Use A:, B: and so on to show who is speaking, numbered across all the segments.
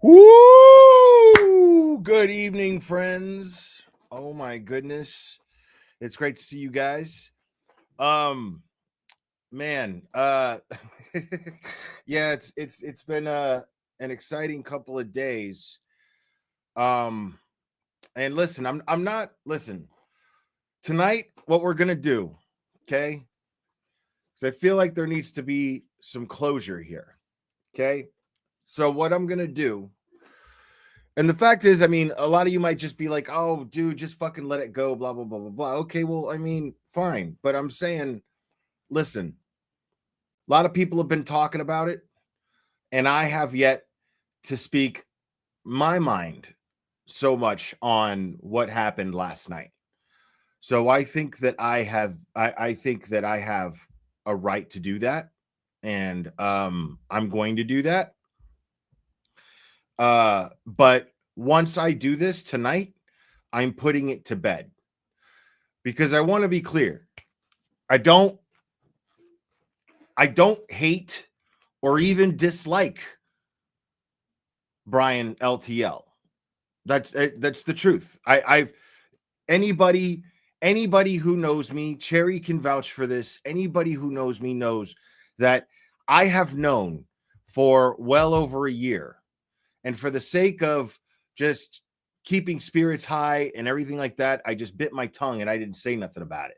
A: Woo! Good evening, friends. Oh my goodness. It's great to see you guys. Um man, yeah, it's been an exciting couple of days. Um and listen, I'm not listen. Tonight what we're going to do, okay? Cuz I feel like there needs to be some closure here, okay? So what I'm going to do. And the fact is, I mean, a lot of you might just be like, oh, dude, just fucking let it go, blah, blah, blah, blah, blah. Okay, well, I mean, fine. But I'm saying, listen, a lot of people have been talking about it, and I have yet to speak my mind so much on what happened last night. So I think that I think that I have a right to do that. And I'm going to do that. But once I do this tonight, I'm putting it to bed because I want to be clear. I don't hate or even dislike Brian LTL. That's the truth. I've anybody who knows me, Cherry can vouch for this. Anybody who knows me knows that I have known for well over a year. And for the sake of just keeping spirits high and everything like that, I just bit my tongue and I didn't say nothing about it.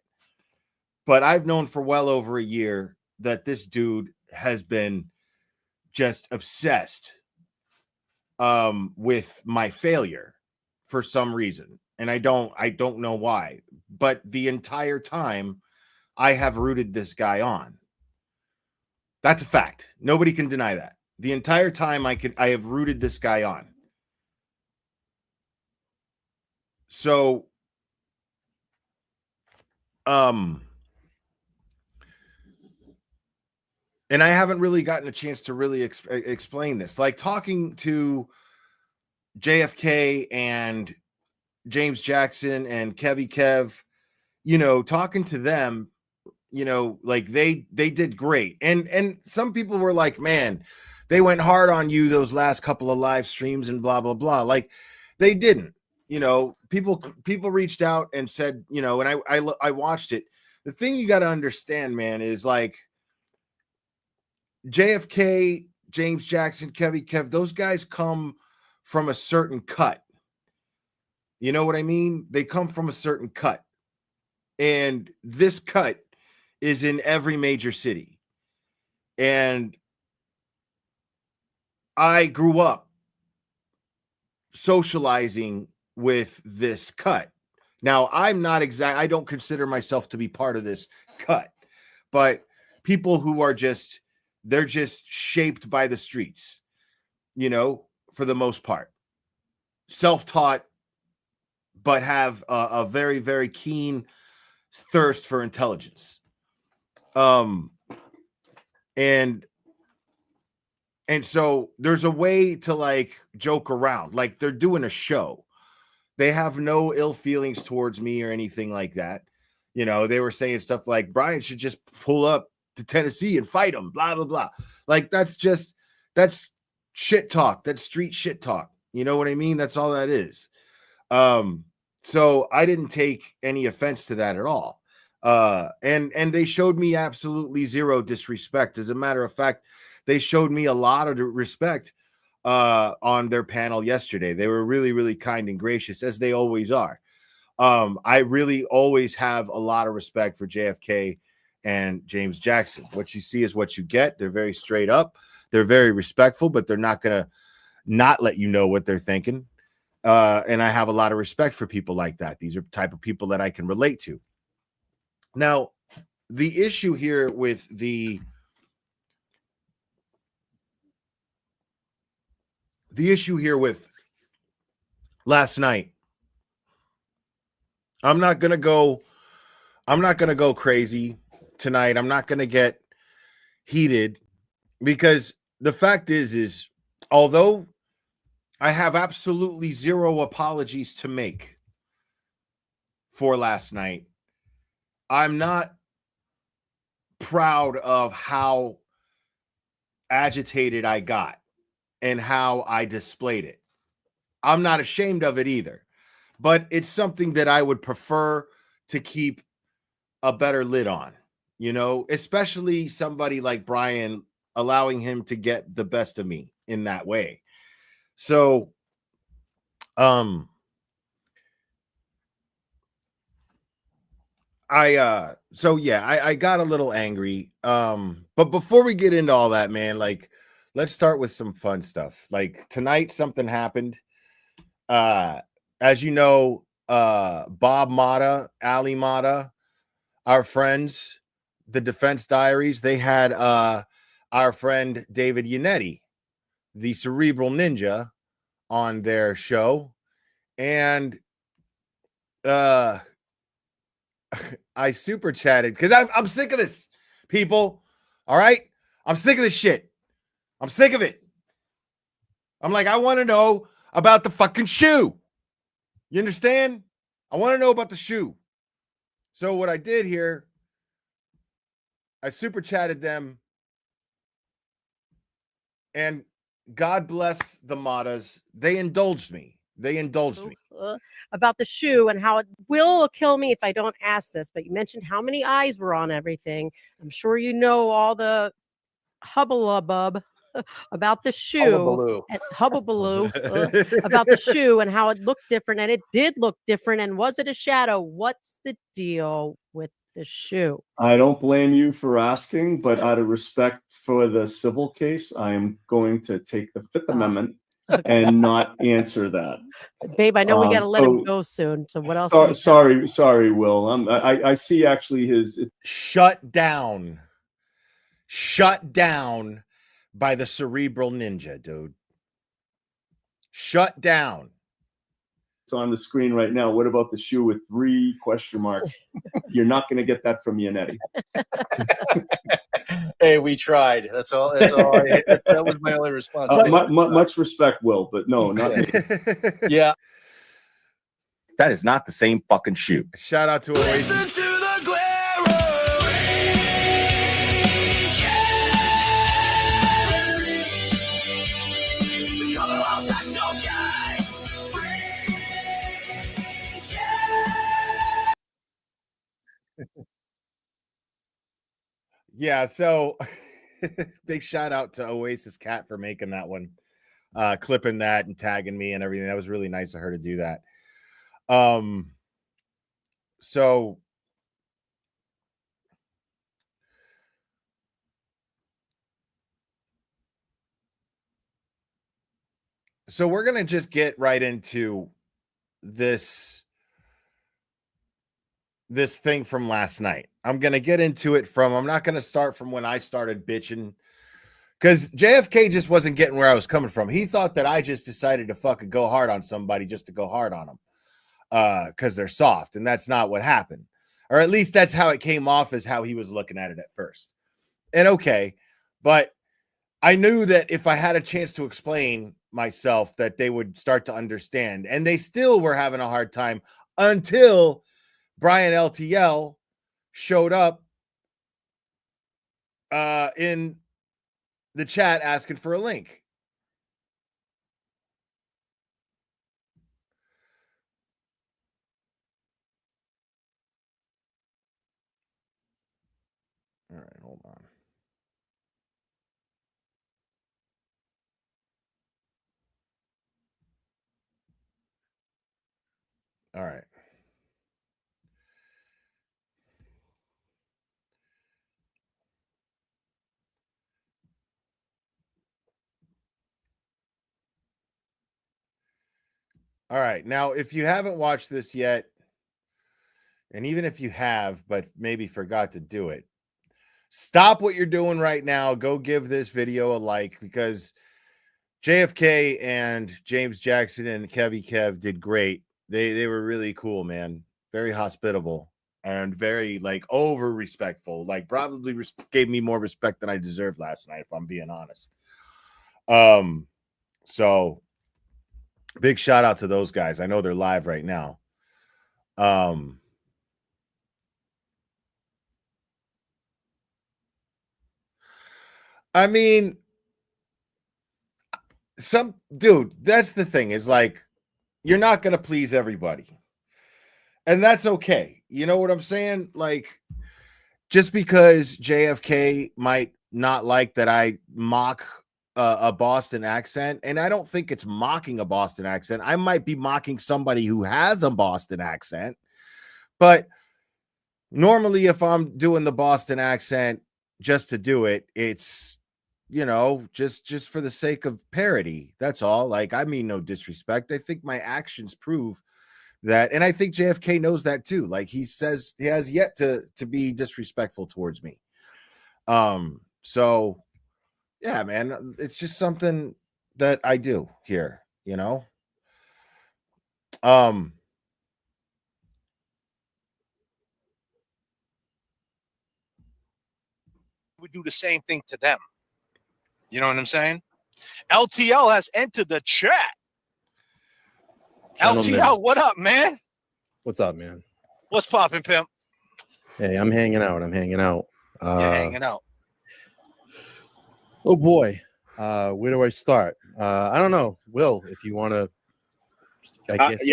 A: But I've known for well over a year that this dude has been just obsessed with my failure for some reason. And I don't know why. But the entire time I have rooted this guy on. That's a fact. Nobody can deny that. The entire time I have rooted this guy on. So and I haven't really gotten a chance to really explain this. Like talking to JFK and James Jackson and Kev, talking to them, like they did great. And some people were like, man, they went hard on you those last couple of live streams and blah, blah, blah. Like they didn't. People reached out and said, and I watched it. The thing you got to understand, man, is like JFK, James Jackson, Kev, those guys come from a certain cut. You know what I mean? They come from a certain cut. And this cut is in every major city. And I grew up socializing with this cut. Now, I don't consider myself to be part of this cut, but people who are they're just shaped by the streets, for the most part. Self-taught, but have a very, very keen thirst for intelligence. And so there's a way to like joke around, like they're doing a show. They have no ill feelings towards me or anything like that. They were saying stuff like Brian should just pull up to Tennessee and fight him, blah, blah, blah. Like that's shit talk. That's street shit talk. You know what I mean? That's all that is. So I didn't take any offense to that at all. And they showed me absolutely zero disrespect. As a matter of fact, they showed me a lot of respect on their panel yesterday. They were really, really kind and gracious, as they always are. I really always have a lot of respect for JFK and James Jackson. What you see is what you get. They're very straight up. They're very respectful, but they're not going to not let you know what they're thinking. And I have a lot of respect for people like that. These are the type of people that I can relate to. Now, the issue here with last night, I'm not going to go crazy tonight. I'm not going to get heated because the fact is although I have absolutely zero apologies to make for last night, I'm not proud of how agitated I got and how I displayed it. I'm not ashamed of it either, but it's something that I would prefer to keep a better lid on, especially somebody like Brian, allowing him to get the best of me in that way. So, I got a little angry. But before we get into all that, man, like, let's start with some fun stuff. Like tonight, something happened. As you know, Bob Mata, Ali Mata, our friends, the Defense Diaries, they had our friend David Yianetti, the Cerebral Ninja, on their show. And I super chatted because I'm sick of this, people. All right. I'm sick of this shit. I'm sick of it. I'm like, I want to know about the fucking shoe. You understand? I want to know about the shoe. So what I did here, I super chatted them, and God bless the Matas. They indulged me.
B: About the shoe and how it will kill me if I don't ask this, but you mentioned how many eyes were on everything. I'm sure you know all the hubbalubub about the shoe and hubbabaloo about the shoe and how it looked different, and it did look different. And was it a shadow? What's the deal with the shoe?
C: I don't blame you for asking, but out of respect for the civil case, I am going to take the Fifth Amendment and not answer that.
B: Babe, I know we got to let him go soon. So what else?
C: Sorry, Will. I see actually his
A: shut down by the Cerebral Ninja, dude. Shut down.
C: It's on the screen right now. What about the shoe with 3 question marks? You're not going to get that from Yianetti.
D: Hey, we tried. That's all. That was my only response.
C: Much respect, Will, but no, not me.
D: Yeah.
A: That is not the same fucking shoe. Shout out to Oasis.
E: Listen to the glare of the color of national skies.
A: Yeah, so big shout out to Oasis Cat for making that one, clipping that and tagging me and everything. That was really nice of her to do that. So we're gonna just get right into this thing from last night. I'm gonna get into it I'm not gonna start from when I started bitching, because JFK just wasn't getting where I was coming from. He thought that I just decided to fucking go hard on somebody just to go hard on them because they're soft, and that's not what happened. Or at least that's how it came off, as how he was looking at it at first. And okay, but I knew that if I had a chance to explain myself, that they would start to understand. And they still were having a hard time until Brian LTL showed up in the chat asking for a link. All right, hold on. All right. All right. Now, if you haven't watched this yet, and even if you have, but maybe forgot to do it, stop what you're doing right now. Go give this video a like, because JFK and James Jackson and Kevy Kev did great. They were really cool, man. Very hospitable and very over respectful. Probably gave me more respect than I deserved last night, if I'm being honest. So big shout out to those guys. I know they're live right now. I mean, dude, that's the thing, is like, you're not going to please everybody. And that's okay. You know what I'm saying? Like, just because JFK might not like that I mock a Boston accent, and I don't think it's mocking a Boston accent. I might be mocking somebody who has a Boston accent, but normally if I'm doing the Boston accent just to do it, it's, you know, just for the sake of parody. That's all. Like, I mean no disrespect. I think my actions prove that, and I think JFK knows that too. Like, he says he has yet to be disrespectful towards me. So yeah, man, it's just something that I do here, you know.
F: Would do the same thing to them. You know what I'm saying? LTL has entered the chat.
G: Gentlemen.
F: LTL, what up, man?
G: What's up, man?
F: What's poppin', pimp?
G: Hey, I'm hanging out.
F: You're hanging out.
G: Oh boy, where do I start? I don't know. Will, if you want to, I guess.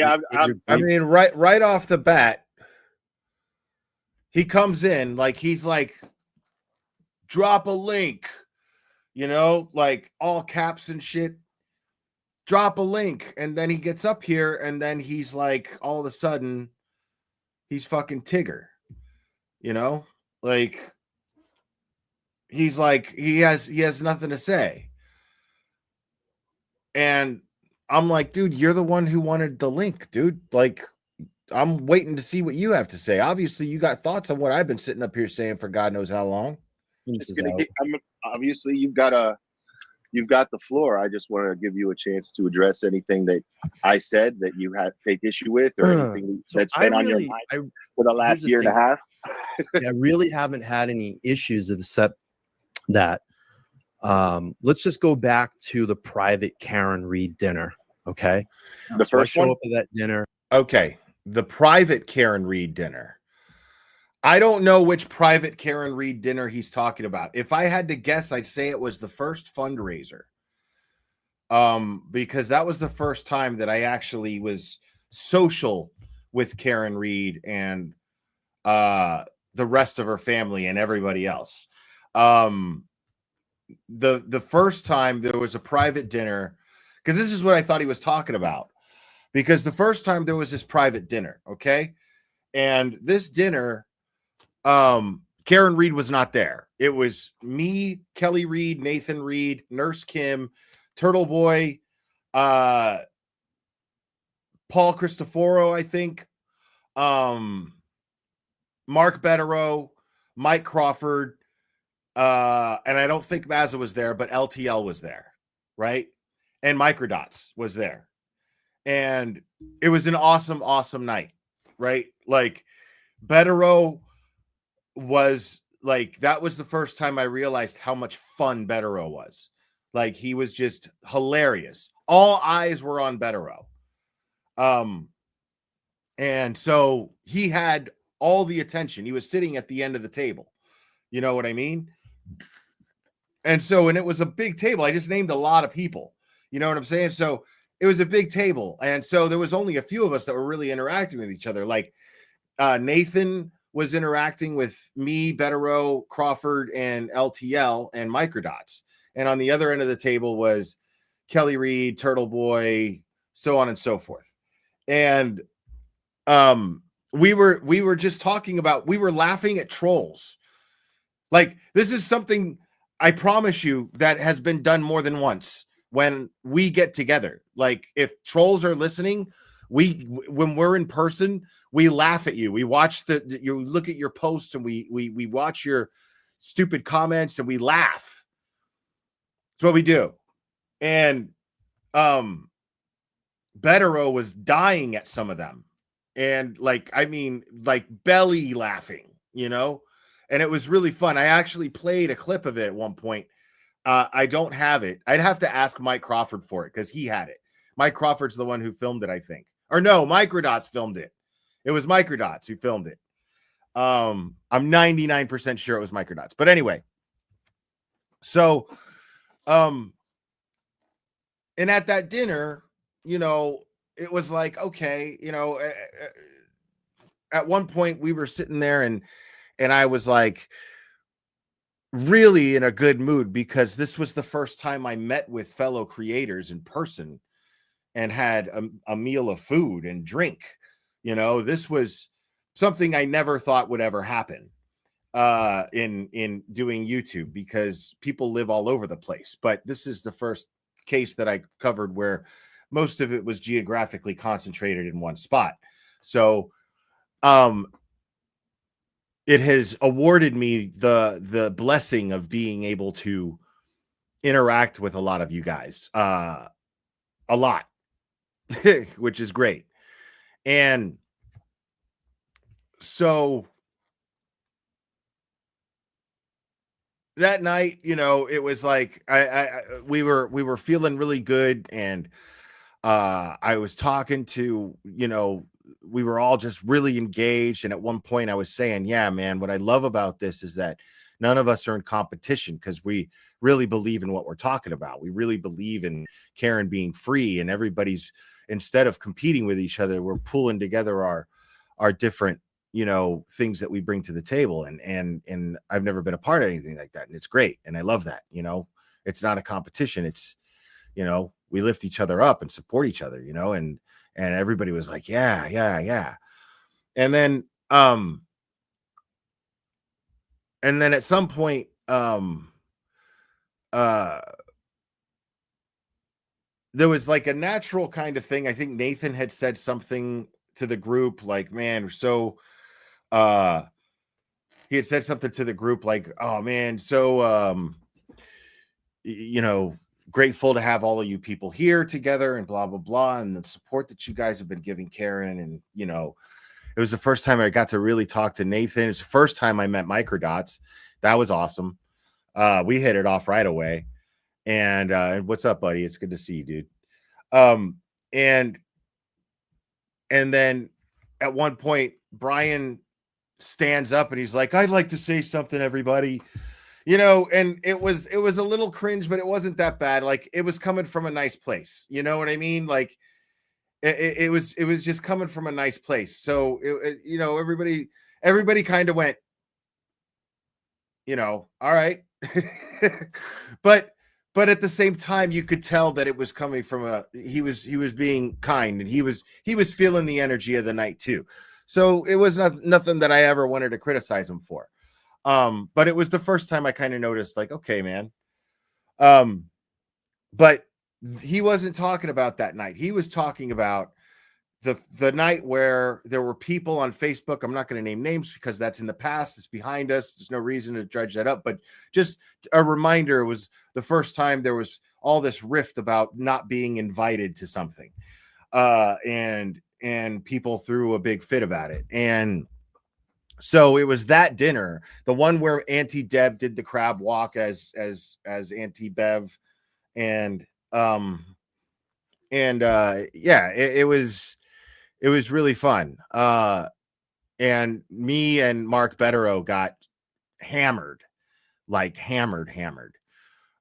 A: I mean, right off the bat, he comes in like he's like, drop a link, you know, like all caps and shit. Drop a link, and then he gets up here, and then he's like, all of a sudden, he's fucking Tigger, you know, like he's like he has nothing to say, and I'm like, dude, you're the one who wanted the link, dude. Like, I'm waiting to see what you have to say. Obviously, you got thoughts on what I've been sitting up here saying for God knows how long.
H: It's gonna get, obviously, you've got the floor. I just want to give you a chance to address anything that I said that you had take issue with, or anything that's been on your mind for the last year and a half.
G: I really haven't had any issues except that. Let's just go back to the private Karen Reed dinner. Okay.
H: The first
G: show
H: one?
G: up at that dinner.
A: Okay. The private Karen Reed dinner. I don't know which private Karen Reed dinner he's talking about. If I had to guess, I'd say it was the first fundraiser. Because that was the first time that I actually was social with Karen Reed and the rest of her family and everybody else. The first time there was a private dinner, because this is what I thought he was talking about. Because the first time there was this private dinner, okay? And this dinner, Karen Reed was not there. It was me, Kelly Reed, Nathan Reed, Nurse Kim, Turtle Boy, Paul Cristoforo, I think, Mark Betterow, Mike Crawford, and I don't think Mazza was there, but LTL was there, right? And Microdots was there. And it was an awesome, awesome night, right? Like, Betterow was like, that was the first time I realized how much fun Betterow was. Like, he was just hilarious. All eyes were on Betterow. And so he had all the attention. He was sitting at the end of the table. You know what I mean? And so, and it was a big table. I just named a lot of people. You know what I'm saying? So it was a big table. And so there was only a few of us that were really interacting with each other. Like, Nathan was interacting with me, Betterow, Crawford, and LTL and Microdots. And on the other end of the table was Kelly Reed, Turtle Boy, so on and so forth. And we were just talking about, we were laughing at trolls. Like, this is something, I promise you, that has been done more than once when we get together. Like, if trolls are listening, when we're in person, we laugh at you. We watch you look at your posts, and we watch your stupid comments, and we laugh. That's what we do. And Betterow was dying at some of them. And like, I mean, like belly laughing, you know? And it was really fun. I actually played a clip of it at one point. I don't have it. I'd have to ask Mike Crawford for it because he had it. Mike Crawford's the one who filmed it, I think. Or no, Microdots filmed it. It was Microdots who filmed it. I'm 99% sure it was Microdots. But anyway, so at that dinner, you know, it was like, okay, you know, at one point we were sitting there and I was like really in a good mood because this was the first time I met with fellow creators in person and had a meal of food and drink. You know, this was something I never thought would ever happen in doing YouTube, because people live all over the place. But this is the first case that I covered where most of it was geographically concentrated in one spot. So it has awarded me the blessing of being able to interact with a lot of you guys, a lot, which is great. And so that night, you know, it was like we were feeling really good, and I was talking to, you know, we were all just really engaged. And at one point I was saying, yeah, man, what I love about this is that none of us are in competition, because we really believe in what we're talking about. We really believe in Karen being free, and everybody's, instead of competing with each other, we're pulling together our different, you know, things that we bring to the table. And I've never been a part of anything like that. And it's great. And I love that, you know, it's not a competition. It's, you know, we lift each other up and support each other, you know, and everybody was like, yeah. And then at some point, there was like a natural kind of thing. I think Nathan had said something to the group like, man, so he had said something to the group like, oh man, so you know, grateful to have all of you people here together and blah blah blah, and the support that you guys have been giving Karen. And you know, it was the first time I got to really talk to Nathan. It's the first time I met Microdots. That was awesome. We hit it off right away. And what's up, buddy? It's good to see you, dude. And then at one point, Brian stands up and he's like, I'd like to say something, everybody. You know, and it was a little cringe, but it wasn't that bad. Like, it was coming from a nice place. You know what I mean? Like, it was just coming from a nice place. So you know, everybody kind of went, you know, all right. But at the same time, you could tell that it was coming from he was being kind, and he was feeling the energy of the night too. So it was nothing that I ever wanted to criticize him for. But it was the first time I kind of noticed, like, okay, man. But he wasn't talking about that night. He was talking about the night where there were people on Facebook. I'm not going to name names because that's in the past. It's behind us. There's no reason to dredge that up. But just a reminder, it was the first time there was all this rift about not being invited to something. And people threw a big fit about it. And so it was that dinner, the one where Auntie Deb did the crab walk as Auntie Bev. And yeah, it was really fun. And me and Mark Betterow got hammered, like hammered.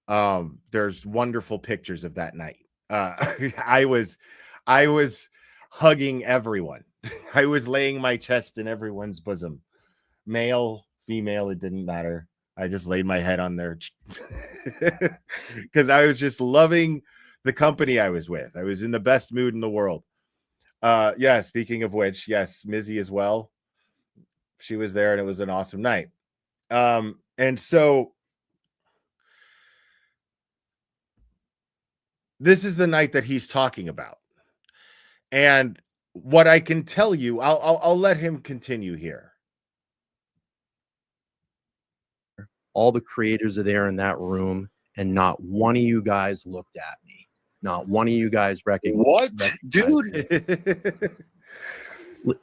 A: There's wonderful pictures of that night. I was hugging everyone. I was laying my chest in everyone's bosom, male, female, it didn't matter. I just laid my head on there because I was just loving the company I was with. I was in the best mood in the world. Yeah, speaking of which, yes, Mizzy as well. She was there and it was an awesome night. And so this is the night that he's talking about. And what I can tell you, I'll let him continue here.
G: All the creators are there in that room, and not one of you guys looked at me. Not one of you guys recognized.
H: What, dude?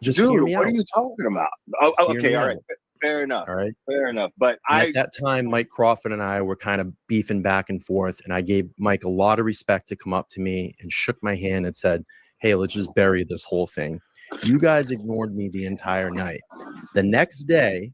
G: Just
H: dude,
G: hear me
H: what
G: out.
H: are you talking about? Oh, okay, all right, fair enough.
G: All right,
H: fair enough. But
G: at that time, Mike Crawford and I were kind of beefing back and forth, and I gave Mike a lot of respect to come up to me and shook my hand and said, "Hey, let's just bury this whole thing." You guys ignored me the entire night. The next day,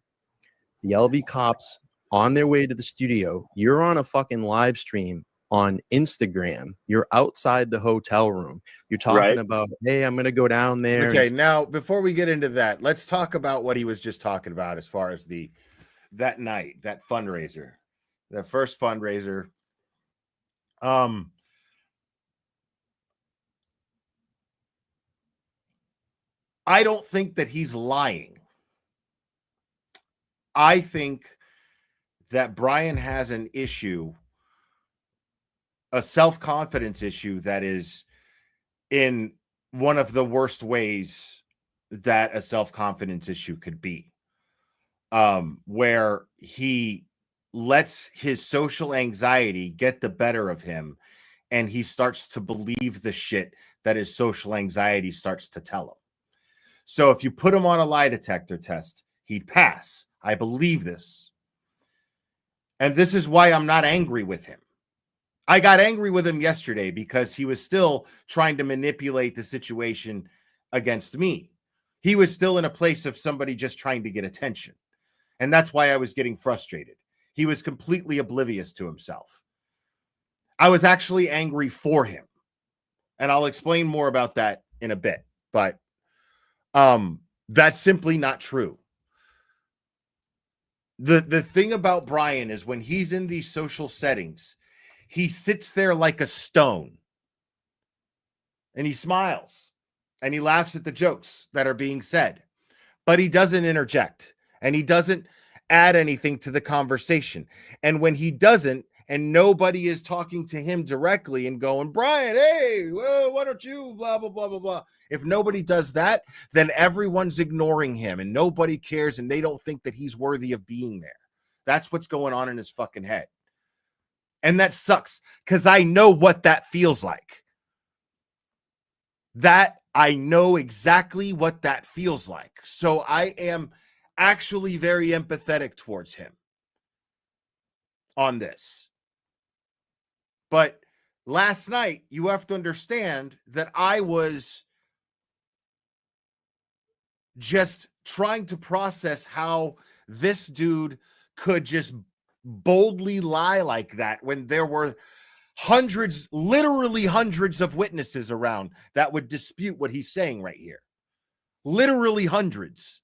G: the LV cops on their way to the studio, you're on a fucking live stream on Instagram. You're outside the hotel room. You're talking
H: Right.
G: about, hey, I'm going to go down there.
A: Okay,
G: and
A: now before we get into that, let's talk about what he was just talking about as far as that night, that fundraiser, the first fundraiser. I don't think that he's lying. I think that Brian has an issue, a self-confidence issue that is in one of the worst ways that a self-confidence issue could be. Where he lets his social anxiety get the better of him, and he starts to believe the shit that his social anxiety starts to tell him. So if you put him on a lie detector test, he'd pass. I believe this. And this is why I'm not angry with him. I got angry with him yesterday because he was still trying to manipulate the situation against me. He was still in a place of somebody just trying to get attention. And that's why I was getting frustrated. He was completely oblivious to himself. I was actually angry for him. And I'll explain more about that in a bit. But that's simply not true. The thing about Brian is when he's in these social settings, he sits there like a stone. And he smiles. And he laughs at the jokes that are being said. But he doesn't interject. And he doesn't add anything to the conversation. And when he doesn't, and nobody is talking to him directly and going, Brian, hey, well, why don't you, blah, blah, blah, blah, blah. If nobody does that, then everyone's ignoring him and nobody cares and they don't think that he's worthy of being there. That's what's going on in his fucking head. And that sucks because I know what that feels like. I know exactly what that feels like. So I am actually very empathetic towards him on this. But last night, you have to understand that I was just trying to process how this dude could just boldly lie like that when there were hundreds, literally hundreds of witnesses around that would dispute what he's saying right here. Literally hundreds.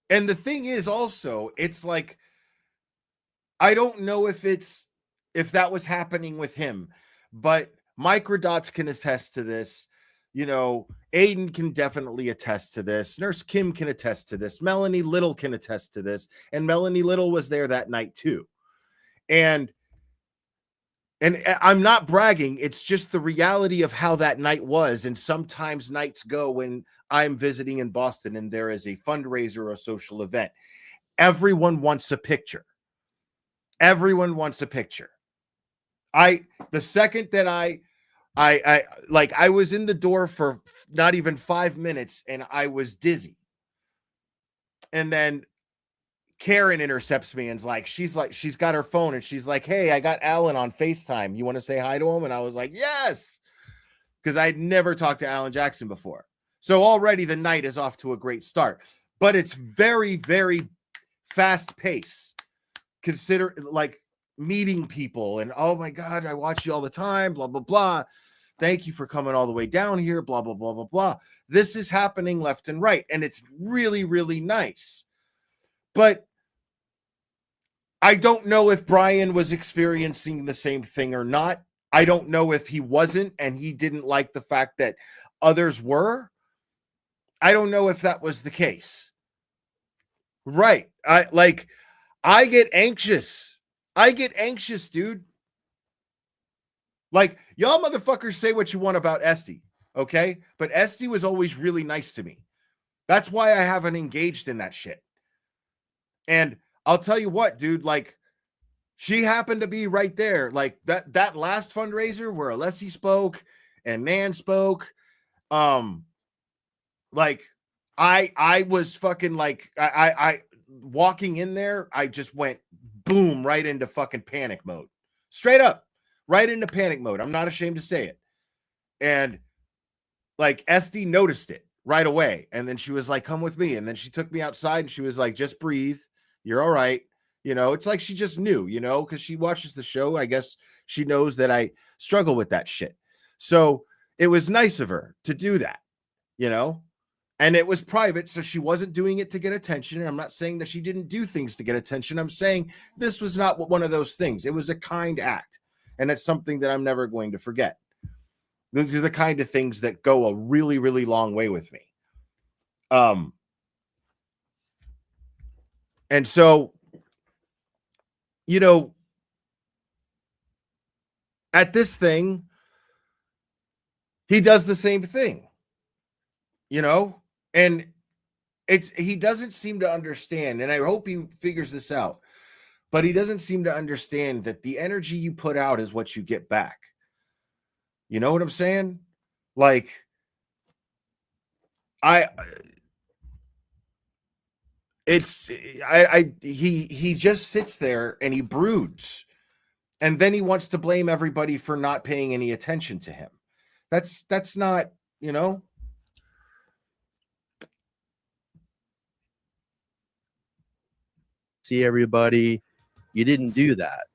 A: And the thing is also, it's like, I don't know if that was happening with him, but Microdots can attest to this. You know, Aiden can definitely attest to this. Nurse Kim can attest to this. Melanie Little can attest to this. And Melanie Little was there that night too. And I'm not bragging. It's just the reality of how that night was. And sometimes nights go when I'm visiting in Boston and there is a fundraiser or a social event. Everyone wants a picture. Everyone wants a picture. The second that I was in the door for not even 5 minutes and I was dizzy. And then Karen intercepts me and's like, she's got her phone and she's like, hey, I got Alan on FaceTime. You want to say hi to him? And I was like, yes, because I'd never talked to Alan Jackson before. So already the night is off to a great start, but it's very, very fast pace. Consider like meeting people and, oh my God, I watch you all the time, blah, blah, blah. Thank you for coming all the way down here, blah, blah, blah, blah, blah. This is happening left and right. And it's really, really nice. But I don't know if Brian was experiencing the same thing or not. I don't know if he wasn't and he didn't like the fact that others were. I don't know if that was the case. Right. I get anxious. Dude. Like, y'all motherfuckers say what you want about Esty, okay? But Esty was always really nice to me. That's why I haven't engaged in that shit. And I'll tell you what, dude, like, she happened to be right there. Like, that last fundraiser where Alessi spoke and Nan spoke, like, I was fucking like, I walking in there, I just went boom right into fucking panic mode. Straight up, right into panic mode. I'm not ashamed to say it. And like Esty noticed it right away. And then she was like, come with me. And then she took me outside and she was like, just breathe. You're all right. You know, it's like she just knew, you know, because she watches the show. I guess she knows that I struggle with that shit. So it was nice of her to do that, you know, and it was private. So she wasn't doing it to get attention. And I'm not saying that she didn't do things to get attention. I'm saying this was not one of those things. It was a kind act. And it's something that I'm never going to forget. These are the kind of things that go a really, really long way with me. And so, you know, at this thing, he does the same thing, you know, and he doesn't seem to understand. And I hope he figures this out, but he doesn't seem to understand that the energy you put out is what you get back. You know what I'm saying? Like, he just sits there and he broods, and then he wants to blame everybody for not paying any attention to him. That's not, you know.
G: See everybody, you didn't do that.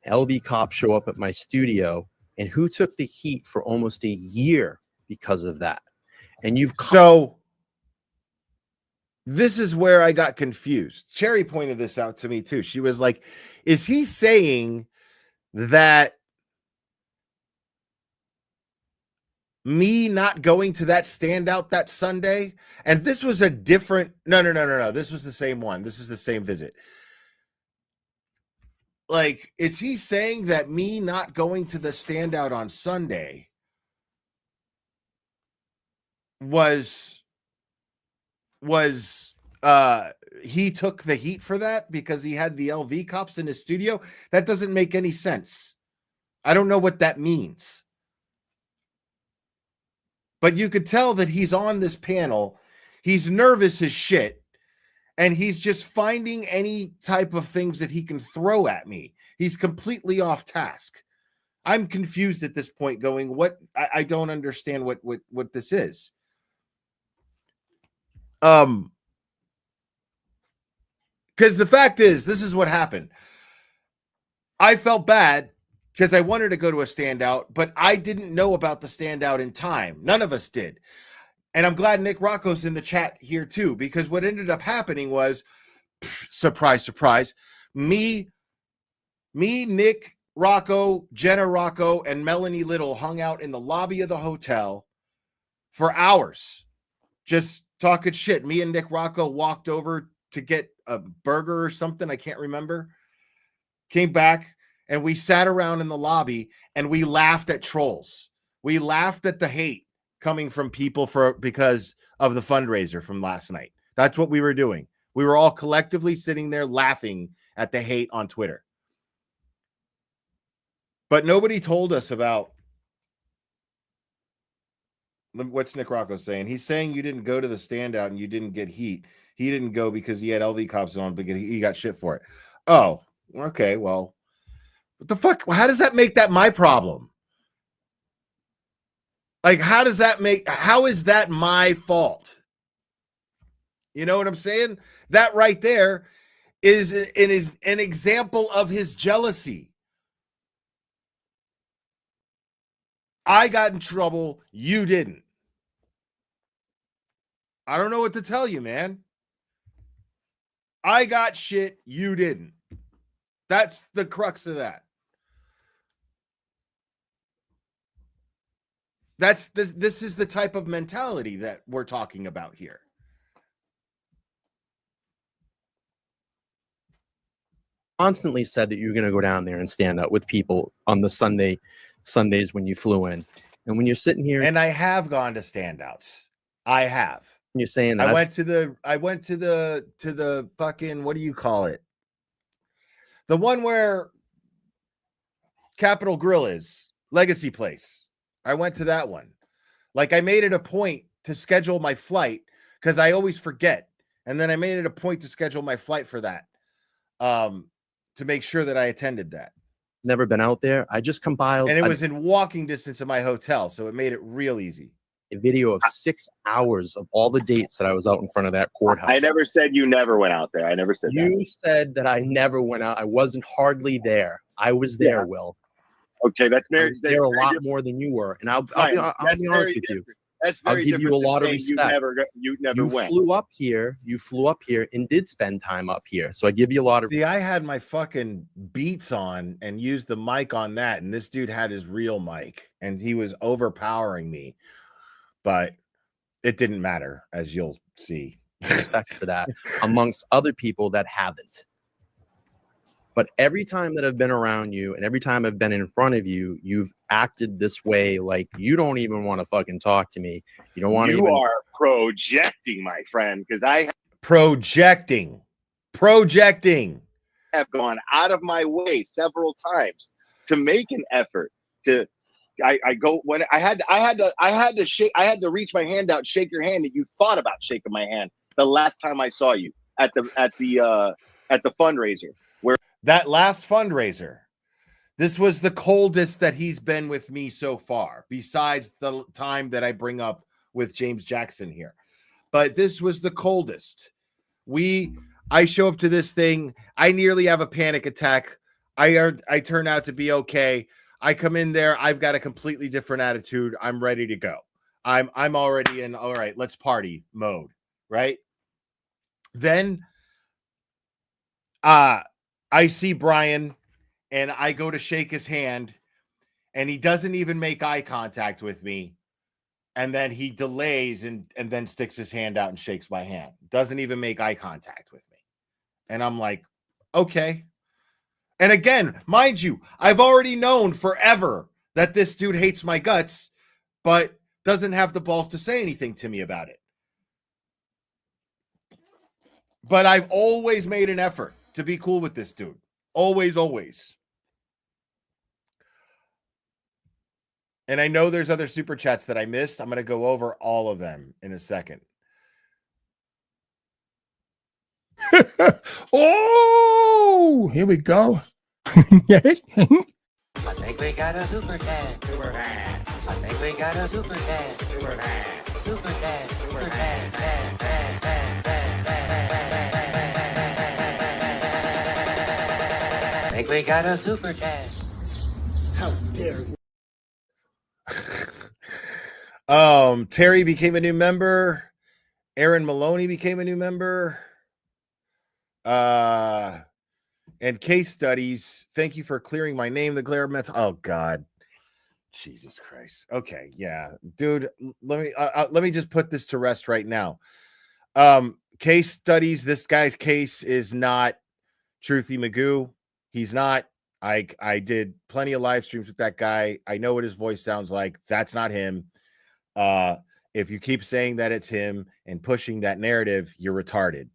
G: LV cops show up at my studio, and who took the heat for almost a year because of that? And
A: so this is where I got confused. Cherry pointed this out to me too. She was like, is he saying that me not going to that standout that Sunday, and this was a different, no, this was the same one. This is the same visit. Like, is he saying that me not going to the standout on Sunday was he took the heat for that because he had the LV cops in his studio? That doesn't make any sense. I don't know what that means. But you could tell that he's on this panel. He's nervous as shit. And he's just finding any type of things that he can throw at me. He's completely off task. I'm confused at this point going, what? I don't understand what this is. Because the fact is, this is what happened. I felt bad because I wanted to go to a standout, but I didn't know about the standout in time. None of us did. And I'm glad Nick Rocco's in the chat here too, because what ended up happening was, surprise, surprise, me, Nick Rocco, Jenna Rocco, and Melanie Little hung out in the lobby of the hotel for hours, just talking shit. Me and Nick Rocco walked over to get a burger or something. I can't remember. Came back and we sat around in the lobby and we laughed at trolls. We laughed at the hate coming from people because of the fundraiser from last night. That's what we were doing. We were all collectively sitting there laughing at the hate on Twitter. But nobody told us about what's Nick Rocco saying. He's saying you didn't go to the standout and you didn't get heat. He didn't go because he had LV cops on, but he got shit for it. Oh, okay. Well, what the fuck? How does that make that my problem? Like, how is that my fault? You know what I'm saying? That right there is an example of his jealousy. I got in trouble. You didn't. I don't know what to tell you, man. I got shit. You didn't. That's the crux of that. This is the type of mentality that we're talking about here.
G: Constantly said that you were going to go down there and stand up with people on the Sundays when you flew in. And when you're sitting here,
A: and I have gone to standouts. I have.
G: You're saying that
A: I went to the fucking, what do you call it? The one where Capitol Grill is, Legacy Place. I went to that one. Like, I made it a point to schedule my flight because I always forget. And then I made it a point to schedule my flight for that. To make sure that I attended that.
G: Never been out there. I just compiled.
A: And it was in walking distance of my hotel, so it made it real easy.
G: a video of 6 hours of all the dates that I was out in front of that courthouse.
H: I never said you never went out there. I never said that.
G: You said that I never went out. I wasn't hardly there. I was there,
H: Yeah.
G: Will.
H: Okay, that's
G: I
H: very.
G: was there a lot more than you were, and I'll be honest with you.
H: That's
G: I'll
H: very
G: give you a
H: different
G: lot of
H: than saying
G: respect.
H: You never
G: You
H: went.
G: flew up here. You flew up here and did spend time up here. So I give you a lot of.
A: See, I had my fucking Beats on and used the mic on that, and this dude had his real mic, and he was overpowering me. But it didn't matter, as you'll see.
G: Respect for that amongst other people that haven't. But every time that I've been around you and every time I've been in front of you, you've acted this way like you don't even want to fucking talk to me. You don't want to
H: You
G: even.
H: are projecting, my friend, because I
A: Projecting.
H: have gone out of my way several times to make an effort to. I go when I had to reach my hand out, shake your hand, and you thought about shaking my hand the last time I saw you at the fundraiser.
A: That last fundraiser, this was the coldest that he's been with me so far, besides the time that I bring up with James Jackson here. But this was the coldest. I show up to this thing. I nearly have a panic attack. I turn out to be okay. I come in there. I've got a completely different attitude. I'm ready to go. I'm already in, all right, let's party mode, right? Then I see Brian and I go to shake his hand and he doesn't even make eye contact with me. And then he delays and then sticks his hand out and shakes my hand. Doesn't even make eye contact with me. And I'm like, okay. And again, mind you, I've already known forever that this dude hates my guts, but doesn't have the balls to say anything to me about it. But I've always made an effort to be cool with this dude. Always. And I know there's other super chats that I missed. I'm going to go over all of them in a second.
I: Oh, here we go.
E: I think we got a super chat. Super chat. I think we got a super chat. Super chat. Super chat. Super chat. I think we got a super chat.
I: How dare you?
A: Terry became a new member. Aaron Maloney became a new member. And case studies. Thank you for clearing my name. The glare metal. Oh God, Jesus Christ. Okay, yeah, dude. Let me just put this to rest right now. Case studies. This guy's case is not Truthy Magoo. He's not. I did plenty of live streams with that guy. I know what his voice sounds like. That's not him. If you keep saying that it's him and pushing that narrative, you're retarded.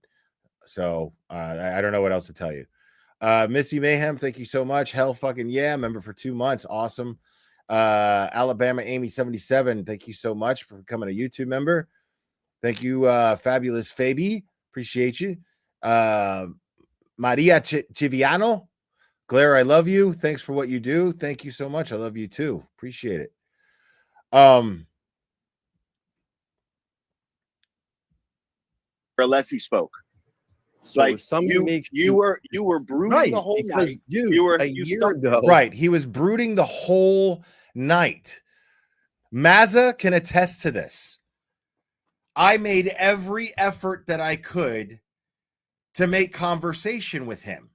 A: So I don't know what else to tell you. Missy Mayhem, thank you so much. Hell fucking yeah, member for 2 months. Awesome. Alabama Amy 77, thank you so much for becoming a YouTube member. Thank you, Fabulous Fabi. Appreciate you. Maria Chiviano. Claire, I love you. Thanks for what you do. Thank you so much. I love you too. Appreciate it.
H: Unless he spoke.
G: So
H: like
G: you
H: were brooding
G: right,
H: the whole
G: because,
H: night.
G: dude,
H: You
G: year ago,
A: Right. He was brooding the whole night. Mazza can attest to this. I made every effort that I could to make conversation with him.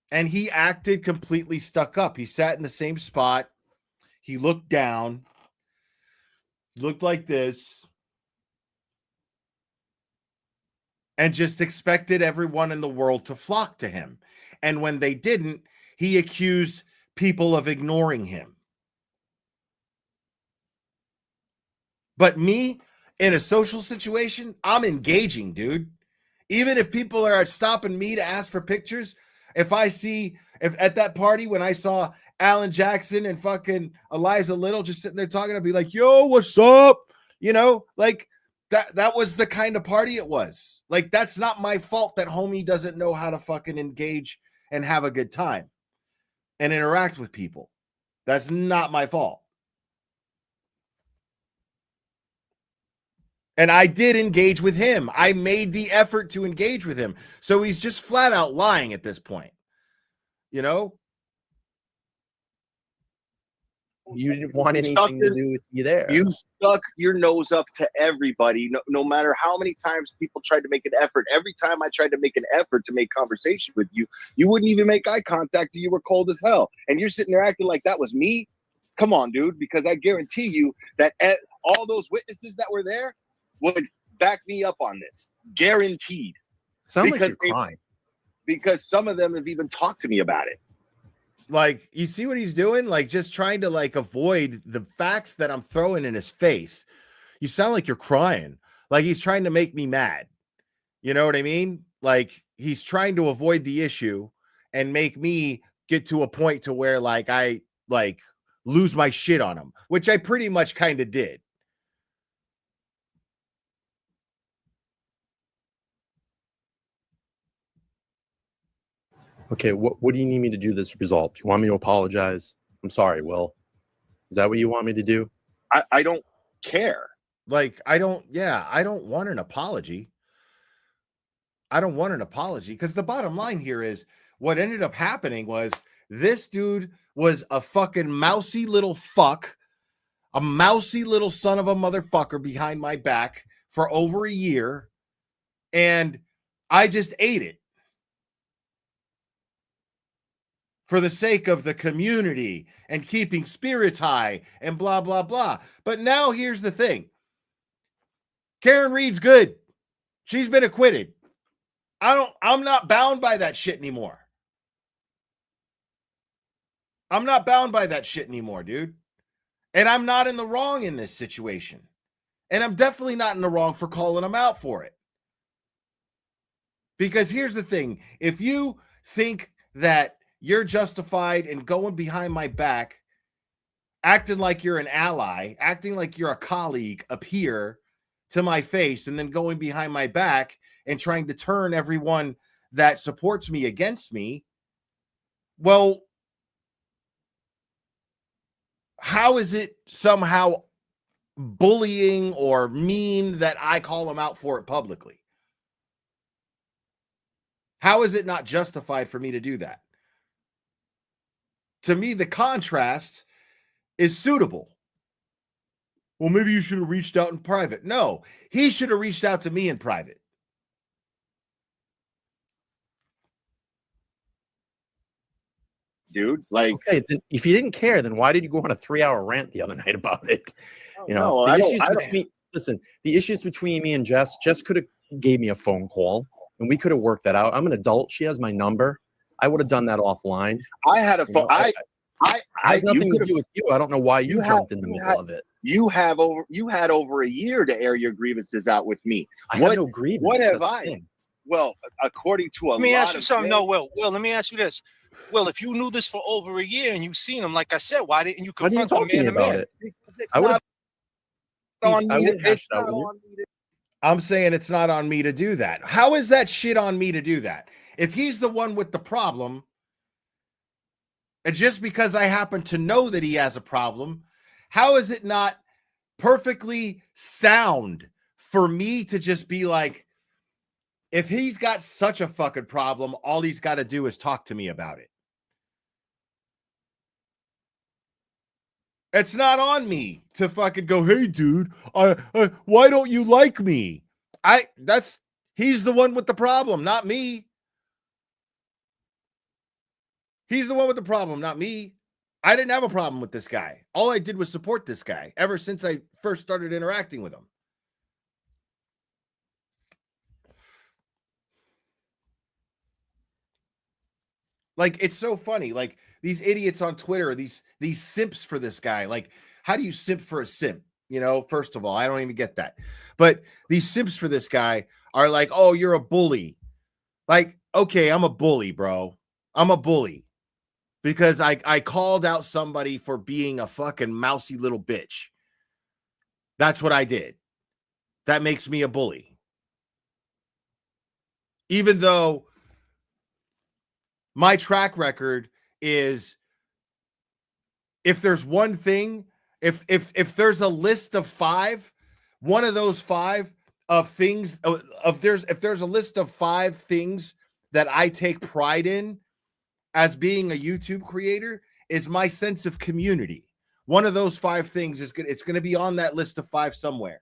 A: And he acted completely stuck up. He sat in the same spot. He looked down, looked like this, and just expected everyone in the world to flock to him. And when they didn't, he accused people of ignoring him. But me, in a social situation, I'm engaging, dude. Even if people are stopping me to ask for pictures, if at that party when I saw Alan Jackson and fucking Eliza Little just sitting there talking, I'd be like, yo, what's up? You know, like that was the kind of party it was. Like, that's not my fault that homie doesn't know how to fucking engage and have a good time and interact with people. That's not my fault. And I did engage with him. I made the effort to engage with him. So he's just flat out lying at this point. You know?
G: You didn't want anything to do with me there.
H: You stuck your nose up to everybody, no matter how many times people tried to make an effort. Every time I tried to make an effort to make conversation with you, you wouldn't even make eye contact. You were cold as hell. And you're sitting there acting like that was me? Come on, dude, because I guarantee you that all those witnesses that were there would back me up on this. Guaranteed.
G: Sounds like you're crying.
H: Because some of them have even talked to me about it.
A: Like, you see what he's doing? Like, just trying to like avoid the facts that I'm throwing in his face. You sound like you're crying. Like he's trying to make me mad. You know what I mean? Like he's trying to avoid the issue and make me get to a point to where like I like lose my shit on him, which I pretty much kind of did.
G: Okay, what do you need me to do this resolve? Do you want me to apologize? I'm sorry, Will. Is that what you want me to do?
H: I don't care.
A: Like, I don't want an apology. I don't want an apology because the bottom line here is what ended up happening was this dude was a fucking mousy little fuck, a mousy little son of a motherfucker behind my back for over a year. And I just ate it. For the sake of the community and keeping spirits high and blah, blah, blah. But now here's the thing. Karen Reed's good. She's been acquitted. I'm not bound by that shit anymore. I'm not bound by that shit anymore, dude. And I'm not in the wrong in this situation. And I'm definitely not in the wrong for calling him out for it. Because here's the thing. If you think that you're justified in going behind my back, acting like you're an ally, acting like you're a colleague up here to my face, and then going behind my back and trying to turn everyone that supports me against me. Well, how is it somehow bullying or mean that I call him out for it publicly? How is it not justified for me to do that? To me, the contrast is suitable. Well, maybe you should have reached out in private. No, he should have reached out to me in private.
H: Dude, like,
G: okay, then if you didn't care, then why did you go on a 3-hour rant the other night about it? You know, listen, the issues between me and Jess could have gave me a phone call and we could have worked that out. I'm an adult. She has my number. I would have done that offline.
H: I had a phone. I
G: has nothing to do with you. I don't know why you jumped in the middle of it.
H: You had over a year to air your grievances out with me.
G: I have no grievance.
H: What have I? Well, according to
F: let me ask you something. No, Will, let me ask you this. Well, if you knew this for over a year and you've seen him, like I said, why didn't you confront him man to man?
G: I would.
A: I'm saying it's not on me to do that. How is that shit on me to do that? If he's the one with the problem, and just because I happen to know that he has a problem, how is it not perfectly sound for me to just be like, if he's got such a fucking problem, all he's got to do is talk to me about it. It's not on me to fucking go, hey, dude, why don't you like me? He's the one with the problem, not me. He's the one with the problem, not me. I didn't have a problem with this guy. All I did was support this guy ever since I first started interacting with him. Like, it's so funny. Like, these idiots on Twitter, these simps for this guy. Like, how do you simp for a simp? You know, first of all, I don't even get that. But these simps for this guy are like, oh, you're a bully. Like, okay, I'm a bully, bro. I'm a bully. Because I called out somebody for being a fucking mousy little bitch. That's what I did. That makes me a bully. Even though my track record is, if there's one thing, if there's a list of 5, one of those 5 of things if there's a list of 5 things that I take pride in as being a YouTube creator, is my sense of community. One of those 5 things is good. It's going to be on that list of 5 somewhere.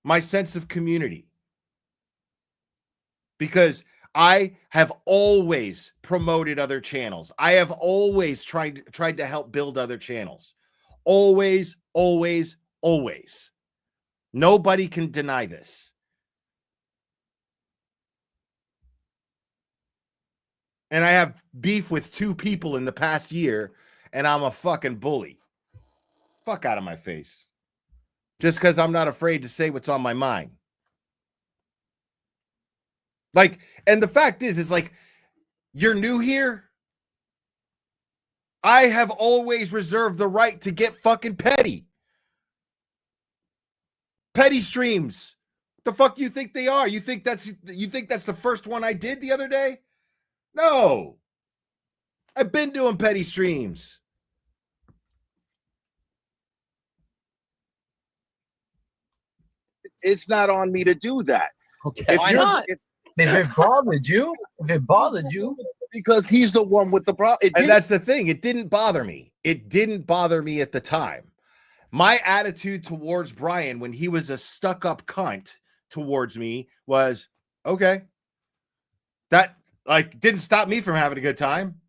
A: My sense of community. Because I have always promoted other channels. I have always tried to help build other channels. Always, always, always. Nobody can deny this. And I have beef with 2 people in the past year, and I'm a fucking bully. Fuck out of my face. Just because I'm not afraid to say what's on my mind. Like, and the fact is like, you're new here. I have always reserved the right to get fucking petty. Petty streams. The fuck you think they are? You think that's the first one I did the other day? No. I've been doing petty streams.
H: It's not on me to do that.
G: Okay.
J: Why not? If it bothered you,
H: because he's the one with the problem.
A: And that's the thing. It didn't bother me. It didn't bother me at the time. My attitude towards Brian when he was a stuck-up cunt towards me was, okay. That like didn't stop me from having a good time.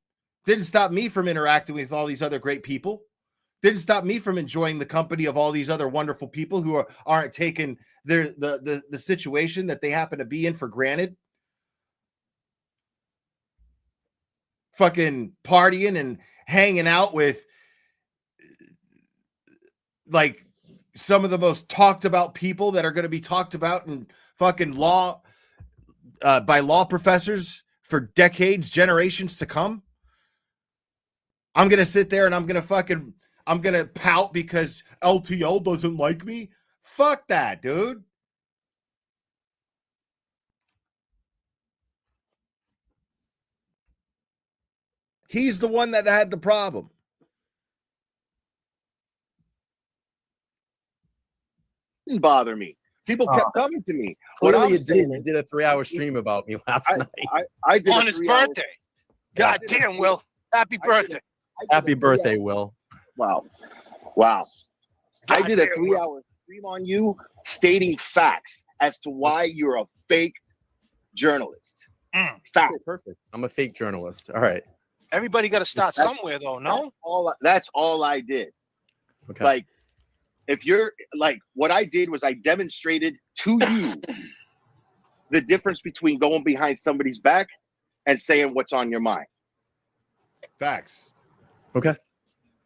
A: Didn't stop me from interacting with all these other great people. Didn't stop me from enjoying the company of all these other wonderful people who aren't taking the situation that they happen to be in for granted. Fucking partying and hanging out with like some of the most talked about people that are going to be talked about in fucking law by law professors for decades, generations to come. I'm going to sit there and I'm going to pout because LTL doesn't like me. Fuck that, dude. He's the one that had the problem.
H: Didn't bother me. People kept coming to me.
G: Clearly it did. You did a 3-hour stream about me last night.
H: I did
F: on his birthday. God damn, Will. Happy birthday.
G: Happy birthday, Will.
H: Wow.
F: God
H: I did a
F: damn,
H: 3-hour stream on you stating facts as to why you're a fake journalist. Facts.
G: Perfect. I'm a fake journalist. All right.
F: Everybody got to start somewhere, though, no?
H: That's all I did.
G: Okay.
H: Like, if you're like, what I did was I demonstrated to you the difference between going behind somebody's back and saying what's on your mind.
A: Facts.
G: Okay.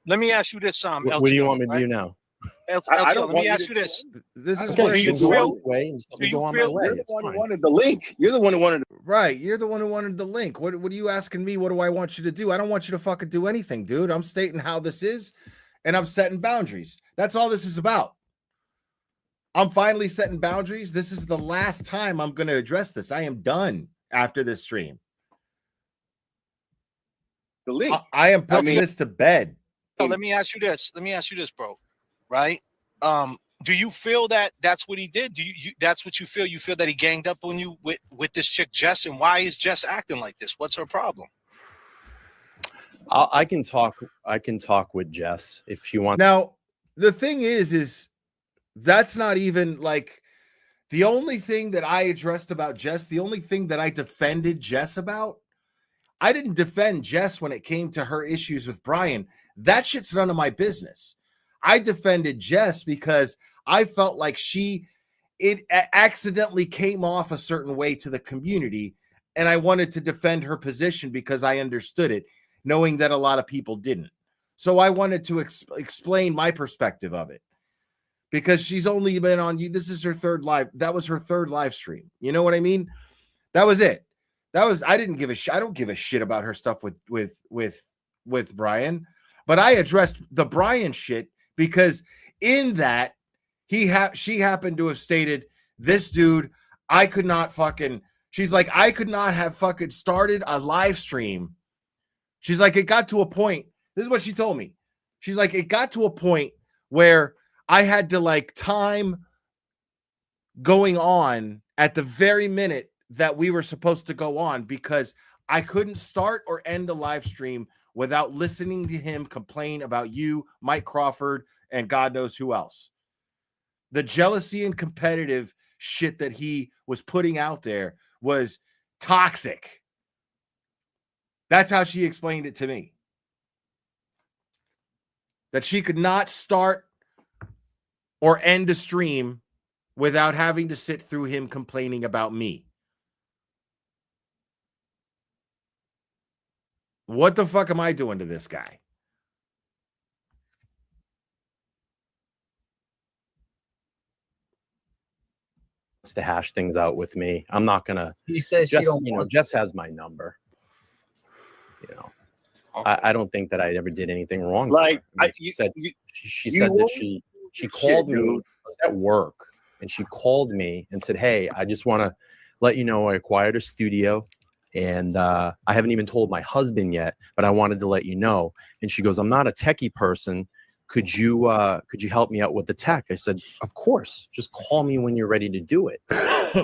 F: Let me ask you this,
G: What do you want me to do now?
H: I don't
F: Let me
H: want
F: ask
H: you
F: you
H: to-
F: this.
A: This is
G: Okay,
A: where
G: you
A: you
G: go on
F: feel-
G: your way and just let me
F: do
G: go
F: you
G: on my
F: feel-
G: way.
H: You're the
G: It's
H: one who
G: fine.
H: wanted the link. You're the one who wanted.
A: Right. You're the one who wanted the link. What are you asking me? What do I want you to do? I don't want you to fucking do anything, dude. I'm stating how this is and I'm setting boundaries. That's all this is about. I'm finally setting boundaries. This is the last time I'm going to address this. I am done after this stream.
H: The link.
A: I am putting this to bed.
F: So let me ask you this. Bro. Right? Do you feel that that's what he did? Do you that's what you feel? You feel that he ganged up on you with this chick Jess, and why is Jess acting like this? What's her problem?
G: I can talk with Jess if she wants.
A: Now, the thing is that's not even like the only thing that I addressed about Jess, the only thing that I defended Jess about. I didn't defend Jess when it came to her issues with Brian. That shit's none of my business. I defended Jess because I felt like it accidentally came off a certain way to the community, and I wanted to defend her position because I understood it, knowing that a lot of people didn't. So I wanted to explain my perspective of it because she's only been on you. This is her third live. That was her third live stream. You know what I mean? That was it. I didn't give a shit. I don't give a shit about her stuff with Brian, but I addressed the Brian shit because in that she happened to have stated, this dude, I could not fucking, she's like, I could not have fucking started a live stream. She's like, it got to a point. This is what she told me. She's like, it got to a point where I had to like time going on at the very minute that we were supposed to go on because I couldn't start or end a live stream without listening to him complain about you, Mike Crawford, and God knows who else. The jealousy and competitive shit that he was putting out there was toxic. That's how she explained it to me. That she could not start or end a stream without having to sit through him complaining about me. What the fuck am I doing to this guy?
G: To hash things out with me. I'm not gonna.
J: He says
G: Jess,
J: she don't
G: you know,
J: want
G: Jess has my number. You know, I don't think that I ever did anything wrong.
H: Like
G: she said that she called me. I was at work, and she called me and said, "Hey, I just want to let you know I acquired a studio, and I haven't even told my husband yet, but I wanted to let you know." And she goes, "I'm not a techie person. Could you help me out with the tech?" I said, "Of course. Just call me when you're ready to do it."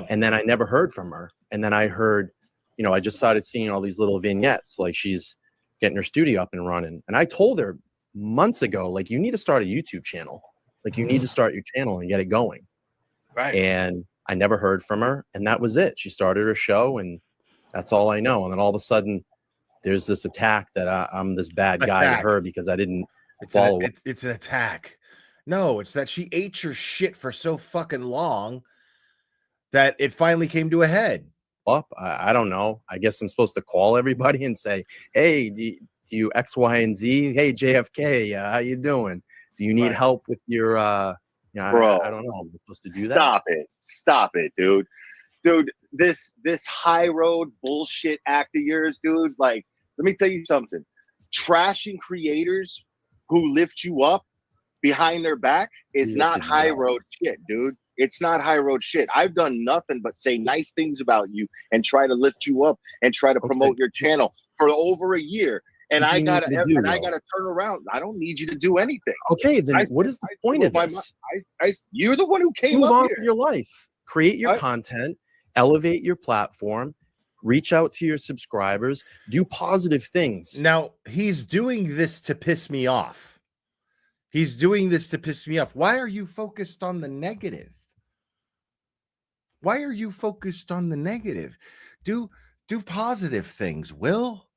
G: And then I never heard from her. And then I heard, you know, I just started seeing all these little vignettes, like she's getting her studio up and running. And I told her months ago, like, you need to start a YouTube channel. Like, you need to start your channel and get it going.
F: Right.
G: And I never heard from her. And that was it. She started her show, and that's all I know. And then all of a sudden, there's this attack that I'm this bad guy to her because I didn't follow.
A: It's an attack. No, it's that she ate your shit for so fucking long that it finally came to a head.
G: Up, I don't know. I guess I'm supposed to call everybody and say, "Hey, do you X, Y, and Z? Hey, JFK, how you doing? Do you need help with your you know,
H: Bro,
G: I don't know. I'm supposed to do that."
H: Stop it, dude. This high road bullshit act of yours, dude. Like, let me tell you something. Trashing creators who lift you up behind their back is not high road shit, dude. It's not high road shit. I've done nothing but say nice things about you and try to lift you up and try to promote your channel for over a year. And I gotta turn around. I don't need you to do anything.
G: Okay, then what is the point of this?
H: You're the one who came
G: move
H: up
G: on
H: here.
G: with your life. Create your content, elevate your platform, reach out to your subscribers, do positive things.
A: Now, he's doing this to piss me off. He's doing this to piss me off. Why are you focused on the negative? Why are you focused on the negative? Do positive things, Will.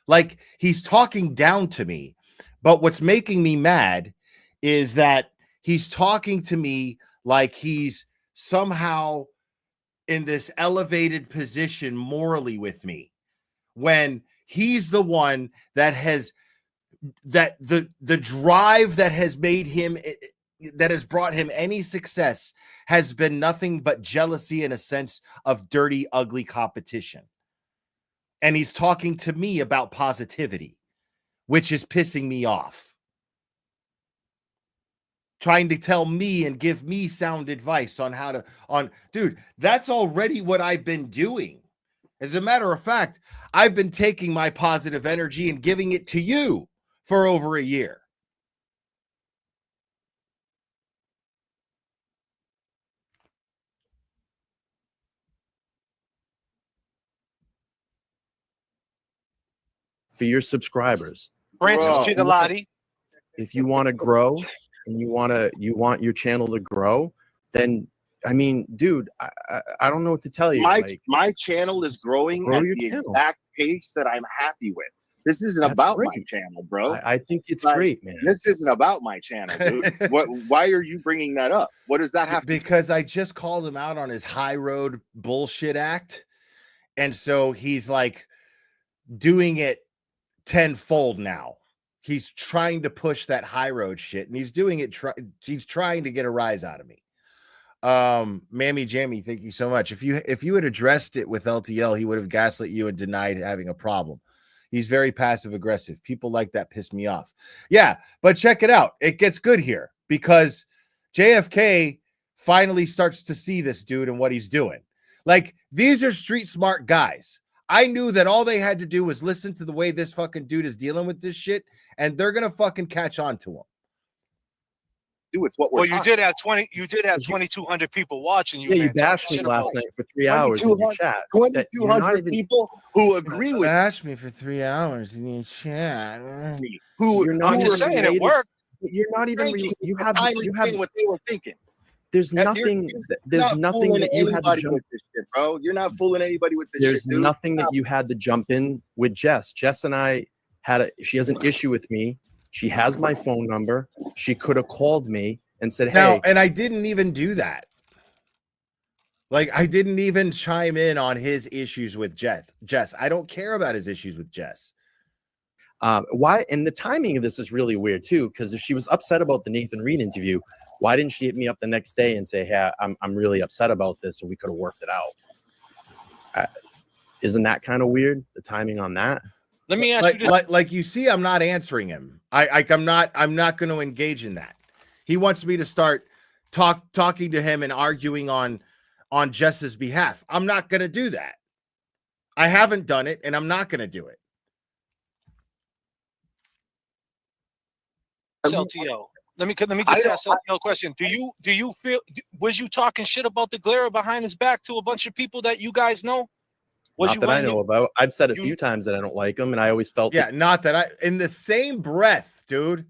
A: Like, he's talking down to me, but what's making me mad is that he's talking to me like he's somehow in this elevated position morally with me, when he's the one that has the drive that has made him, that has brought him any success, has been nothing but jealousy and a sense of dirty, ugly competition. And he's talking to me about positivity, which is pissing me off. Trying to tell me and give me sound advice on how to, dude, that's already what I've been doing. As a matter of fact, I've been taking my positive energy and giving it to you for over a year.
G: For your subscribers.
F: Francis Chigalotti.
G: If you want to grow and you want your channel to grow, then I mean, dude, I don't know what to tell you.
H: My channel is growing at the exact pace that I'm happy with. This isn't about my channel, bro.
G: I think it's great, man.
H: This isn't about my channel, dude. Why are you bringing that up? What does that have
A: Because I just called him out on his high road bullshit act. And so he's like doing it tenfold now. He's trying to push that high road shit, and he's doing it. He's trying to get a rise out of me. Mammy Jammy, thank you so much. If you had addressed it with LTL, he would have gaslit you and denied having a problem. He's very passive aggressive. People like that piss me off. Yeah, but check it out. It gets good here because JFK finally starts to see this dude and what he's doing. Like, these are street smart guys. I knew that all they had to do was listen to the way this fucking dude is dealing with this shit, and they're gonna fucking catch on to him.
H: do. It's what we're.
F: Well, you did have 2,200 people watching you.
G: Yeah, you
F: man,
G: bashed me
F: talking shit
G: last
F: about
G: night for 3 hours in your chat. that you're not
H: 2,200
G: even-
H: people who agree with
A: Bash me for 3 hours in your chat.
H: me. Who
G: You're
F: I'm
G: not
F: just
G: even
F: saying it
G: related.
F: worked.
G: You're not even. You have.
H: finally
G: You have.
H: saying what they were thinking.
G: There's
H: You're
G: nothing.
H: not
G: There's nothing
H: fooling
G: that you had to
H: anybody
G: jump.
H: with this shit, bro. You're not fooling anybody with this
G: There's
H: shit, dude.
G: nothing that you had to jump in with Jess. Jess and I she has an issue with me. She has my phone number. She could have called me and said,
A: Now,
G: hey,
A: and I didn't even do that. Like, I didn't even chime in on his issues with Jess. I don't care about his issues with Jess.
G: why? And the timing of this is really weird too, because if she was upset about the Nathan Reed interview, why didn't she hit me up the next day and say, hey, I'm really upset about this, and we could have worked it out? Isn't that kind of weird, the timing on that?
F: Let me ask you this.
A: Like you see, I'm not answering him. I'm not going to engage in that. He wants me to start talking to him and arguing on Jess's behalf. I'm not going to do that. I haven't done it, and I'm not going to do it.
F: LTO. Let me just ask LTO a question. Do you feel, was you talking shit about the Glera behind his back to a bunch of people that you guys know?
G: Not that I know about. I've said a few times that I don't like him, and I always felt
A: not that I. In the same breath, dude.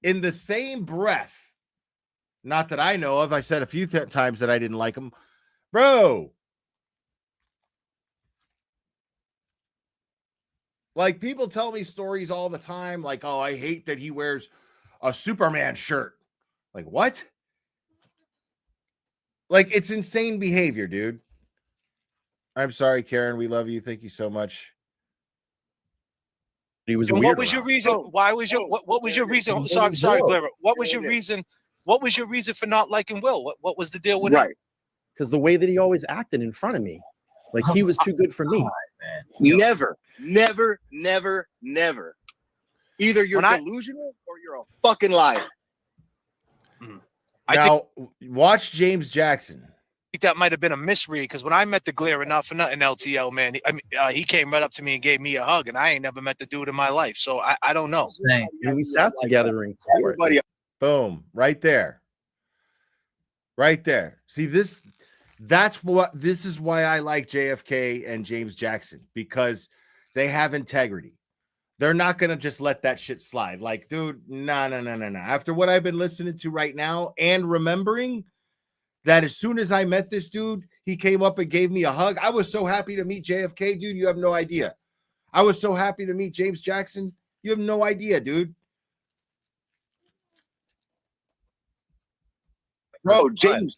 A: In the same breath. Not that I know of. I said a few times that I didn't like him, bro. Like, people tell me stories all the time, like, oh, I hate that he wears a Superman shirt. Like, what? Like, it's insane behavior, dude. I'm sorry, Karen. We love you. Thank you so much.
G: He was
F: and
G: weird.
F: What was your reason? Why was your what was your reason? Sorry, Glera. What was your reason? What was your reason for not liking Will? What was the deal with him?
G: Because the way that he always acted in front of me, like he was too good for me.
H: Never. Either you're delusional or you're a fucking liar.
A: Now, watch James Jackson.
F: I think that might have been a misread, because when I met the Glare, not for nothing, LTL, man, he came right up to me and gave me a hug, and I ain't never met the dude in my life, so I don't know.
G: And we sat together in court.
A: Boom, right there. Right there. See, this is why I like JFK and James Jackson, because they have integrity. They're not going to just let that shit slide. Like, dude, no. After what I've been listening to right now and remembering that as soon as I met this dude, he came up and gave me a hug. I was so happy to meet JFK, dude. You have no idea. I was so happy to meet James Jackson. You have no idea, dude.
H: Bro, James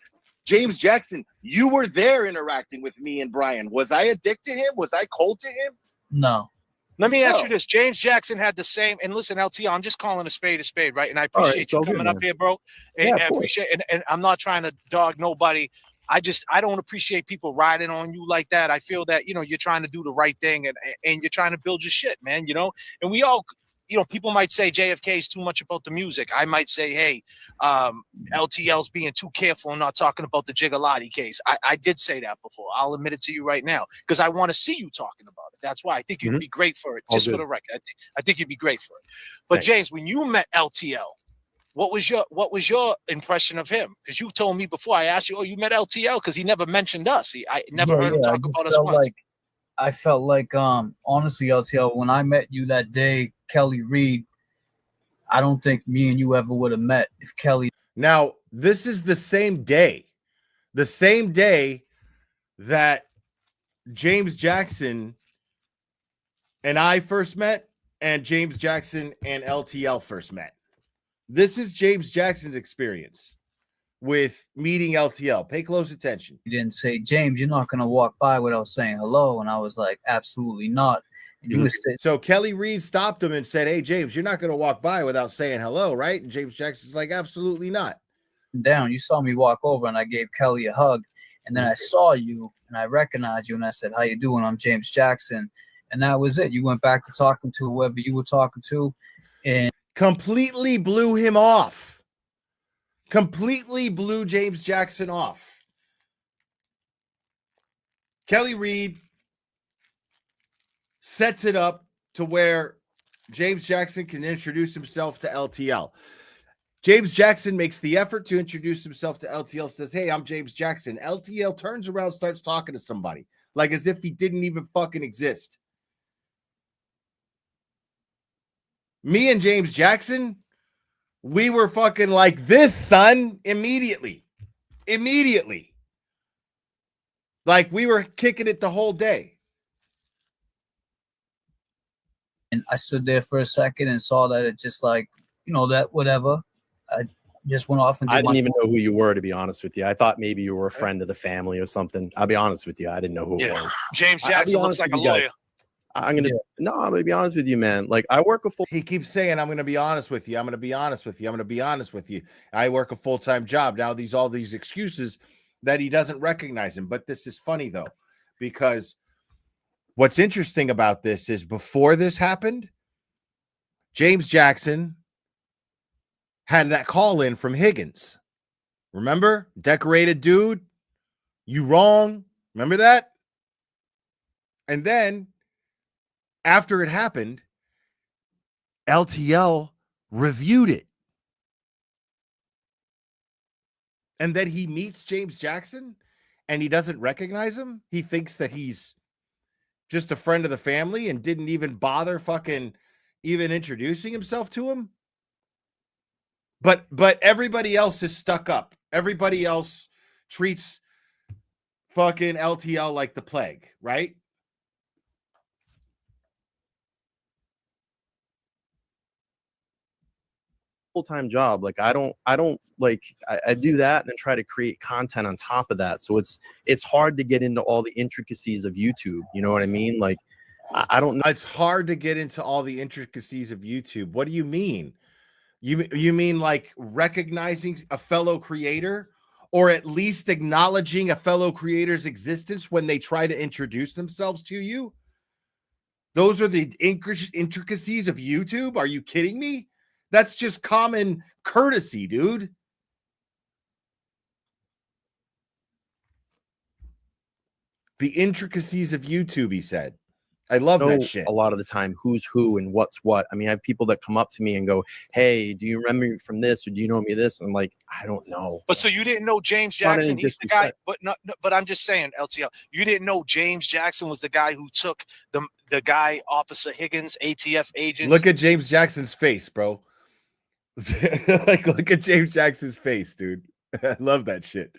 H: Jackson, you were there interacting with me and Brian. Was I a dick to him? Was I cold to him?
J: No.
F: Let me ask you this. James Jackson had the same, and listen, LT, I'm just calling a spade, right? And I appreciate you coming up here, bro. And I appreciate, and I'm not trying to dog nobody. I don't appreciate people riding on you like that. I feel that, you're trying to do the right thing, and you're trying to build your shit, man, and we all, people might say JFK is too much about the music. I might say, hey, LTL's being too careful and not talking about the Gigalotti case. I did say that before. I'll admit it to you right now, because I want to see you talking about it. That's why I think you'd be great for it. Just for the record, I think you'd be great for it. But James, when you met LTL, what was your impression of him? Because you told me before, I asked you, oh, you met LTL, because he never mentioned us. I never heard him talk about us once.
J: I felt like, honestly, LTL, when I met you that day, Kelly Reed, I don't think me and you ever would have met if Kelly.
A: Now, this is the same day that James Jackson and I first met, and James Jackson and LTL first met. This is James Jackson's experience with meeting LTL. Pay close attention.
J: You didn't say, James, you're not going to walk by without saying hello. And I was like, absolutely not. And you
A: So Kelly Reed stopped him and said, hey, James, you're not going to walk by without saying hello, right? And James Jackson's like, absolutely not.
J: Down. You saw me walk over and I gave Kelly a hug. And then I saw you and I recognized you and I said, how you doing? I'm James Jackson. And that was it. You went back to talking to whoever you were talking to and
A: completely blew him off. Completely blew James Jackson off. Kelly Reed sets it up to where James Jackson can introduce himself to LTL. James Jackson makes the effort to introduce himself to LTL, says, hey, I'm James Jackson. LTL turns around, starts talking to somebody, like as if he didn't even fucking exist. Me and James Jackson, we were fucking like this, son, immediately. Like we were kicking it the whole day.
J: And I stood there for a second and saw that it just like, that whatever. I just went off and
G: I didn't even know who you were, to be honest with you. I thought maybe you were a friend of the family or something. I'll be honest with you. I didn't know who it was.
F: James Jackson looks like a lawyer.
G: I'm gonna be honest with you, man. Like I work a full.
A: He keeps saying, I'm gonna be honest with you. I'm gonna be honest with you. I'm gonna be honest with you. I work a full-time job. Now all these excuses that he doesn't recognize him. But this is funny though, because what's interesting about this is before this happened, James Jackson had that call in from Higgins. Remember? Decorated dude. You wrong. Remember that? And then after it happened, LTL reviewed it. And then he meets James Jackson and he doesn't recognize him. He thinks that he's just a friend of the family and didn't even bother fucking even introducing himself to him. But everybody else is stuck up. Everybody else treats fucking LTL like the plague, right?
G: Full-time job. Like I don't like I do that and then try to create content on top of that. So it's hard to get into all the intricacies of YouTube. You know what I mean? Like I don't know.
A: It's hard to get into all the intricacies of YouTube. What do you mean? You mean like recognizing a fellow creator or at least acknowledging a fellow creator's existence when they try to introduce themselves to you? Those are the intricacies of YouTube? Are you kidding me? That's just common courtesy, dude. The intricacies of YouTube, he said. I love that shit.
G: A lot of the time, who's who and what's what. I mean, I have people that come up to me and go, hey, do you remember me from this? Or do you know me this? And I'm like, I don't know.
F: But so you didn't know James Jackson? He's the guy. But but I'm just saying, LTL, you didn't know James Jackson was the guy who took the guy, Officer Higgins, ATF agents.
A: Look at James Jackson's face, bro. Like, look at James Jackson's face, dude. I love that shit.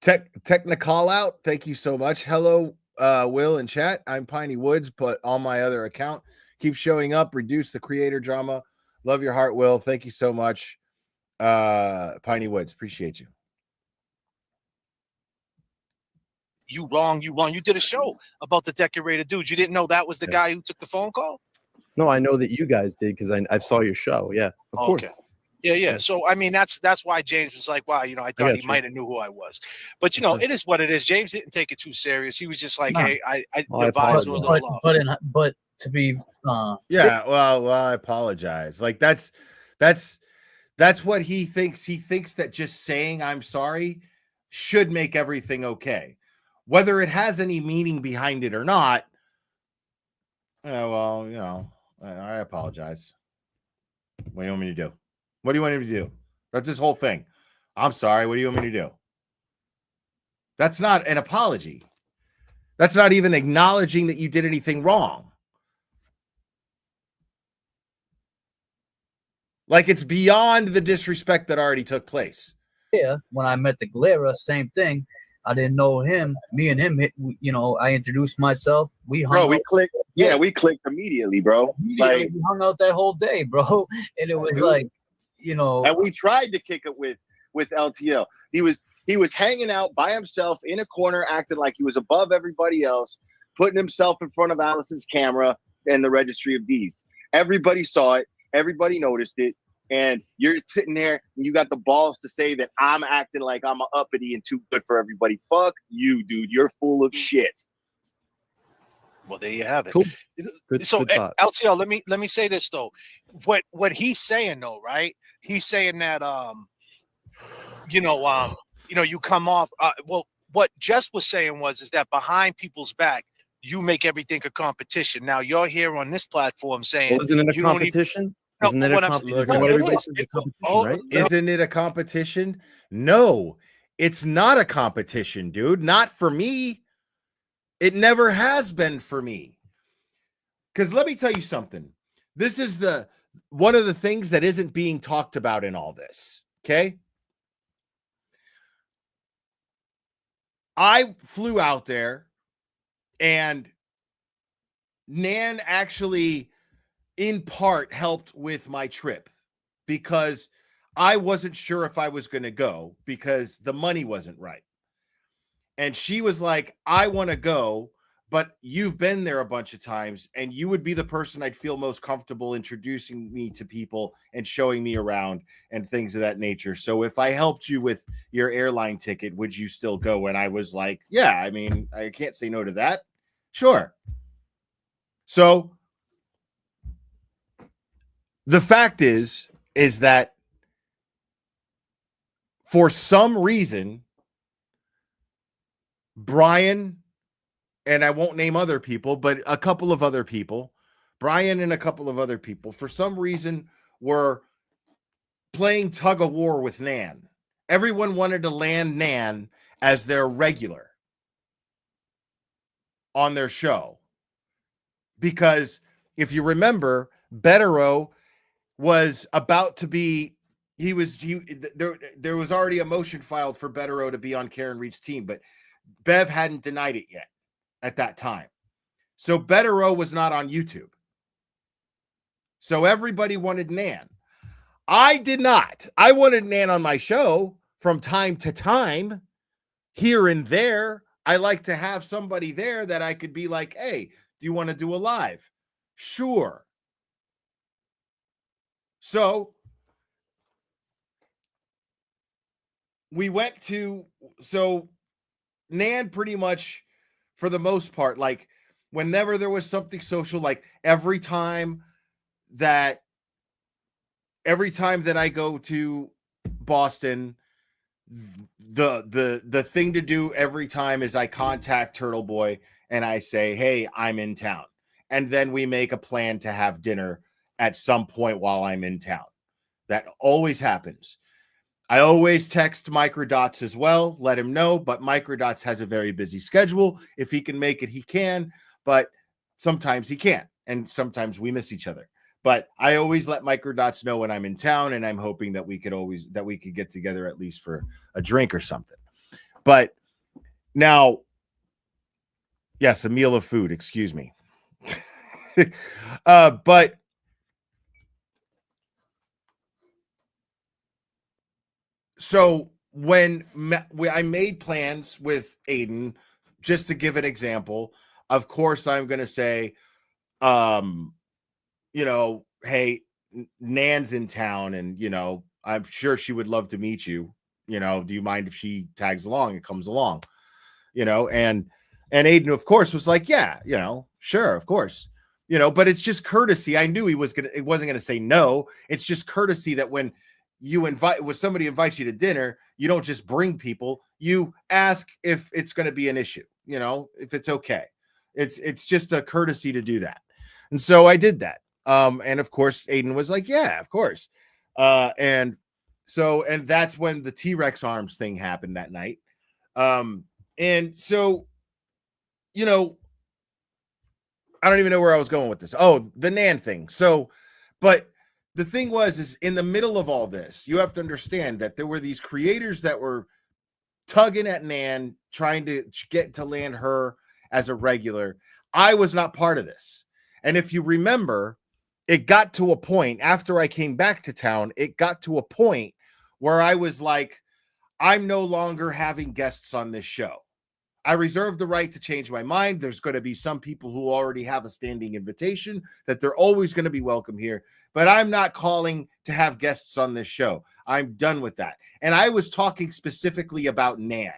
A: Technical out. Thank you so much. Hello, Will in chat. I'm Piney Woods, but on my other account. Keep showing up. Reduce the creator drama. Love your heart, Will. Thank you so much. Piney Woods. Appreciate you.
F: You wrong. You did a show about the decorated dude. You didn't know that was the guy who took the phone call?
G: No, I know that you guys did because I saw your show. Yeah, of course.
F: Yeah. So I mean, that's why James was like, wow, I thought he might have knew who I was. But it is what it is. James didn't take it too serious. He was just like, hey, the vibes were a little off.
J: But to be
A: well, I apologize. Like that's what he thinks. He thinks that just saying I'm sorry should make everything okay. Whether it has any meaning behind it or not, I apologize. What do you want me to do? What do you want me to do? That's this whole thing. I'm sorry. What do you want me to do? That's not an apology. That's not even acknowledging that you did anything wrong. Like it's beyond the disrespect that already took place.
J: Yeah, when I met the Galera, same thing. I didn't know him. Me and him, I introduced myself. We
H: clicked. Yeah, we clicked immediately, bro.
J: Like, we hung out that whole day, bro. And it was like,
H: And we tried to kick it with LTL. He was hanging out by himself in a corner, acting like he was above everybody else, putting himself in front of Allison's camera and the registry of deeds. Everybody saw it. Everybody noticed it. And you're sitting there and you got the balls to say that I'm acting like I'm an uppity and too good for everybody. Fuck you, dude. You're full of shit.
F: Well, there you have it.
G: Cool.
F: Good LTL, let me say this though. What he's saying though, right? He's saying that you come off what Jess was saying is that behind people's back, you make everything a competition. Now you're here on this platform saying,
G: isn't it a competition? Isn't it a
F: what I'm
G: competition?
A: Look,
G: Isn't what everybody says a
F: it-
G: competition,
F: oh,
G: right?
A: Isn't it a competition? No, it's not a competition, dude. Not for me. It never has been for me. Because let me tell you something. This is one of the things that isn't being talked about in all this. Okay. I flew out there and Nan actually, in part, helped with my trip because I wasn't sure if I was going to go because the money wasn't right. And she was like, I want to go, but you've been there a bunch of times and you would be the person I'd feel most comfortable introducing me to people and showing me around and things of that nature. So if I helped you with your airline ticket, would you still go? And I was like, yeah, I mean, I can't say no to that. Sure. So the fact is that for some reason, Brian, and I won't name other people, but a couple of other people, Brian and a couple of other people, for some reason, were playing tug of war with Nan. Everyone wanted to land Nan as their regular on their show. Because if you remember, Bettero was about to be, there was already a motion filed for Bettero to be on Karen Reed's team, but Bev hadn't denied it yet at that time. So Bettero was not on YouTube. So everybody wanted Nan. I did not. I wanted Nan on my show from time to time, here and there. I like to have somebody there that I could be like, hey, do you want to do a live? Sure. So we went to, so Nan pretty much, for the most part, like whenever there was something social, like every time that I go to Boston, the thing to do every time is I contact Turtle Boy and I say, hey, I'm in town. And then we make a plan to have dinner at some point while I'm in town. That always happens. I always text Microdots as well, let him know, but Microdots has a very busy schedule. If he can make it, he can, but sometimes he can't. And sometimes we miss each other. But I always let Microdots know when I'm in town, and I'm hoping that we could get together at least for a drink or something. But now, yes, a meal of food, excuse me. But so when I made plans with Aiden, just to give an example, of course, I'm going to say, hey, Nan's in town and, I'm sure she would love to meet you. Do you mind if she tags along and comes along? And Aiden, of course, was like, yeah, sure, of course. But it's just courtesy. I knew it wasn't going to say no. It's just courtesy that when somebody invites you to dinner, you don't just bring people, you ask if it's going to be an issue, if it's okay. It's just a courtesy to do that. And so I did that. And of course, Aiden was like, yeah, of course. And that's when the T-Rex arms thing happened that night. And so, I don't even know where I was going with this. Oh, the Nan thing. So, but the thing is in the middle of all this, you have to understand that there were these creators that were tugging at Nan, trying to get to land her as a regular. I was not part of this. And if you remember, it got to a point after I came back to town, it got to a point where I was like, I'm no longer having guests on this show. I reserve the right to change my mind. There's going to be some people who already have a standing invitation that they're always going to be welcome here, but I'm not calling to have guests on this show. I'm done with that. And I was talking specifically about Nan.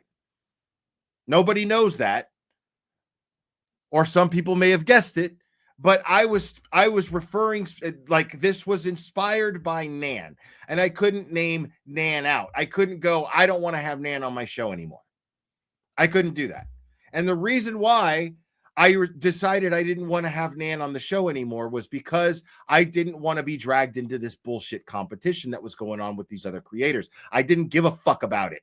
A: Nobody knows that, or some people may have guessed it, but I was referring, like, this was inspired by Nan, and I couldn't name Nan out. I couldn't go, I don't want to have Nan on my show anymore. I couldn't do that. And the reason why decided I didn't want to have Nan on the show anymore was because I didn't want to be dragged into this bullshit competition that was going on with these other creators. I didn't give a fuck about it.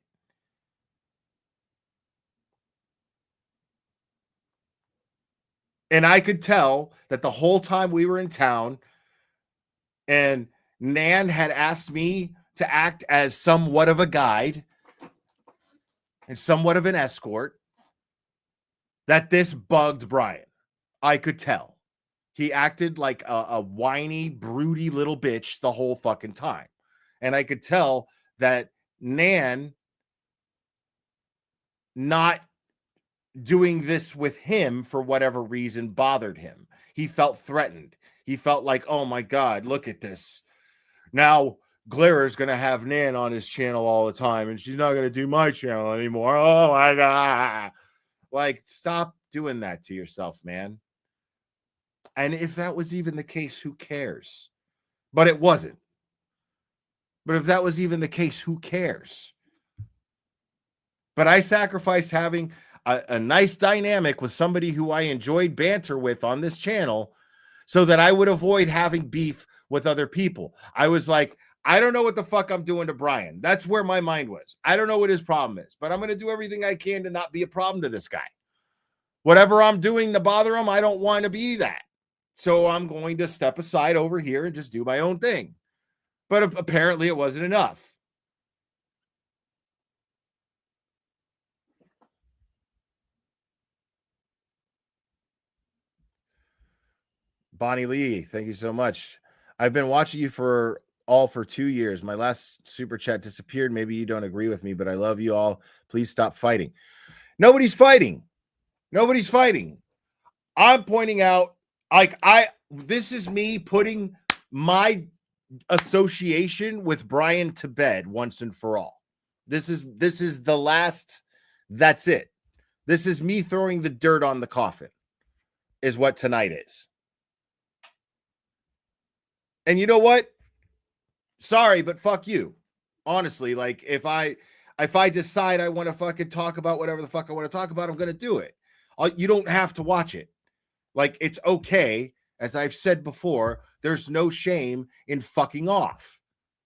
A: And I could tell that the whole time we were in town and Nan had asked me to act as somewhat of a guide and somewhat of an escort, that this bugged Brian. I could tell. He acted like a whiny, broody little bitch the whole fucking time. And I could tell that Nan not doing this with him for whatever reason bothered him. He felt threatened. He felt like, oh my God, look at this. Now Glitter's going to have Nan on his channel all the time and she's not going to do my channel anymore. Oh my God. Like, stop doing that to yourself, man. And if that was even the case, who cares? But it wasn't. But if that was even the case, who cares? But I sacrificed having a nice dynamic with somebody who I enjoyed banter with on this channel so that I would avoid having beef with other people. I was like, I don't know what the fuck I'm doing to Brian. That's where my mind was. I don't know what his problem is, but I'm going to do everything I can to not be a problem to this guy. Whatever I'm doing to bother him, I don't want to be that. So I'm going to step aside over here and just do my own thing. But apparently it wasn't enough. Bonnie Lee, thank you so much. I've been watching you for 2 years. My last super chat disappeared. Maybe you don't agree with me, but I love you all. Please stop fighting. Nobody's fighting. Nobody's fighting. I'm pointing out, like, this is me putting my association with Brian to bed once and for all. This is the last. That's it. This is me throwing the dirt on the coffin, is what tonight is. And you know what? Sorry, but fuck you. Honestly, like, if I decide I want to fucking talk about whatever the fuck I want to talk about, I'm going to do it. You don't have to watch it. Like, it's okay. As I've said before, there's no shame in fucking off.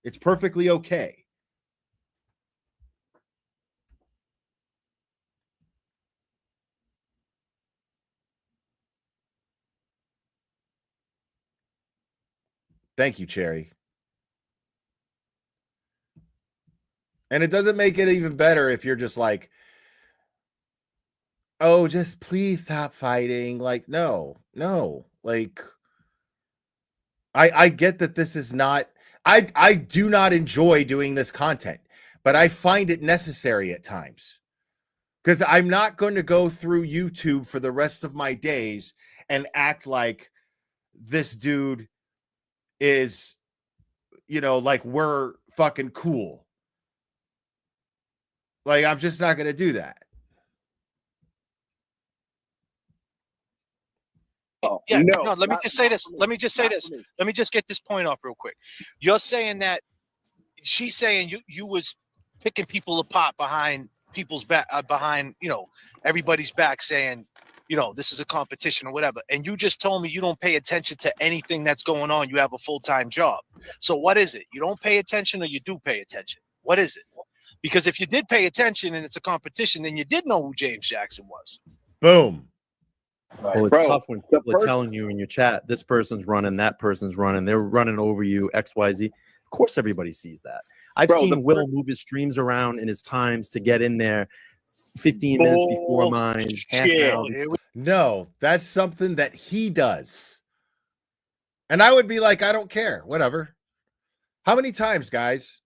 A: It's perfectly okay. Thank you, Cherry. And it doesn't make it even better if you're just like, oh, just please stop fighting. Like, no. Like, I get that this is not, I do not enjoy doing this content, but I find it necessary at times. Because I'm not going to go through YouTube for the rest of my days and act like this dude is, like we're fucking cool. Like, I'm just not going to do that.
F: Yeah, no, let me just say this. Let me just get this point off real quick. You're saying that she's saying you was picking people apart behind people's back, behind, everybody's back, saying, this is a competition or whatever. And you just told me you don't pay attention to anything that's going on. You have a full-time job. So what is it? You don't pay attention or you do pay attention? What is it? Because if you did pay attention and it's a competition, then you did know who James Jackson was.
A: Boom.
G: Well, it's tough when people are telling you in your chat, this person's running, that person's running, they're running over you, XYZ. Of course, everybody sees that. I've seen Will move his streams around in his times to get in there 15 minutes before mine.
A: No, that's something that he does. And I would be like, I don't care. Whatever. How many times, guys?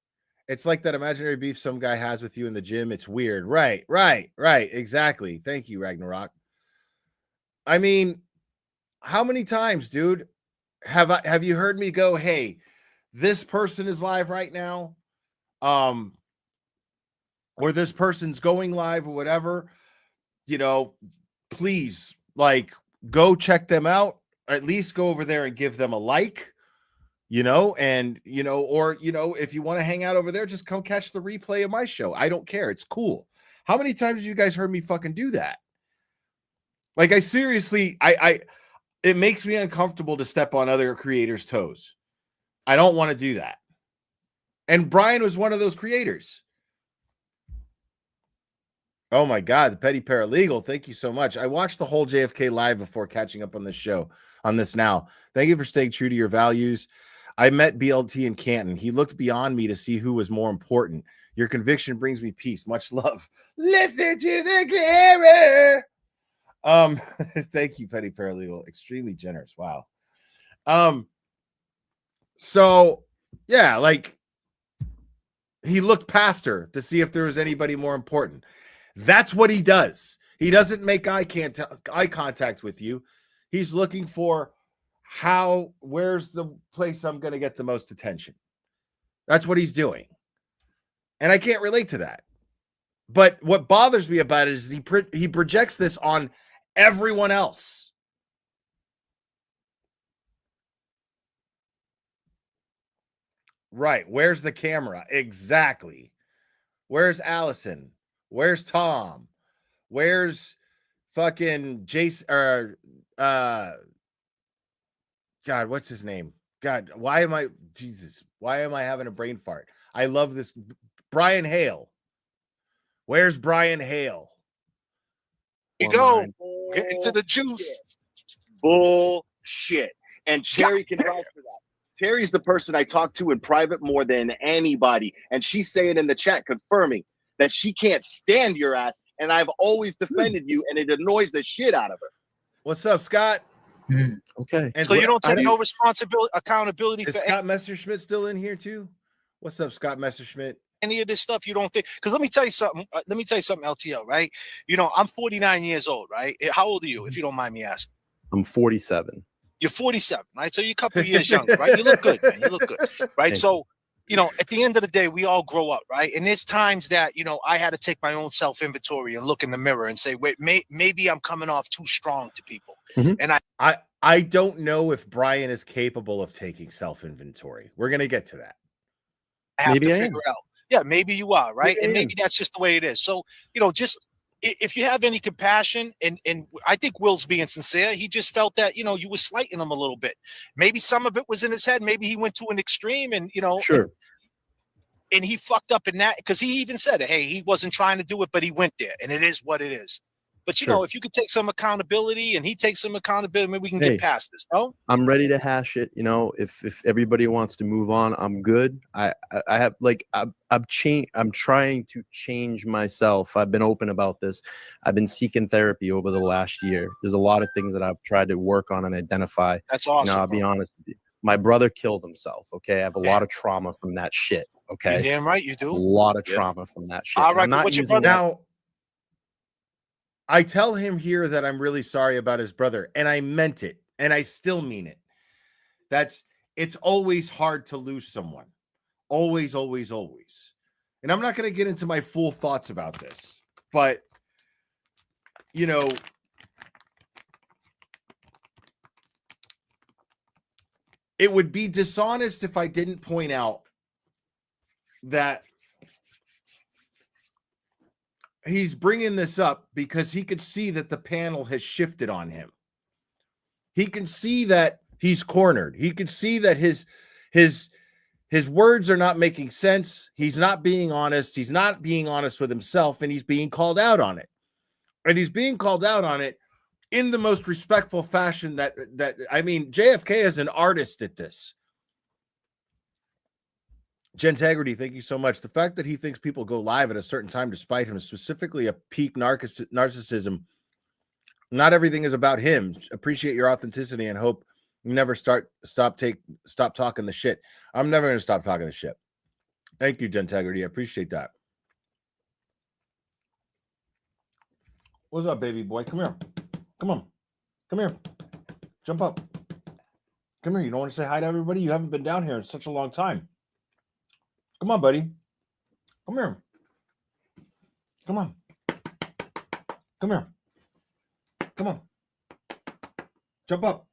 A: It's like that imaginary beef some guy has with you in the gym. It's weird. Right. Exactly. Thank you, Ragnarok. I mean, how many times, dude, have you heard me go, hey, this person is live right now, or this person's going live or whatever, please, like, go check them out, or at least go over there and give them a like, and, or, if you want to hang out over there, just come catch the replay of my show. I don't care. It's cool. How many times have you guys heard me fucking do that? Like I seriously, it makes me uncomfortable to step on other creators' toes. I don't want to do that. And Brian was one of those creators. Oh my God, the petty paralegal. Thank you so much. I watched the whole JFK live before catching up on this show, on this now. Thank you for staying true to your values. I met BLT in Canton. He looked beyond me to see who was more important. Your conviction brings me peace. Much love. Listen to the clearer. Thank you, petty paralegal. Extremely generous. Wow. So yeah, like he looked past her to see if there was anybody more important. That's what he does. He doesn't make eye contact with you. He's looking for where's the place I'm going to get the most attention. That's what he's doing. And I can't relate to that. But what bothers me about it is he projects this on everyone else. Right. Where's the camera? Exactly. Where's Allison? Where's Tom? Where's fucking Jason or God, what's his name? God, why am I having a brain fart? I love this. Brian Hale. Where's Brian Hale?
F: You go. Get into the juice.
H: Bullshit. And Cherry can vouch for that. Terry's the person I talk to in private more than anybody. And she's saying in the chat, confirming that she can't stand your ass. And I've always defended you, and it annoys the shit out of her.
A: What's up, Scott?
G: Okay.
A: And
F: So you don't take no accountability for
A: Scott Messerschmidt still in here too? What's up, Scott Messerschmidt?
F: any of this stuff. You don't think? Because let me tell you something. LTL, right? You know, I'm 49 years old, right? How old are you, if you don't mind me asking?
G: I'm 47.
F: You're 47, right? So you're a couple of years younger, right? You look good, man. You look good, right?
G: Thank
F: So, you know, at the end of the day, we all grow up, right? And there's times that, you know, I had to take my own self-inventory and look in the mirror and say, wait, maybe I'm coming off too strong to people.
G: Mm-hmm.
F: And
A: I don't know if Brian is capable of taking self-inventory. We're going to get to that.
F: I have to figure out. Yeah, maybe you are, right? And maybe that's just the way it is. So, you know, just if you have any compassion, and I think Will's being sincere, he just felt that, you know, you were slighting him a little bit. Maybe some of it was in his head. Maybe he went to an extreme, and, you know,
G: sure.
F: And he fucked up in that, because he even said, hey, he wasn't trying to do it, but he went there, and it is what it is. But, you know, if you could take some accountability and he takes some accountability, maybe we can get past this. No,
G: I'm ready to hash it. You know, if everybody wants to move on, I'm good. I have, like, I'm trying to change myself. I've been open about this. I've been seeking therapy over the last year. There's a lot of things that I've tried to work on and identify.
F: That's awesome.
G: You know, I'll be honest with you. My brother killed himself. Okay. I have a lot of trauma from that shit. Okay.
F: You're damn right you do.
G: A lot of trauma from that shit.
F: All right. What's your brother?
A: Now, I tell him here that I'm really sorry about his brother, and I meant it, and I still mean it. It's always hard to lose someone. Always, always, always. And I'm not going to get into my full thoughts about this, but, you know, it would be dishonest if I didn't point out that he's bringing this up because he could see that the panel has shifted on him. He can see that he's cornered. He can see that his words are not making sense. He's not being honest. He's not being honest with himself, and he's being called out on it. And he's being called out on it in the most respectful fashion that I mean, JFK is an artist at this. Gentegrity, thank you so much. The fact that he thinks people go live at a certain time to spite him is specifically a peak narcissism. Not everything is about him. Appreciate your authenticity and hope you never stop talking the shit. I'm never going to stop talking the shit. Thank you, Gentegrity. I appreciate that. What's up, baby boy? Come here. Come on. Come here. Jump up. Come here. You don't want to say hi to everybody? You haven't been down here in such a long time. Come on, buddy. Come here. Come on. Come here. Come on. Jump up.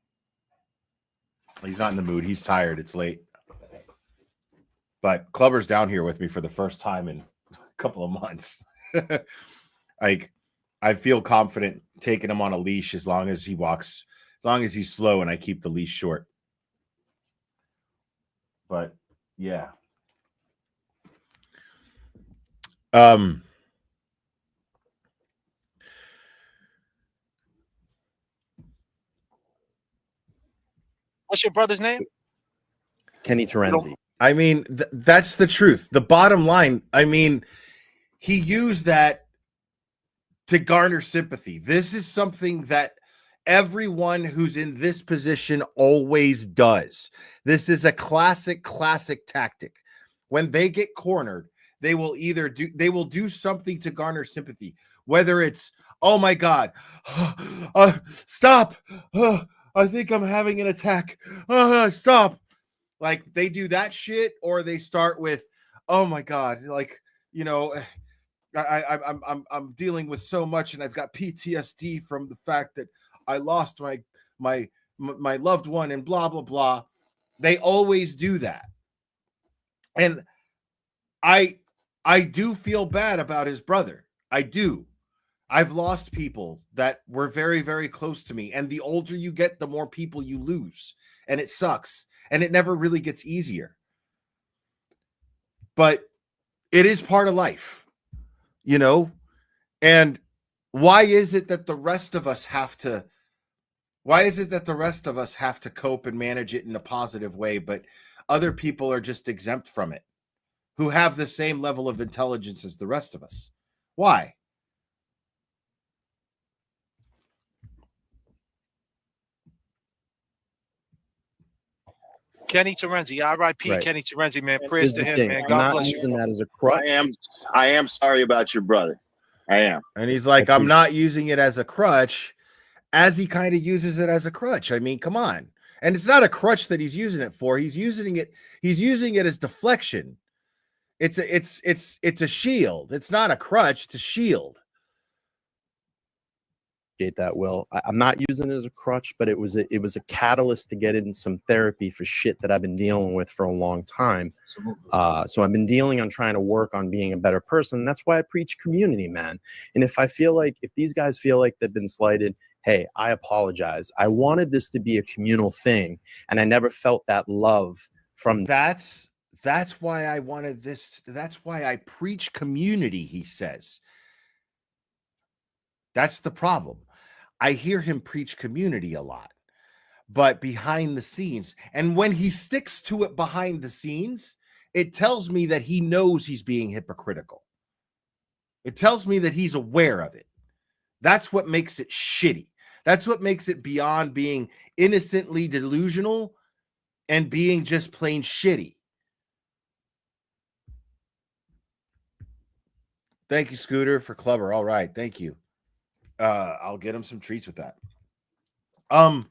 A: He's not in the mood. He's tired. It's late. But Clubber's down here with me for the first time in a couple of months. Like, I feel confident taking him on a leash as long as he walks, as long as he's slow and I keep the leash short. But yeah.
F: What's your brother's name?
G: Kenny Terenzi.
A: I mean, that's the truth. The bottom line, I mean, he used that to garner sympathy. This is something that everyone who's in this position always does. This is a classic tactic. When they get cornered, they will do something to garner sympathy, whether it's, oh my God, stop. I think I'm having an attack. Stop. Like they do that shit, or they start with, oh my God, like, you know, I'm dealing with so much and I've got PTSD from the fact that I lost my loved one and blah, blah, blah. They always do that. And I do feel bad about his brother. I do. I've lost people that were very, very close to me. And the older you get, the more people you lose. And it sucks. And it never really gets easier. But it is part of life, you know? And why is it that the rest of us have to cope and manage it in a positive way, but other people are just exempt from it, who have the same level of intelligence as the rest of us? Why?
F: Kenny Terenzi, R.I.P.
G: Right.
F: Kenny Terenzi, man. Prayers to him,
G: thing.
F: man.
G: I'm
F: God
G: not
F: bless
G: using
F: you.
G: that as a crutch.
H: I am sorry about your brother. I am.
A: And he's like, I'm not using it as a crutch, as he kind of uses it as a crutch. I mean, come on. And it's not a crutch that he's using it for. He's using it as deflection. It's a shield. It's not a crutch, it's a shield.
G: That, Will. I'm not using it as a crutch, but it was a catalyst to get in some therapy for shit that I've been dealing with for a long time. So I've been dealing on trying to work on being a better person. That's why I preach community, man. And if these guys feel like they've been slighted, hey, I apologize. I wanted this to be a communal thing, and I never felt that love from.
A: That's why I wanted this. That's why I preach community, he says. That's the problem. I hear him preach community a lot, but behind the scenes, and when he sticks to it behind the scenes, it tells me that he knows he's being hypocritical. It tells me that he's aware of it. That's what makes it shitty. That's what makes it beyond being innocently delusional and being just plain shitty. Thank you, Scooter, for Clubber. All right, thank you. I'll get him some treats with that. I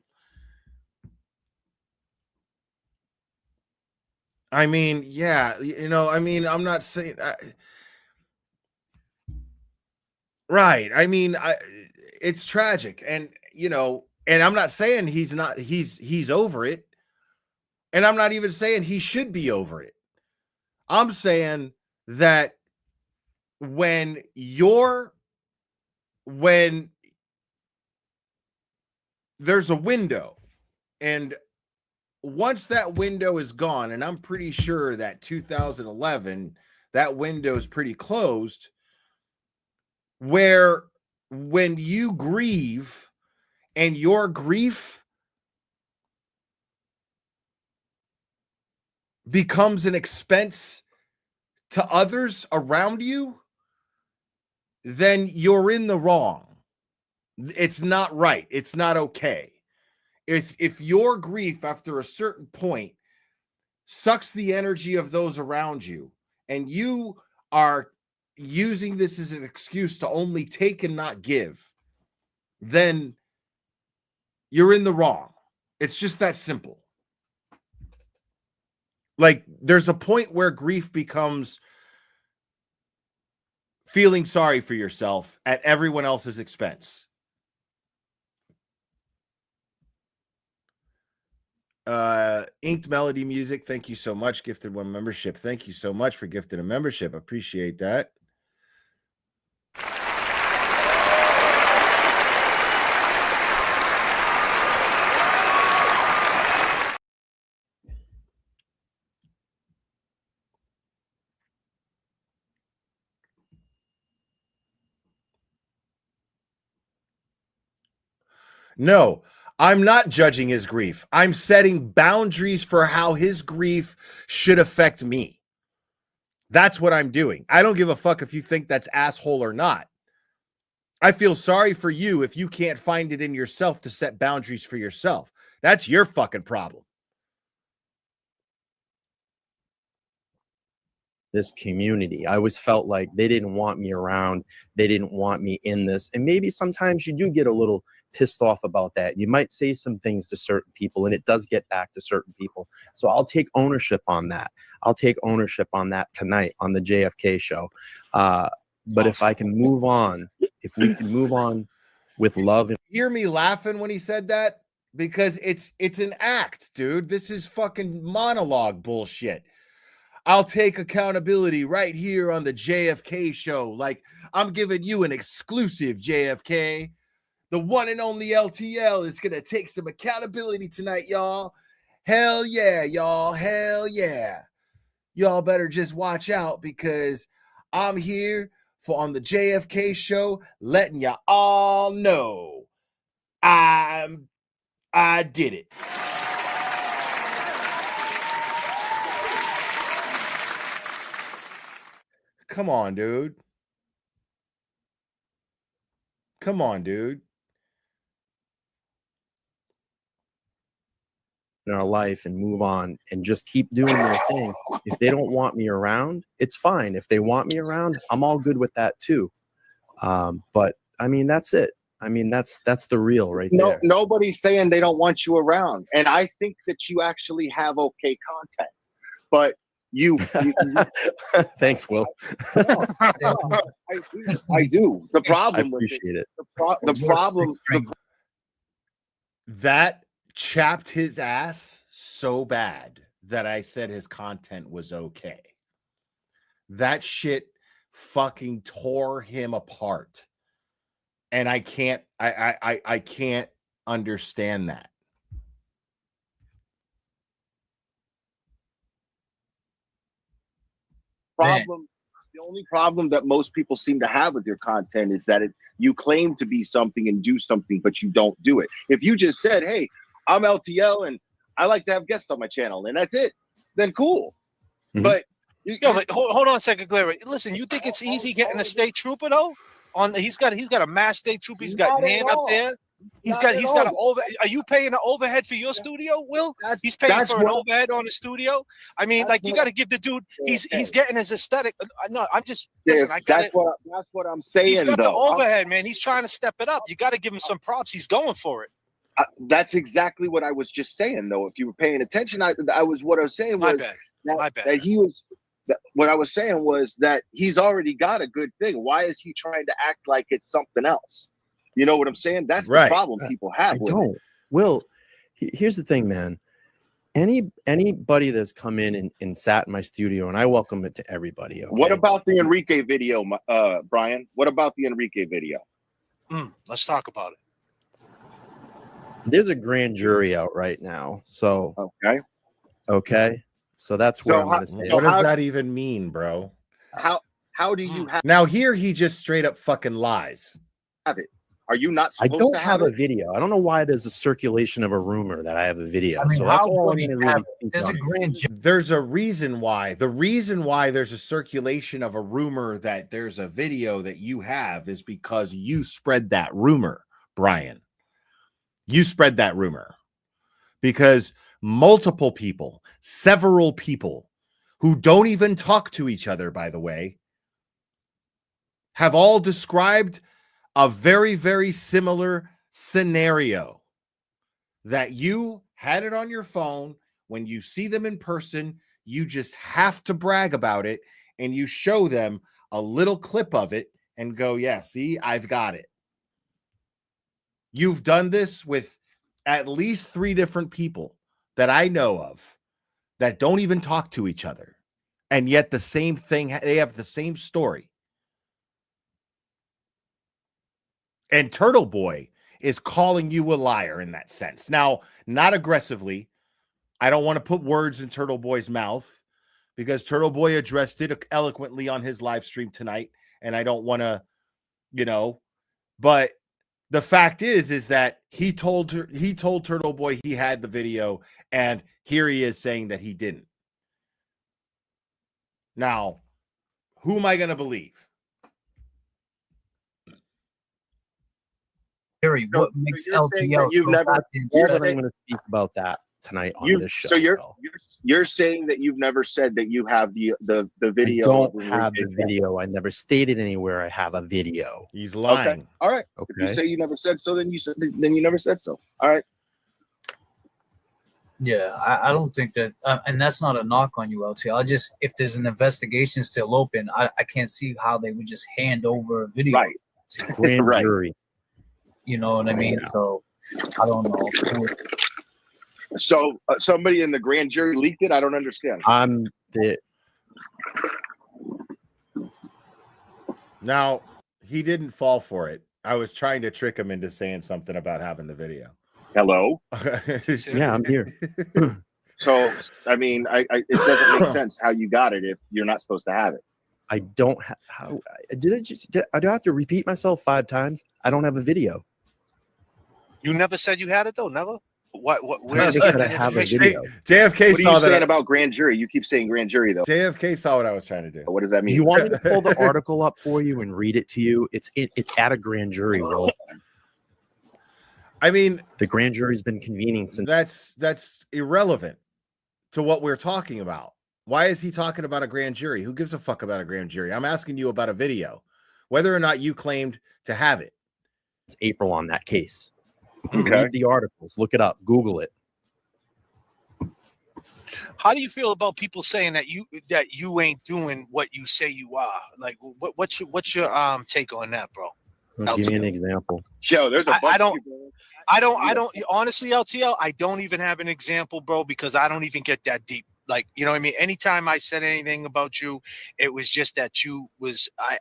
A: mean, yeah, you know, I mean, I'm not saying right. I mean, it's tragic, and you know, and I'm not saying he's over it, and I'm not even saying he should be over it. I'm saying that when there's a window, and once that window is gone, and I'm pretty sure that 2011, that window is pretty closed, where when you grieve and your grief becomes an expense to others around you, then you're in the wrong. It's not right. It's not okay. If your grief after a certain point sucks the energy of those around you, and you are using this as an excuse to only take and not give, then you're in the wrong. It's just that simple. Like, there's a point where grief becomes feeling sorry for yourself at everyone else's expense. Inked Melody Music, thank you so much. Gifted one membership. Thank you so much for gifting a membership. Appreciate that. No, I'm not judging his grief. I'm setting boundaries for how his grief should affect me. That's what I'm doing. I don't give a fuck if you think that's asshole or not. I feel sorry for you if you can't find it in yourself to set boundaries for yourself. That's your fucking problem.
G: This community, I always felt like they didn't want me around. They didn't want me in this. And maybe sometimes you do get a little pissed off about that. You might say some things to certain people and it does get back to certain people. So I'll take ownership on that. I'll take ownership on that tonight on the JFK show. But if I can move on, if we can move on with love.
A: Hear me laughing when he said that? Because it's an act, dude. This is fucking monologue bullshit. I'll take accountability right here on the JFK show. Like, I'm giving you an exclusive, JFK. The one and only LTL is going to take some accountability tonight, y'all. Hell yeah, y'all. Hell yeah. Y'all better just watch out because I'm here on the JFK show letting you all know I did it. Come on, dude. Come on, dude.
G: In our life and move on and just keep doing their thing. If they don't want me around, it's fine. If they want me around, I'm all good with that too. But I mean, that's it. I mean, that's the real right there.
H: Nobody's saying they don't want you around. And I think that you actually have okay content. But you
G: Thanks, Will.
H: I do. The problem
G: I appreciate it.
H: The problem
A: that chapped his ass so bad that I said his content was okay. That shit fucking tore him apart. And I can't understand that.
H: The only problem that most people seem to have with your content is that you claim to be something and do something, but you don't do it. If you just said, hey, I'm LTL and I like to have guests on my channel and that's it, then cool. Mm-hmm. But
F: but hold on a second, Glary. Listen, you think it's easy getting a state trooper though? He's got a mass state trooper. He's got Nan up there. He's got an over. Are you paying an overhead for your studio, Will? He's paying for an overhead on the studio. I mean, like you got to give the dude. He's getting his aesthetic. No, I'm just listen.
H: That's what I'm saying.
F: He's got the overhead, man. He's trying to step it up. You got to give him some props. He's going for it.
H: That's exactly what I was just saying, though. If you were paying attention, what I was saying was that he was. What I was saying was that he's already got a good thing. Why is he trying to act like it's something else? You know what I'm saying? That's the problem people have.
G: Will, here's the thing, man. Anybody that's come in and sat in my studio, and I welcome it to everybody. Okay?
H: What about the Enrique video, Brian? What about the Enrique video?
F: Let's talk about it.
G: There's a grand jury out right now. So okay. So that's where I'm going to say.
A: What does that even mean, bro?
H: How do you have
A: now? Here he just straight up fucking lies.
H: Have it? Are you not?
G: I don't have a video. I don't know why there's a circulation of a rumor that I have a video. I mean, so that's all I'm going to really.
J: There's a grand jury.
A: There's a reason why. The reason why there's a circulation of a rumor that there's a video that you have is because you spread that rumor, Brian. You spread that rumor because multiple people, several people who don't even talk to each other, by the way, have all described a very, very similar scenario that you had it on your phone. When you see them in person, you just have to brag about it and you show them a little clip of it and go, yeah, see, I've got it. You've done this with at least 3 different people that I know of that don't even talk to each other. And yet the same thing, they have the same story. And Turtle Boy is calling you a liar in that sense. Now, not aggressively. I don't want to put words in Turtle Boy's mouth because Turtle Boy addressed it eloquently on his live stream tonight. And I don't want to, but The fact is that he told Turtle Boy he had the video, and here he is saying that he didn't. Now, who am I going to believe?
J: Harry, what makes LTL
H: you've
J: so
H: never?
J: goddamn
G: I'm
J: special?
G: going to speak about that tonight on this show.
H: So you're saying that you've never said that you have the video.
G: I
H: of
G: don't have the
H: Enrique's
G: video. I never stated anywhere I have a video.
A: He's lying.
H: Okay. All right.
G: Okay.
H: If you say you never said so, then you never said so. All right.
J: Yeah, I don't think that, and that's not a knock on you, LTL. If there's an investigation still open, I can't see how they would just hand over a video.
H: Right.
J: To
G: Grand
H: Right.
G: jury.
J: You know what I mean?
G: Yeah.
J: So I don't know.
H: So somebody in the grand jury leaked it. I don't understand.
A: Now, he didn't fall for it. I was trying to trick him into saying something about having the video.
H: Hello.
G: Yeah, I'm here.
H: So I mean, it doesn't make sense how you got it if you're not supposed to have it.
G: I don't have. How did I just? I do have to repeat myself 5 times. I don't have a video.
F: You never said you had it though. Never. What?
G: I
F: Where's
G: just
F: the
G: said I have a
F: information?
G: video.
A: JFK
H: What are
A: saw
H: you
A: that.
H: saying about grand jury? You keep saying grand jury though.
A: JFK saw what I was trying to do.
H: What does that mean?
G: You want me to pull the article up for you and read it to you? It's at a grand jury, Will.
A: I mean,
G: The grand jury's been convening since.
A: that's irrelevant to what we're talking about. Why is he talking about a grand jury? Who gives a fuck about a grand jury? I'm asking you about a video, whether or not you claimed to have it.
G: It's April on that case.
H: Okay.
G: Read the articles. Look it up. Google it.
F: How do you feel about people saying that you ain't doing what you say you are? Like, what's your take on that, bro?
G: Give me an example.
H: Joe, there's a bunch
F: I
H: of
F: don't.
H: people-
F: I don't honestly, LTL, I don't even have an example, bro, because I don't even get that deep. Like, you know what I mean? Anytime I said anything about you, it was just that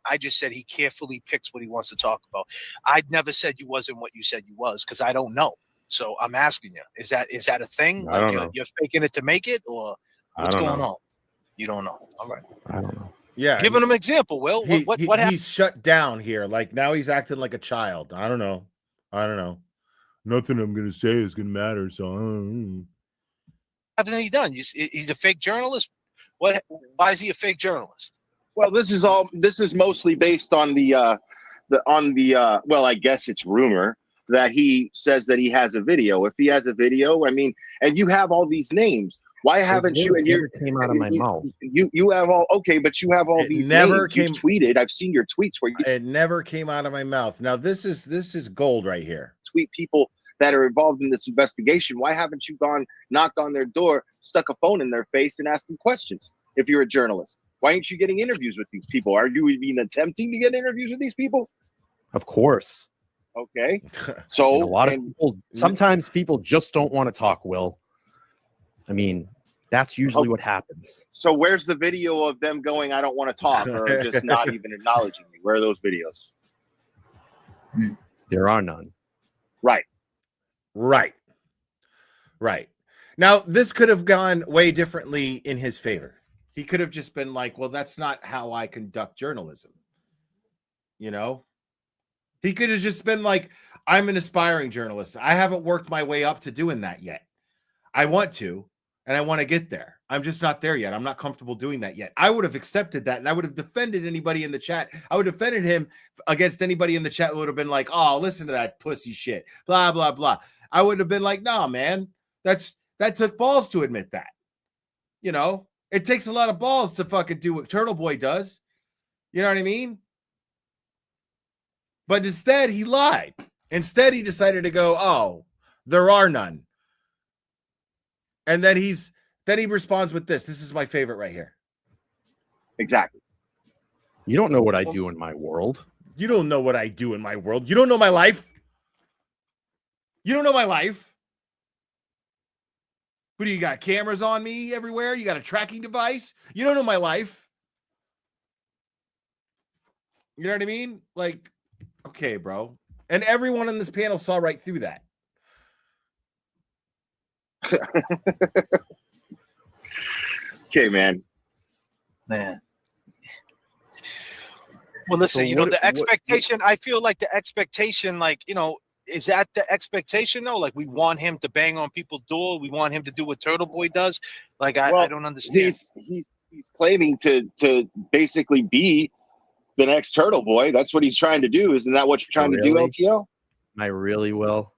F: I just said he carefully picks what he wants to talk about. I'd never said you wasn't what you said you was, because I don't know. So I'm asking you, is that a thing?
G: I don't know.
F: You're faking it to make it, or what's
G: I don't
F: going
G: know.
F: on? You don't know. All right.
G: I don't know.
A: Yeah,
F: Giving him an example, Will. What happened?
A: He's shut down here. Like now he's acting like a child. I don't know. Nothing I'm gonna say is gonna matter. So
F: Haven't he done? He's a fake journalist. What? Why is he a fake journalist?
H: Well, this is mostly based on well, I guess it's rumor that he says that he has a video. If he has a video, I mean, and you have all these names. Why haven't you? And
G: Never came out of my mouth.
H: You have all okay, but you have all these
A: never
H: names. You've tweeted. I've seen your tweets where you
A: it never came out of my mouth. Now this is gold right here.
H: tweet people that are involved in this investigation. Why haven't you knocked on their door, stuck a phone in their face, and asked them questions? If you're a journalist, why aren't you getting interviews with these people? Are you even attempting to get interviews with these people?
G: Of course.
H: Okay, so
G: And a lot of people. Sometimes people just don't want to talk. Will. I mean, that's usually what happens.
H: So where's the video of them going, I don't want to talk, or just not even acknowledging me? Where are those videos?
G: There are none.
H: Right.
A: Now this could have gone way differently in his favor. He could have just been like, well, that's not how I conduct journalism. You know, he could have just been like, I'm an aspiring journalist. I haven't worked my way up to doing that yet. I want to, and I want to get there. I'm just not there yet. I'm not comfortable doing that yet. I would have accepted that, and I would have defended anybody in the chat. I would have defended him against anybody in the chat who would have been like, oh, listen to that pussy shit, blah, blah, blah. I would have been like, nah, man, that took balls to admit that. You know, it takes a lot of balls to fucking do what Turtle Boy does. You know what I mean? But instead, he lied. Instead, he decided to go, oh, there are none. And then he responds with this. This is my favorite right here.
H: Exactly.
G: You don't know what I do in my world.
A: You don't know what I do in my world. You don't know my life. You don't know my life. What do you got? Cameras on me everywhere? You got a tracking device? You don't know my life. You know what I mean? Like, okay, bro. And everyone on this panel saw right through that.
H: Okay, man.
F: Well, listen,
G: So
F: the expectation, I feel like the expectation, like, is that the expectation though? Like, we want him to bang on people's door. We want him to do what Turtle Boy does. Like, I don't understand.
H: He's claiming to basically be the next Turtle Boy. That's what he's trying to do. Isn't that what you're trying to do, LTO?
G: I really will.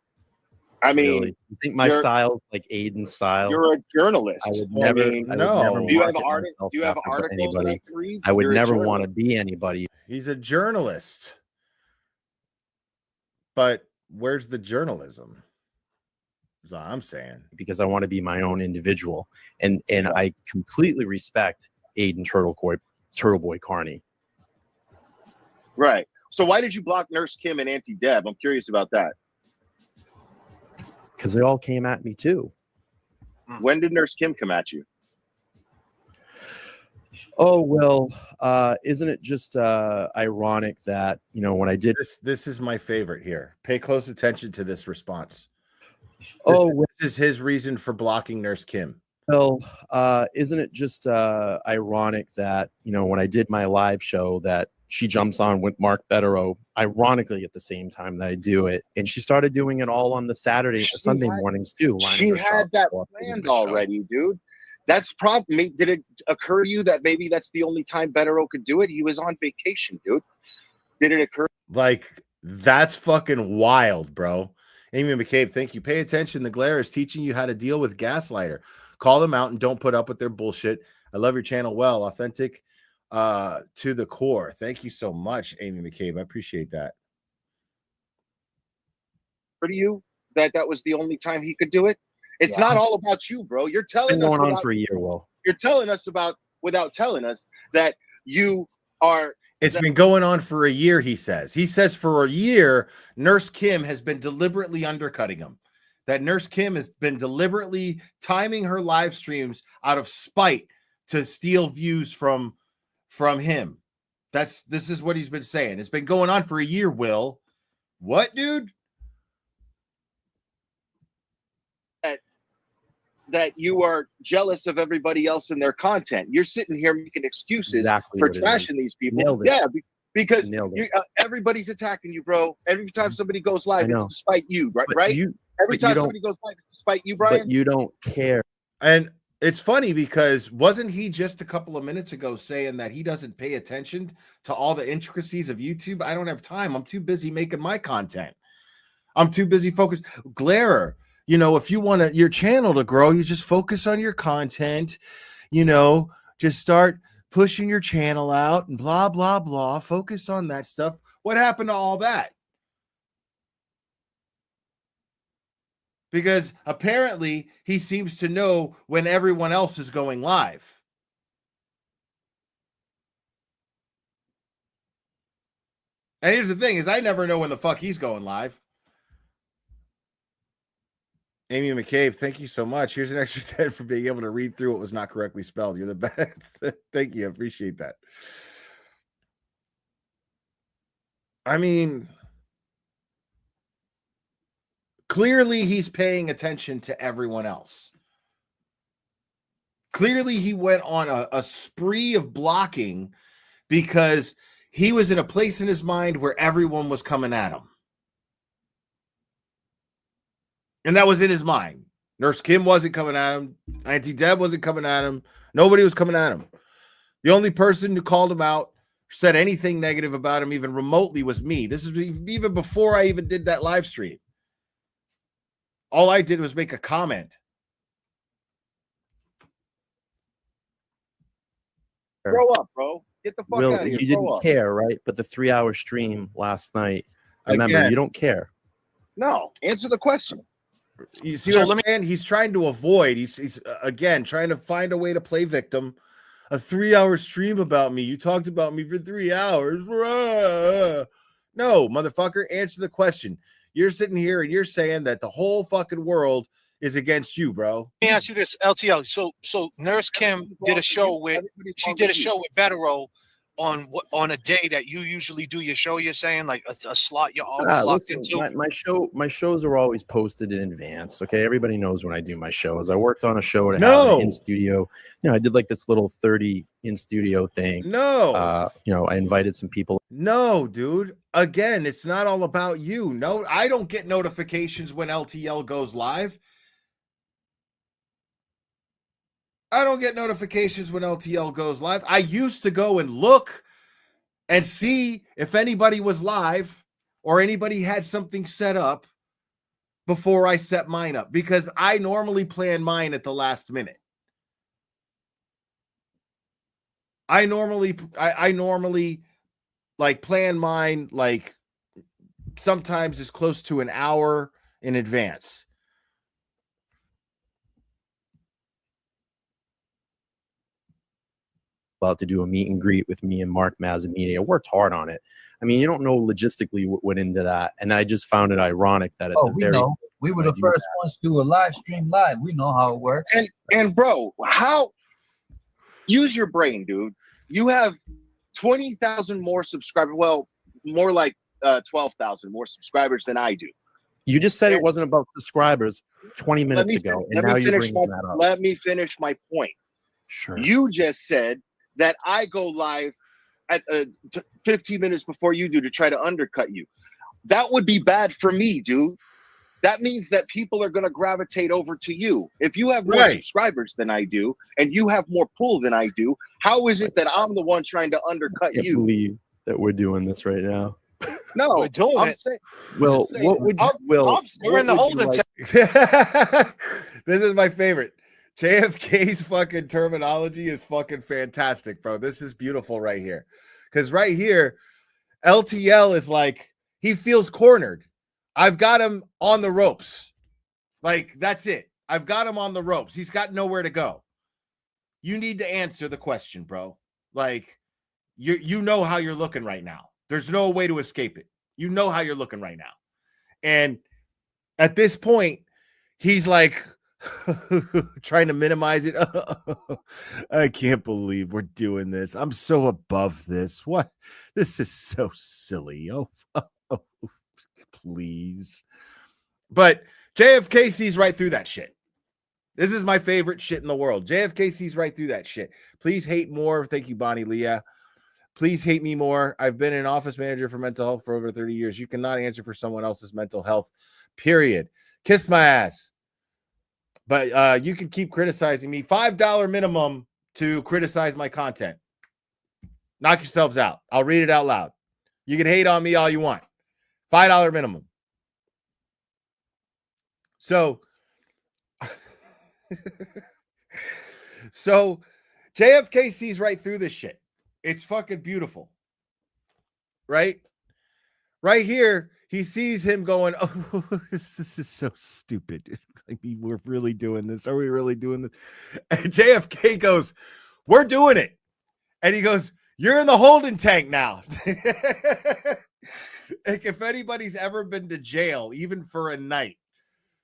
H: I mean,
G: really? You think my style is like Aiden's style?
H: You're a journalist.
G: I would never.
H: Do you have articles that I can read?
G: I would never want to be anybody.
A: He's a journalist. But where's the journalism? That's all I'm saying.
G: Because I want to be my own individual, and I completely respect Aiden Turtle Boy Carney.
H: Right. So why did you block Nurse Kim and Auntie Deb? I'm curious about that.
G: Because they all came at me too.
H: When did Nurse Kim come at you?
G: Oh, well, isn't it just ironic that, when I did
A: this is my favorite here. Pay close attention to this response. This is his reason for blocking Nurse Kim.
G: Well, isn't it just ironic that, when I did my live show that she jumps on with Mark Betterow, ironically at the same time that I do it. And she started doing it all on the Sunday mornings too.
H: She had that planned already, dude. That's probably, did it occur to you that maybe that's the only time Betterow could do it? He was on vacation, dude. Did it occur?
A: Like, that's fucking wild, bro. Amy McCabe, thank you. Pay attention. The glare is teaching you how to deal with gaslighter. Call them out and don't put up with their bullshit. I love your channel. Well, authentic to the core. Thank you so much, Amy McCabe. I appreciate that.
H: For you that was the only time he could do it? It's not all about you, bro. You're telling us
G: going on for a year, Will.
H: You're telling us without telling us that you are.
A: It's been going on for a year, he says. He says for a year, Nurse Kim has been deliberately undercutting him. That Nurse Kim has been deliberately timing her live streams out of spite to steal views from him. This is what he's been saying. It's been going on for a year, Will. What, dude?
H: That you are jealous of everybody else and their content. You're sitting here making excuses for trashing these people. Yeah, because everybody's attacking you, bro. Every time somebody goes live, it's despite you, right? Every time somebody goes live, it's despite you, Brian.
G: But you don't care.
A: And it's funny because wasn't he just a couple of minutes ago saying that he doesn't pay attention to all the intricacies of YouTube? I don't have time. I'm too busy making my content. I'm too busy focused. Glare. If you want your channel to grow, you just focus on your content, just start pushing your channel out and blah, blah, blah. Focus on that stuff. What happened to all that? Because apparently he seems to know when everyone else is going live. And here's the thing is I never know when the fuck he's going live. Amy McCabe, thank you so much. Here's an extra 10 for being able to read through what was not correctly spelled. You're the best. Thank you. I appreciate that. I mean, clearly he's paying attention to everyone else. Clearly he went on a spree of blocking because he was in a place in his mind where everyone was coming at him. And that was in his mind. Nurse Kim wasn't coming at him. Auntie Deb wasn't coming at him. Nobody was coming at him. The only person who called him out, said anything negative about him, even remotely, was me. This is even before I even did that live stream. All I did was make a comment.
H: Grow up, bro. Get the fuck out of here.
G: You didn't care, right? But the 3-hour stream last night, remember, you don't care.
H: No, answer the question.
A: You see what I'm saying? He's trying to avoid. He's again trying to find a way to play victim. A 3-hour stream about me. You talked about me for 3 hours. No, motherfucker. Answer the question. You're sitting here and you're saying that the whole fucking world is against you, bro.
F: Let me ask you this, LTL. So Nurse Kim did a show with Betterow on a day that you usually do your show? You're saying like a slot you're always locked
G: Listen,
F: into.
G: my shows are always posted in advance. Okay, everybody knows when I do my shows. I worked on a show to have
A: No.
G: an in studio. I did like this little 30 in studio thing.
A: No.
G: I invited some people.
A: No, dude. Again, it's not all about you. No, I don't get notifications when LTL goes live. I don't get notifications when LTL goes live. I used to go and look and see if anybody was live or anybody had something set up before I set mine up, because I normally plan mine at the last minute. I normally like plan mine like sometimes as close to an hour in advance.
G: About to do a meet and greet with me and Mark Mazzamini. I worked hard on it. I mean, you don't know logistically what went into that, and I just found it ironic that at the
J: we
G: very
J: know. We were the first ones to do a live stream live. We know how it works.
H: And bro, how? Use your brain, dude. You have 20,000 more subscribers. Well, more like 12,000 more subscribers than I do.
G: You just said it wasn't about subscribers 20 minutes ago, and now you're bringing that up.
H: Let me finish my point.
G: Sure.
H: You just said that I go live at 15 minutes before you do to try to undercut you. That would be bad for me, dude. That means that people are going to gravitate over to you. If you have more subscribers than I do, and you have more pull than I do, how is it that I'm the one trying to undercut
G: I can't
H: you?
G: believe that we're doing this right now.
H: No,
F: we're doing
H: I'm
F: it.
H: saying,
G: Will, what would you, Will?
F: We're in the holding tank.
A: This is my favorite. JFK's fucking terminology is fucking fantastic, bro. This is beautiful right here. Because right here, LTL is like, he feels cornered. I've got him on the ropes. Like, that's it. I've got him on the ropes. He's got nowhere to go. You need to answer the question, bro. Like, you know how you're looking right now. There's no way to escape it. You know how you're looking right now. And at this point, he's like trying to minimize it. I can't believe we're doing this. I'm so above this. What? This is so silly. Oh, please. But JFK sees right through that shit. This is my favorite shit in the world. JFK sees right through that shit. Please hate more. Thank you, Bonnie Leah. Please hate me more. I've been an office manager for mental health for over 30 years. You cannot answer for someone else's mental health, period. Kiss my ass. But you can keep criticizing me. $5 minimum to criticize my content. Knock yourselves out. I'll read it out loud. You can hate on me all you want. $5 minimum. So JFK sees right through this shit. It's fucking beautiful. Right? Right here, he sees him going, oh, this is so stupid. I mean, we're really doing this. Are we really doing this? And JFK goes, we're doing it. And he goes, you're in the holding tank now. Like, if anybody's ever been to jail, even for a night,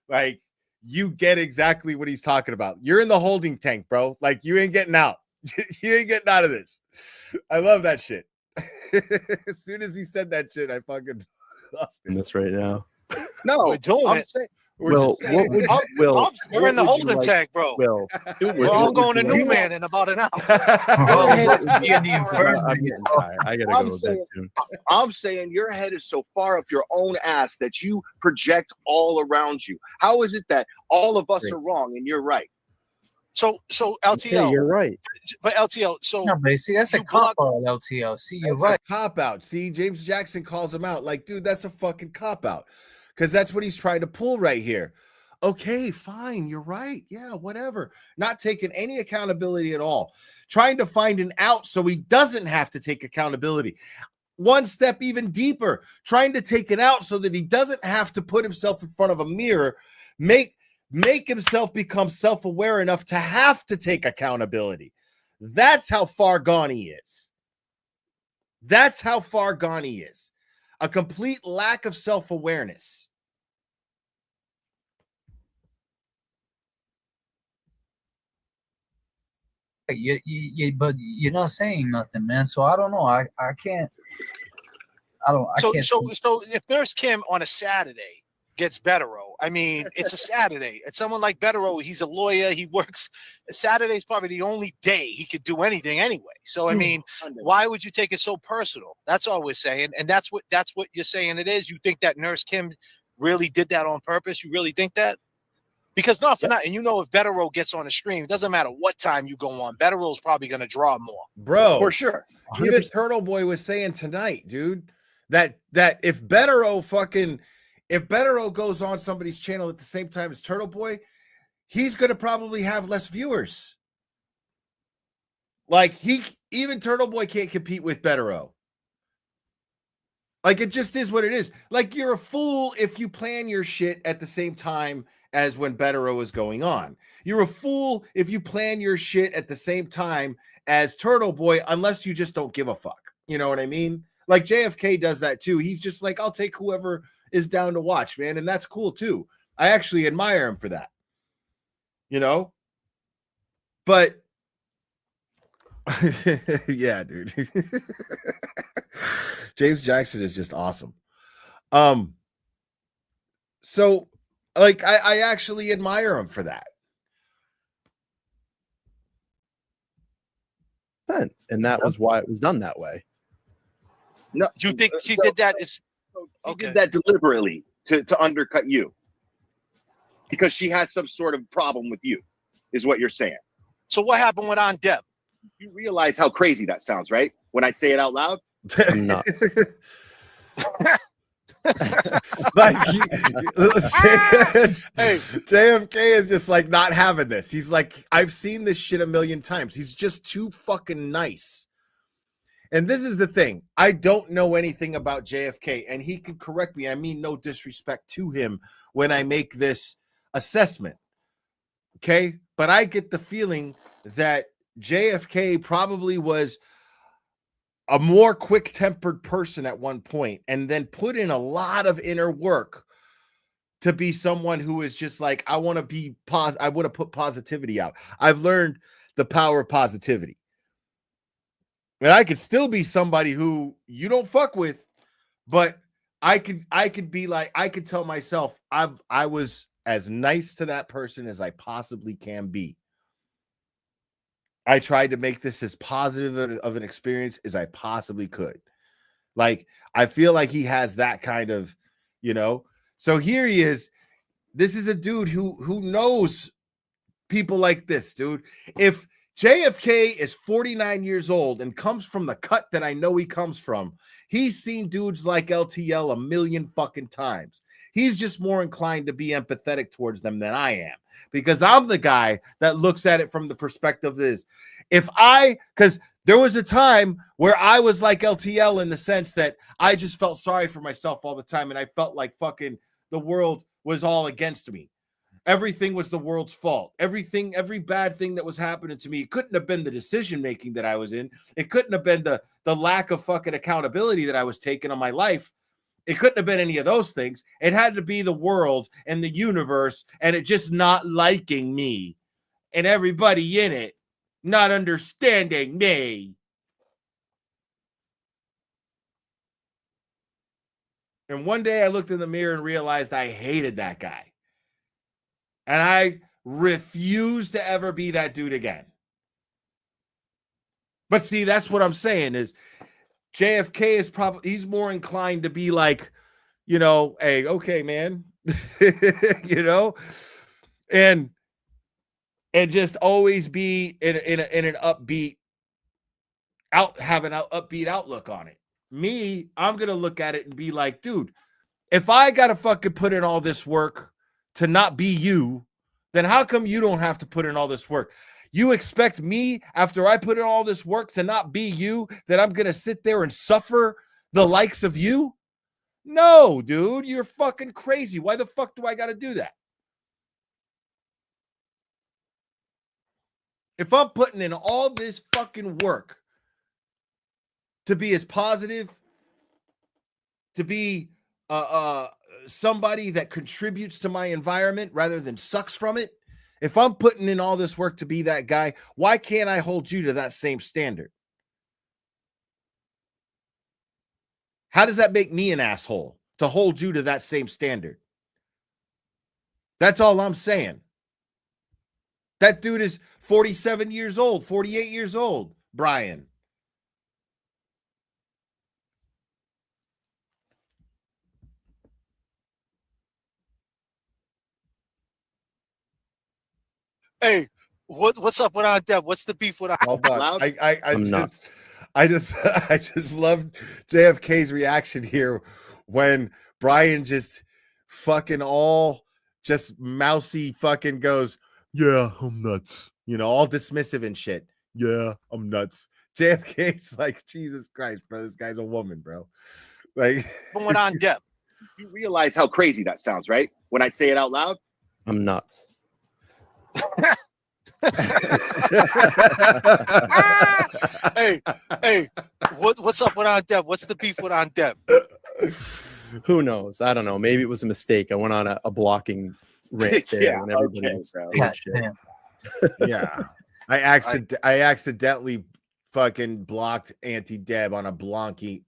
A: like, you get exactly what he's talking about. You're in the holding tank, bro. Like, you ain't getting out. You ain't getting out of this. I love that shit. As soon as he said that shit, I fucking lost it.
G: In this right now.
H: No,
F: we're doing it.
G: Will, what would you, Will?
F: We're in the holding tank, bro.
G: Will,
F: we're all going to New Man in about an hour.
G: I'm getting tired. I gotta go to bed soon.
H: I'm saying your head is so far up your own ass that you project all around you. How is it that all of us are wrong and you're right?
F: So LTL,
G: yeah, you're right.
F: But LTL, so
J: no, but see, that's a cop out, LTL. See, you're
A: That's
J: right.
A: a cop out. See, James Jackson calls him out. Like, dude, that's a fucking cop out. Because that's what he's trying to pull right here. Okay, fine. You're right. Yeah, whatever. Not taking any accountability at all. Trying to find an out so he doesn't have to take accountability. One step even deeper. Trying to take it out so that he doesn't have to put himself in front of a mirror. Make himself become self-aware enough to have to take accountability. That's how far gone he is. That's how far gone he is. A complete lack of self-awareness.
J: But you're not saying nothing, man. So I don't know. I can't. I can't.
F: So if Nurse Kim on a Saturday gets Bettero, I mean, it's a Saturday. It's someone like Bettero. He's a lawyer. He works. Saturday's probably the only day he could do anything anyway. So I mean, why would you take it so personal? That's all we're saying, and that's what you're saying. It is. You think that Nurse Kim really did that on purpose? You really think that? Because not for nothing, you know, if Bettero gets on the stream, it doesn't matter what time you go on. Bettero's probably going to draw more,
A: bro,
H: for sure.
A: Even Turtle Boy was saying tonight, dude, that if Bettero goes on somebody's channel at the same time as Turtle Boy, he's going to probably have less viewers. Like even Turtle Boy can't compete with Bettero. Like, it just is what it is. Like, you're a fool if you plan your shit at the same time as when Bettero is going on. You're a fool if you plan your shit at the same time as Turtle Boy, unless you just don't give a fuck. You know what I mean? Like, JFK does that too. He's just like, I'll take whoever is down to watch, man. And that's cool too. I actually admire him for that. You know? But yeah, dude. James Jackson is just awesome. So like I actually admire him for that.
G: And that was why it was done that way.
H: No,
F: you think she did that? She
H: did that deliberately to undercut you because she had some sort of problem with you, is what you're saying.
F: So what happened with Aunt Deb?
H: You realize how crazy that sounds, right? When I say it out loud.
G: I'm nuts.
A: Like JFK is just like not having this. He's like, I've seen this shit a million times. He's just too fucking nice. And this is the thing. I don't know anything about JFK, and he can correct me. I mean no disrespect to him when I make this assessment. Okay? But I get the feeling that JFK probably was a more quick-tempered person at one point, and then put in a lot of inner work to be someone who is just like, I want to be I want to put positivity out. I've learned the power of positivity. And I could still be somebody who you don't fuck with, but I could be like, I could tell myself I was as nice to that person as I possibly can be. I tried to make this as positive of an experience as I possibly could. Like, I feel like he has that kind of, you know. So here he is. This is a dude who knows people like this, dude. If JFK is 49 years old and comes from the cut that I know he comes from, he's seen dudes like LTL a million fucking times. He's just more inclined to be empathetic towards them than I am, because I'm the guy that looks at it from the perspective is, because there was a time where I was like LTL in the sense that I just felt sorry for myself all the time, and I felt like fucking the world was all against me. Everything was the world's fault. Every bad thing that was happening to me, it couldn't have been the decision making that I was in. It couldn't have been the lack of fucking accountability that I was taking on my life. It couldn't have been any of those things. It had to be the world and the universe and it just not liking me and everybody in it not understanding me. And one day I looked in the mirror and realized I hated that guy. And I refuse to ever be that dude again. But see, that's what I'm saying is JFK is probably, he's more inclined to be like, you know, hey, okay, man, you know, and just always be in an upbeat have an upbeat outlook on it. Me, I'm going to look at it and be like, dude, if I got to fucking put in all this work to not be you, then how come you don't have to put in all this work? You expect me, after I put in all this work to not be you, that I'm going to sit there and suffer the likes of you? No, dude, you're fucking crazy. Why the fuck do I got to do that? If I'm putting in all this fucking work to be as positive, to be somebody that contributes to my environment rather than sucks from it, If I'm putting in all this work to be that guy, why can't I hold you to that same standard? How does that make me an asshole to hold you to that same standard? That's all I'm saying. That dude is 47 years old, 48 years old, Brian.
F: Hey, what's up with Aunt Deb? What's the beef with Aunt
A: Hold on.
H: Loud?
G: I'm nuts.
A: I just love JFK's reaction here when Brian just fucking all just mousy fucking goes, yeah, I'm nuts. You know, all dismissive and shit. Yeah, I'm nuts. JFK's like, Jesus Christ, bro. This guy's a woman, bro. Like,
F: with Aunt Deb?
H: You realize how crazy that sounds, right? When I say it out loud?
G: I'm nuts.
F: Hey, what's up with Aunt Deb? What's the beef with Aunt Deb?
G: Who knows? I don't know. Maybe it was a mistake. I went on a blocking rant there
H: Yeah,
G: when everybody
H: okay,
G: was
H: bro.
G: saying
J: God
G: shit.
J: damn.
A: yeah. I accidentally fucking blocked Auntie Deb on a blocking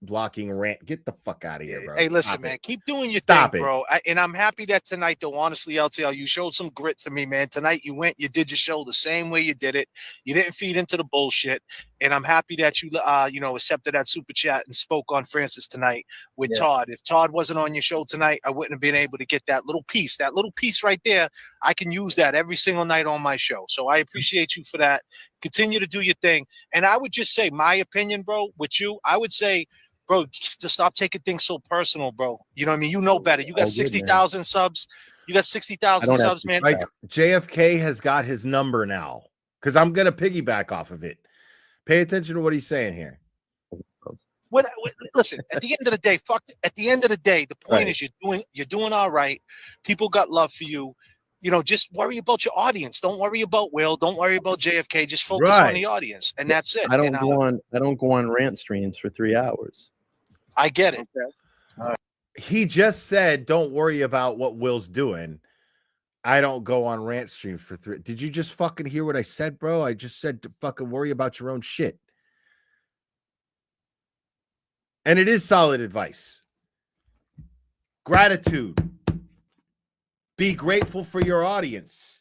A: rant. Get the fuck out of here, bro.
F: Hey, listen,
A: Stop
F: man,
A: it.
F: keep doing your
A: Stop
F: thing,
A: it.
F: bro. And I'm happy that tonight, though, honestly, LTL, you showed some grit to me, man. Tonight, you did your show the same way you did it. You didn't feed into the bullshit. And I'm happy that you accepted that super chat and spoke on Francis tonight with Todd. If Todd wasn't on your show tonight, I wouldn't have been able to get that little piece right there. I can use that every single night on my show. So I appreciate you for that. Continue to do your thing. And I would just say, my opinion, bro, with you, I would say, bro, just stop taking things so personal, bro. You know what I mean? You know better. You got 60,000 subs. You got 60,000 subs, man.
A: Like JFK has got his number now because I'm going to piggyback off of it. Pay attention to what he's saying here.
F: Listen, at the end of the day, the point is you're doing all right. People got love for you. You know, just worry about your audience. Don't worry about Will. Don't worry about JFK. Just focus on the audience, and that's it.
G: I don't go on rant streams for 3 hours.
F: I get it.
H: Okay.
A: He just said, "Don't worry about what Will's doing." I don't go on rant streams for 3. Did you just fucking hear what I said, bro? I just said to fucking worry about your own shit. And it is solid advice. Gratitude. Be grateful for your audience.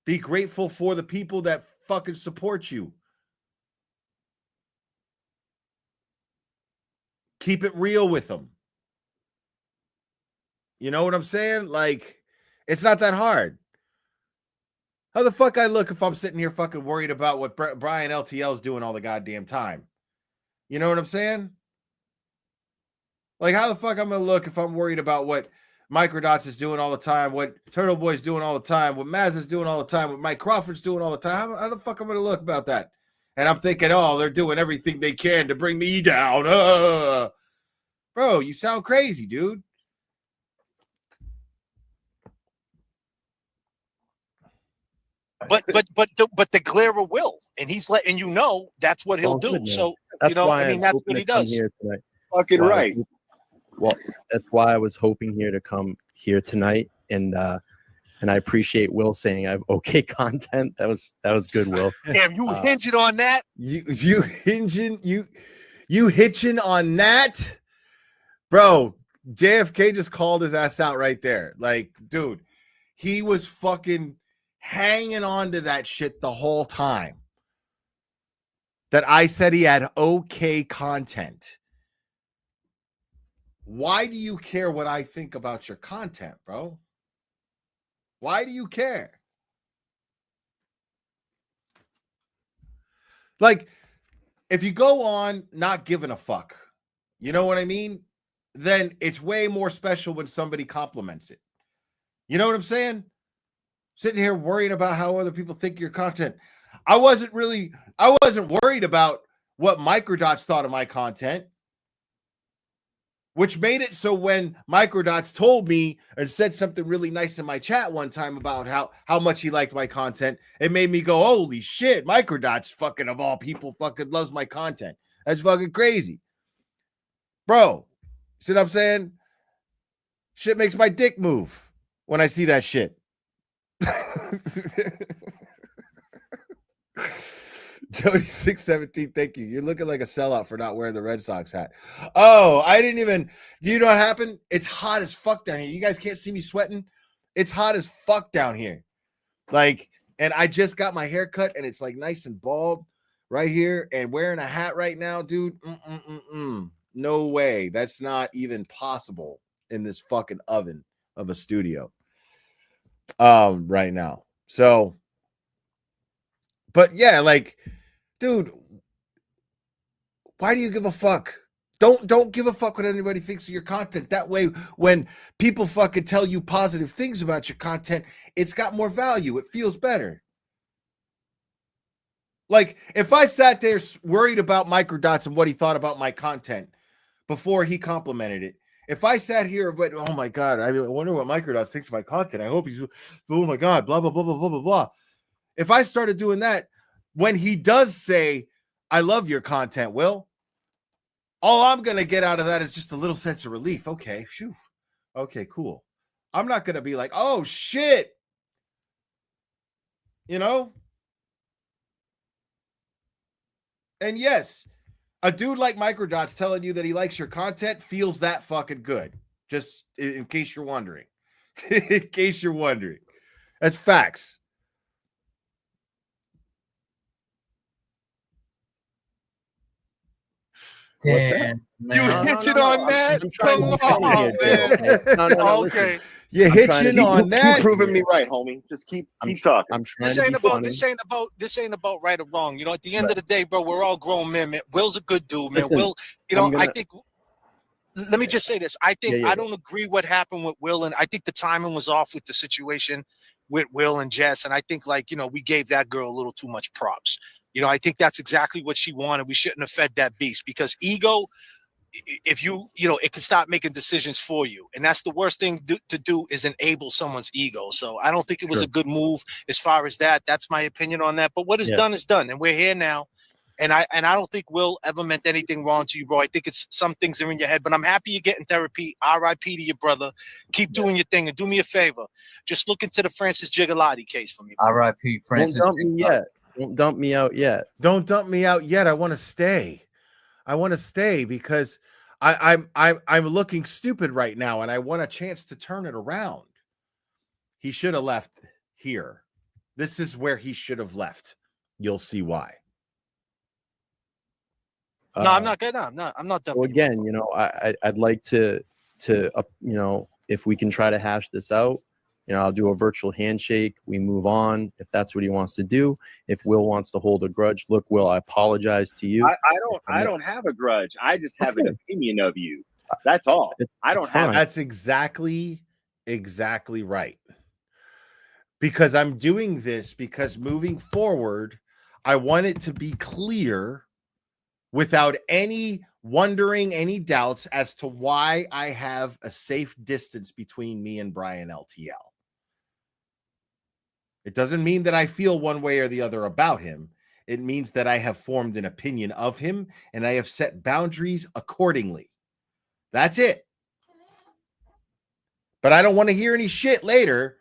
A: Be grateful for the people that fucking support you. Keep it real with them. You know what I'm saying? Like, it's not that hard. How the fuck I look if I'm sitting here fucking worried about what Brian LTL is doing all the goddamn time? You know what I'm saying? Like, how the fuck I'm going to look if I'm worried about what Microdots is doing all the time, what Turtle Boy's doing all the time, what Maz is doing all the time, what Mike Crawford's doing all the time? How the fuck I'm going to look about that? And I'm thinking, oh, they're doing everything they can to bring me down. Bro, you sound crazy, dude.
F: But the Glare will, and he's letting you know that's what he'll do. So
G: that's
F: I mean, that's what he does.
G: Here tonight.
H: Fucking right.
G: Well, that's why I was hoping here to come here tonight, and I appreciate Will saying I have okay content. That was good, Will.
F: Damn, you hinging on that?
A: You hitching on that, bro? JFK just called his ass out right there. Like, dude, he was fucking hanging on to that shit the whole time. That I said he had okay content. Why do you care what I think about your content, bro? Why do you care? Like, if you go on not giving a fuck, you know what I mean? Then it's way more special when somebody compliments it. You know what I'm saying? Sitting here worrying about how other people think your content. I wasn't worried about what Microdots thought of my content, which made it so when Microdots told me and said something really nice in my chat one time about how much he liked my content, it made me go, holy shit, Microdots fucking of all people fucking loves my content. That's fucking crazy. Bro, see what I'm saying? Shit makes my dick move when I see that shit. Jody 617, thank you. You're looking like a sellout for not wearing the Red Sox hat. Oh, I didn't even. Do you know what happened? It's hot as fuck down here. You guys can't see me sweating. It's hot as fuck down here. Like, and I just got my hair cut, and it's like nice and bald right here, and wearing a hat right now, dude. No way. That's not even possible in this fucking oven of a studio. Right now. So, but yeah, like, dude, why do you give a fuck? Don't give a fuck what anybody thinks of your content. That way, when people fucking tell you positive things about your content, it's got more value. It feels better. Like, if I sat there worried about Microdots and what he thought about my content before he complimented it, if I sat here and went, oh my God, I wonder what Microdots thinks of my content. I hope he's, oh my God, blah, blah, blah, blah, blah, blah, blah. If I started doing that, when he does say, I love your content, Will, all I'm going to get out of that is just a little sense of relief. Okay, phew. Okay, cool. I'm not going to be like, oh shit. You know? And yes, a dude like Microdots telling you that he likes your content feels that fucking good. Just in case you're wondering. In case you're wondering. That's facts.
J: Damn,
F: You hitching on that? Come on, man. Okay.
A: You're hitching on
H: Keep
A: that.
H: proving me right, homie. Just keep talking.
G: I'm trying
F: This
G: to
F: ain't
G: be
F: about
G: funny.
F: this ain't about right or wrong. You know, at the end of the day, bro, we're all grown men, man. Will's a good dude, man.
G: Listen,
F: Will, you know,
G: I'm gonna-
F: I think. Let me just say this. I think I don't agree what happened with Will, and I think the timing was off with the situation with Will and Jess. And I think, like, you know, we gave that girl a little too much props. You know, I think that's exactly what she wanted. We shouldn't have fed that beast, because ego, if you know, it can stop making decisions for you, and that's the worst thing to do is enable someone's ego. So I don't think it was a good move as far as that. That's my opinion on that. But what is done is done, and we're here now. And I don't think Will ever meant anything wrong to you, bro. I think it's some things are in your head, but I'm happy you're getting therapy. R.I.P. to your brother. Keep doing your thing, and do me a favor. Just look into the Francis Gigalotti case for me.
J: R.I.P. Francis.
G: Don't dump me yet. Don't dump me out yet.
A: Don't dump me out yet. I want to stay. I want to stay because I'm looking stupid right now, and I want a chance to turn it around. He should have left here. This is where he should have left. You'll see why.
F: No, I'm not good. I'm not done.
G: Well, again, you know, I'd like to you know, if we can try to hash this out, you know, I'll do a virtual handshake. We move on if that's what he wants to do. If Will wants to hold a grudge, look, Will, I apologize to you.
H: I don't have a grudge. I just have an opinion of you. That's all. I don't have.
A: That's exactly right. Because I'm doing this because moving forward, I want it to be clear without any wondering, any doubts as to why I have a safe distance between me and Brian LTL. It doesn't mean that I feel one way or the other about him. It means that I have formed an opinion of him and I have set boundaries accordingly. That's it. But I don't want to hear any shit later.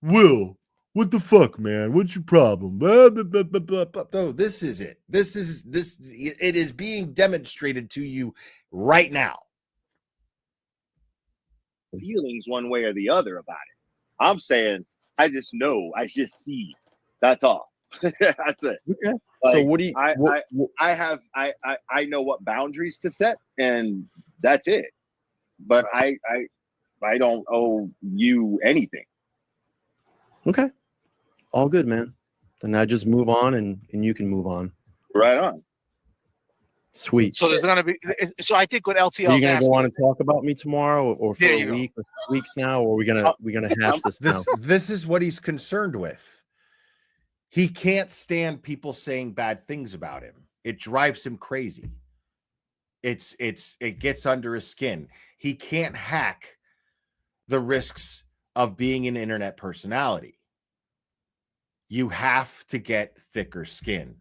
A: Will, what the fuck, man? What's your problem? Blah, blah, blah, blah, blah, blah. No, this is it. This. It is being demonstrated to you right now.
H: Feelings one way or the other about it. I'm saying I just know. I just see. That's all. That's it.
G: Okay.
H: Like,
G: So what do you?
H: I know what boundaries to set, and that's it. But I don't owe you anything.
G: Okay. All good, man. Then I just move on and you can move on.
H: Right on.
G: Sweet.
F: So there's gonna be. So I think what LTL.
G: Are you gonna go on and talk about me tomorrow, or for a week, or weeks now, or are we gonna hash this now?
A: This is what he's concerned with. He can't stand people saying bad things about him. It drives him crazy. It gets under his skin. He can't hack the risks of being an internet personality. You have to get thicker skin.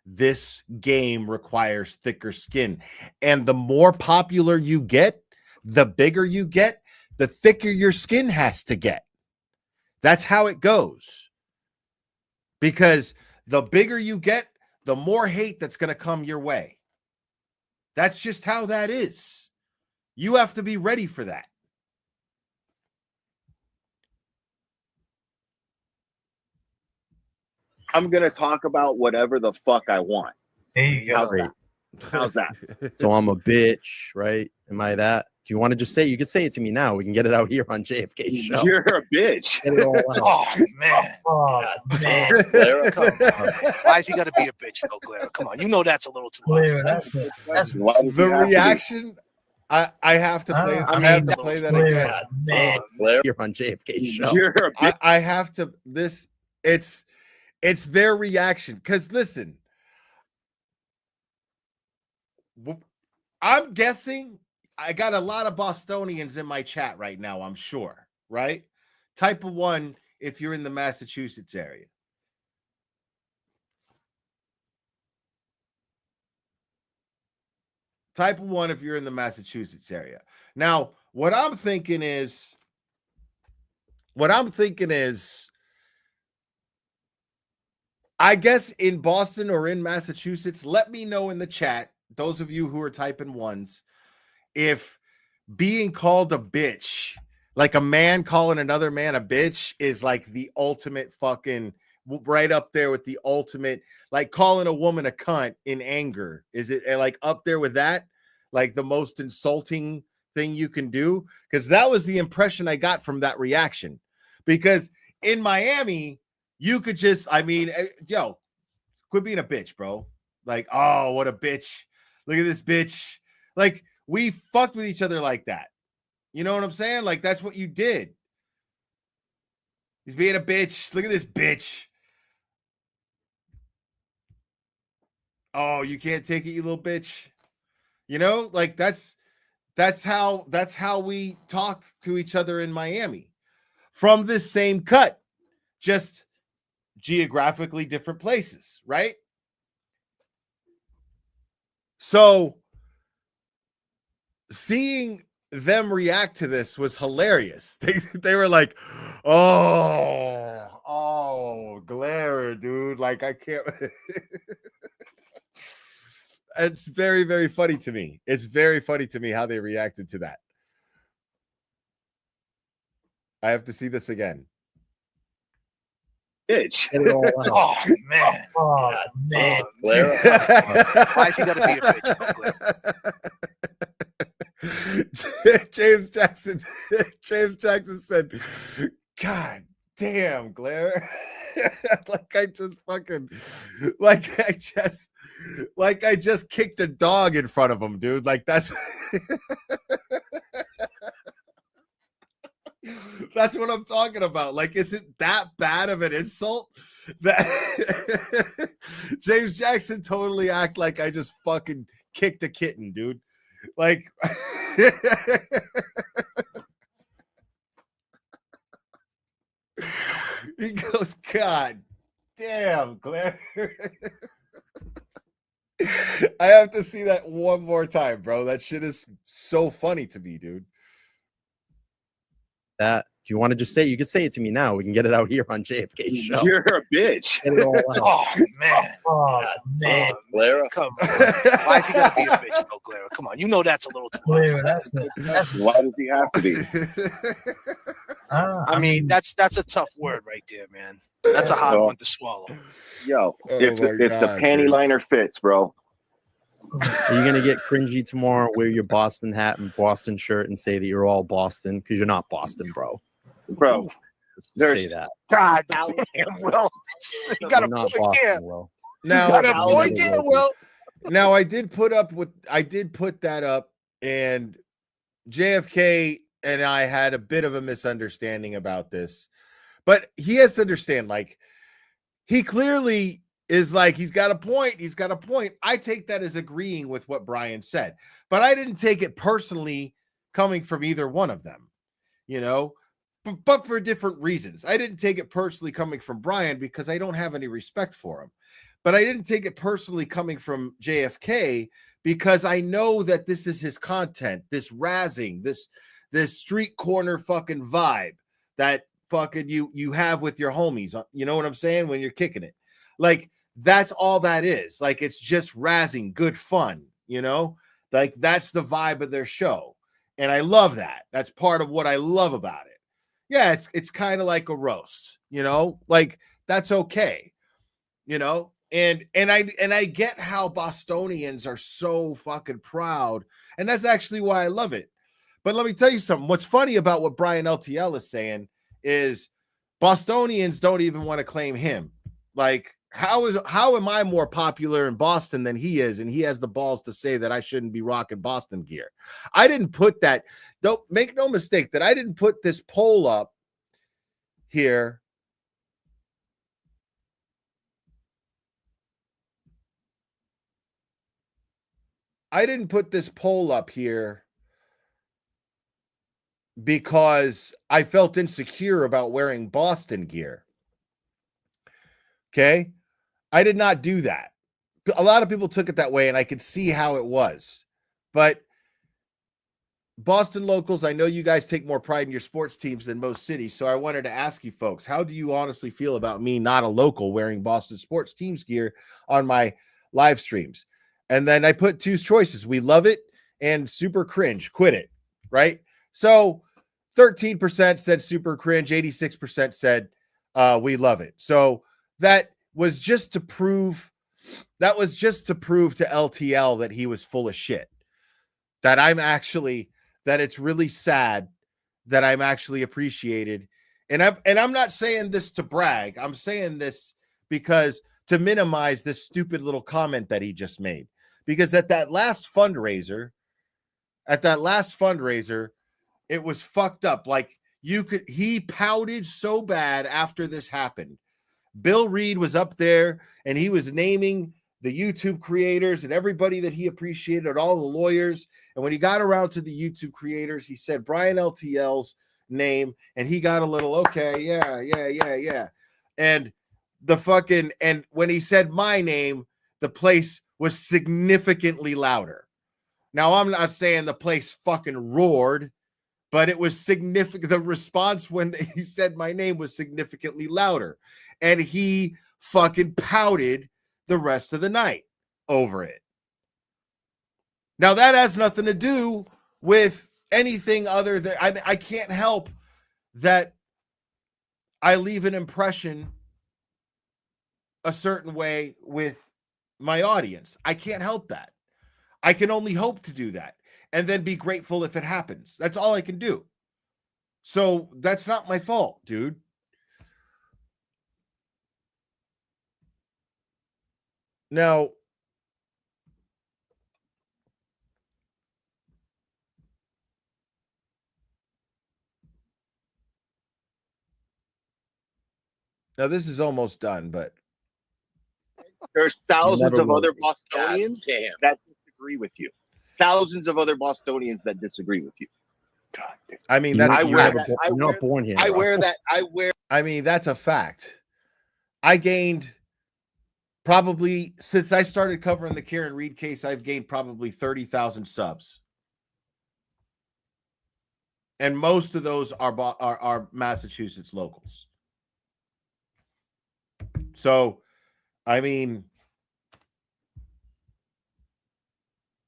A: This game requires thicker skin. And the more popular you get, the bigger you get, the thicker your skin has to get. That's how it goes. Because the bigger you get, the more hate that's going to come your way. That's just how that is. You have to be ready for that.
H: I'm going to talk about whatever the fuck I want.
J: There you go.
H: How's that? How's that?
G: So I'm a bitch, right? Am I that? Do you want to just say? You can say it to me now. We can get it out here on JFK show.
H: You're a bitch.
G: Get it all out.
F: Oh man.
J: Oh, man.
F: Glare, come on. Why is he got to be a bitch, though, Glare? Come on, you know that's a little too much.
J: Glare, that's
H: Why does
A: The
H: he have to be?
A: reaction, I have to play. I have to play that again.
J: Man.
G: Here on JFK show.
H: You're a bitch.
A: I have to. This it's their reaction. Because listen, I'm guessing I got a lot of Bostonians in my chat right now. I'm sure, right? Type of 1 if you're in the Massachusetts area. Type of 1 if you're in the Massachusetts area. Now, what I'm thinking is, I guess in Boston or in Massachusetts, let me know in the chat, those of you who are typing 1s, if being called a bitch, like a man calling another man a bitch, is like the ultimate fucking right up there with the ultimate, like calling a woman a cunt in anger. Is it like up there with that? Like the most insulting thing you can do? Because that was the impression I got from that reaction. Because in Miami, you could just, I mean, yo, quit being a bitch, bro. Like, oh, what a bitch. Look at this bitch. Like, we fucked with each other like that. You know what I'm saying? Like, that's what you did. He's being a bitch. Look at this bitch. Oh, you can't take it, you little bitch. You know, like that's how we talk to each other in Miami. From this same cut, just geographically different places, right? So seeing them react to this was hilarious. They were like, oh, glare, dude. Like, I can't. It's very, very funny to me. It's very funny to me how they reacted to that. I have to see this again.
H: Bitch.
F: Oh man.
J: Oh, man.
H: Glare.
F: Why is he got to be a bitch, though, Glare?
A: James Jackson said, God damn, Glare. I just kicked a dog in front of him, dude. Like, that's that's what I'm talking about. Like, is it that bad of an insult? That James Jackson totally act like I just fucking kicked a kitten, dude. Like, he goes, God damn, Claire. I have to see that one more time, bro. That shit is so funny to me, dude.
G: That, do you want to just say? You can say it to me now. We can get it out here on JFK show.
H: You're a bitch.
G: Get it all out.
F: Oh man.
J: Oh, man.
H: Glare.
F: Come on. Why is he got to be a bitch, though, Glare? Come on, you know that's a little too much.
J: Glare, that's
H: Why does he have to be?
F: I mean, that's a tough word right there, man. That's a hard one to swallow.
H: Yo, if the panty liner fits, bro.
G: Are you gonna get cringy tomorrow? Wear your Boston hat and Boston shirt and say that you're all Boston because you're not Boston, bro.
H: Bro,
G: Say that.
F: God damn, Will. You got a
G: You're not
F: point there.
G: Boston, Will.
A: Now,
F: You got a point there, Will.
A: now I did put that up, and JFK and I had a bit of a misunderstanding about this, but he has to understand, like, he clearly is like, he's got a point. I take that as agreeing with what Brian said, but I didn't take it personally coming from either one of them, you know, but for different reasons. I didn't take it personally coming from Brian because I don't have any respect for him, but I didn't take it personally coming from JFK because I know that this is his content, this razzing, this street corner fucking vibe that fucking you have with your homies. You know what I'm saying? When you're kicking it. Like, that's all that is. Like, it's just razzing, good fun, you know? Like, that's the vibe of their show. And I love that. That's part of what I love about it. Yeah, it's kind of like a roast, you know? Like, that's okay. You know? And I get how Bostonians are so fucking proud. And that's actually why I love it. But let me tell you something. What's funny about what Brian LTL is saying is Bostonians don't even want to claim him. Like, how am I more popular in Boston than he is? And he has the balls to say that I shouldn't be rocking Boston gear. I didn't put that. Don't make no mistake that I didn't put this poll up here. I didn't put this poll up here because I felt insecure about wearing Boston gear. Okay? I did not do that. A lot of people took it that way, and I could see how it was. But Boston locals, I know you guys take more pride in your sports teams than most cities, so I wanted to ask you folks, how do you honestly feel about me, not a local, wearing Boston sports teams gear on my live streams? And then I put two choices. We love it and super cringe. Quit it, right? So 13% said super cringe. 86% said we love it. So that was just to prove to LTL that he was full of shit. That it's really sad that I'm actually appreciated. And I'm not saying this to brag. I'm saying this because to minimize this stupid little comment that he just made. Because at that last fundraiser, it was fucked up. Like, he pouted so bad after this happened. Bill Reed was up there and he was naming the YouTube creators and everybody that he appreciated, all the lawyers. And when he got around to the YouTube creators, he said Brian LTL's name, and he got a little, okay, yeah. And when he said my name, the place was significantly louder. Now, I'm not saying the place fucking roared, but it was significant. The response when he said my name was significantly louder. And he fucking pouted the rest of the night over it. Now, that has nothing to do with anything other than I can't help that I leave an impression a certain way with my audience. I can't help that. I can only hope to do that and then be grateful if it happens. That's all I can do. So that's not my fault, dude. Now, this is almost done, but
H: there's thousands of other Bostonians that disagree with you. Thousands of other Bostonians that disagree with you.
A: God, I mean, that's
G: you're not born here.
A: I mean, that's a fact. I gained probably, since I started covering the Karen Reed case, I've gained probably 30,000 subs. And most of those are Massachusetts locals. So, I mean,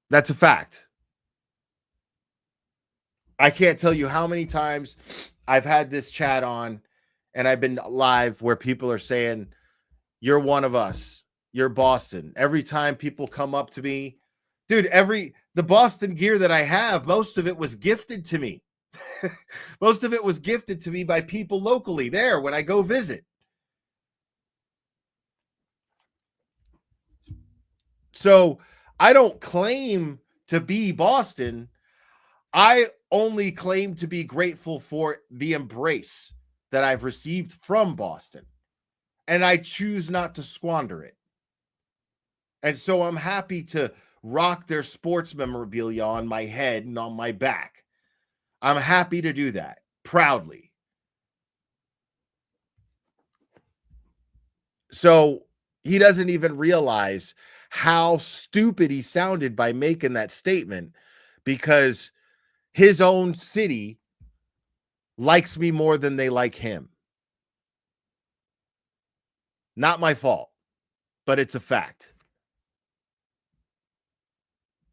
A: that's a fact. I can't tell you how many times I've had this chat on and I've been live where people are saying, you're one of us. You're Boston. Every time people come up to me, dude, the Boston gear that I have, most of it was gifted to me. Most of it was gifted to me by people locally there when I go visit. So I don't claim to be Boston. I only claim to be grateful for the embrace that I've received from Boston. And I choose not to squander it. And so I'm happy to rock their sports memorabilia on my head and on my back. I'm happy to do that proudly. So he doesn't even realize how stupid he sounded by making that statement, because his own city likes me more than they like him. Not my fault, but it's a fact.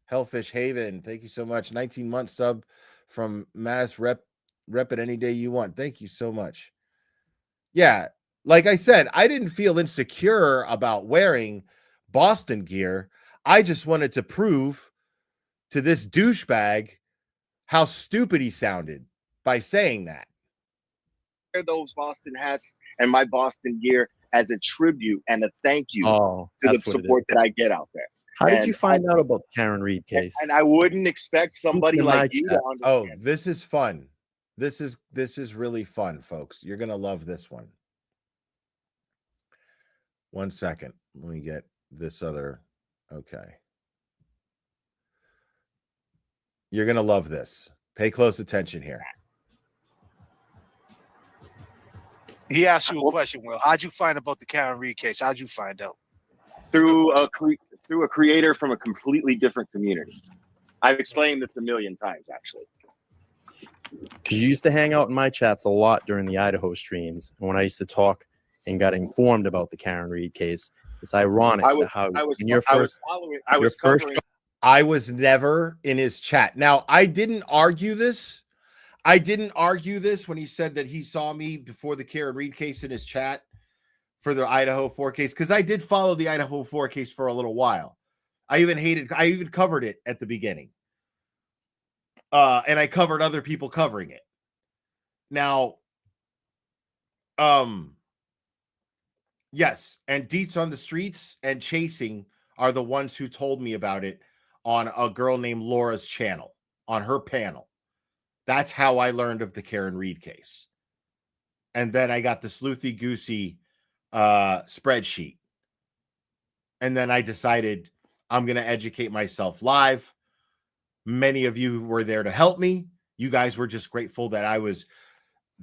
A: Hellfish Haven, thank you so much. 19-month sub from Mass Rep it any day you want. Thank you so much. Yeah, like I said, I didn't feel insecure about wearing Boston gear. I just wanted to prove to this douchebag how stupid he sounded by saying that.
H: Wear those Boston hats and my Boston gear as a tribute and a thank you to the support that I get out there.
G: How did you find out about the Karen Reed case?
H: And I wouldn't expect somebody like you to understand.
A: Oh, this is fun. This is really fun, folks. You're gonna love this one. 1 second. Let me get this other. Okay. You're gonna love this. Pay close attention here.
F: He asked you a question, Will. How'd you find about the Karen Reed case? How'd you find out?
H: Through a creator from a completely different community. I've explained this a million times, actually.
G: Because you used to hang out in my chats a lot during the Idaho streams, and when I used to talk and got informed about the Karen Reed case, it's ironic how
A: I was never in his chat. Now, I didn't argue this. When he said that he saw me before the Karen Reed case in his chat for the Idaho 4 case, because I did follow the Idaho 4 case for a little while. I even covered it at the beginning. And I covered other people covering it. Now, yes, and Deets on the Streets and Chasing are the ones who told me about it on a girl named Laura's channel, on her panel. That's how I learned of the Karen Reed case. And then I got the Sleuthy Goosey spreadsheet. And then I decided I'm going to educate myself live. Many of you were there to help me. You guys were just grateful that I was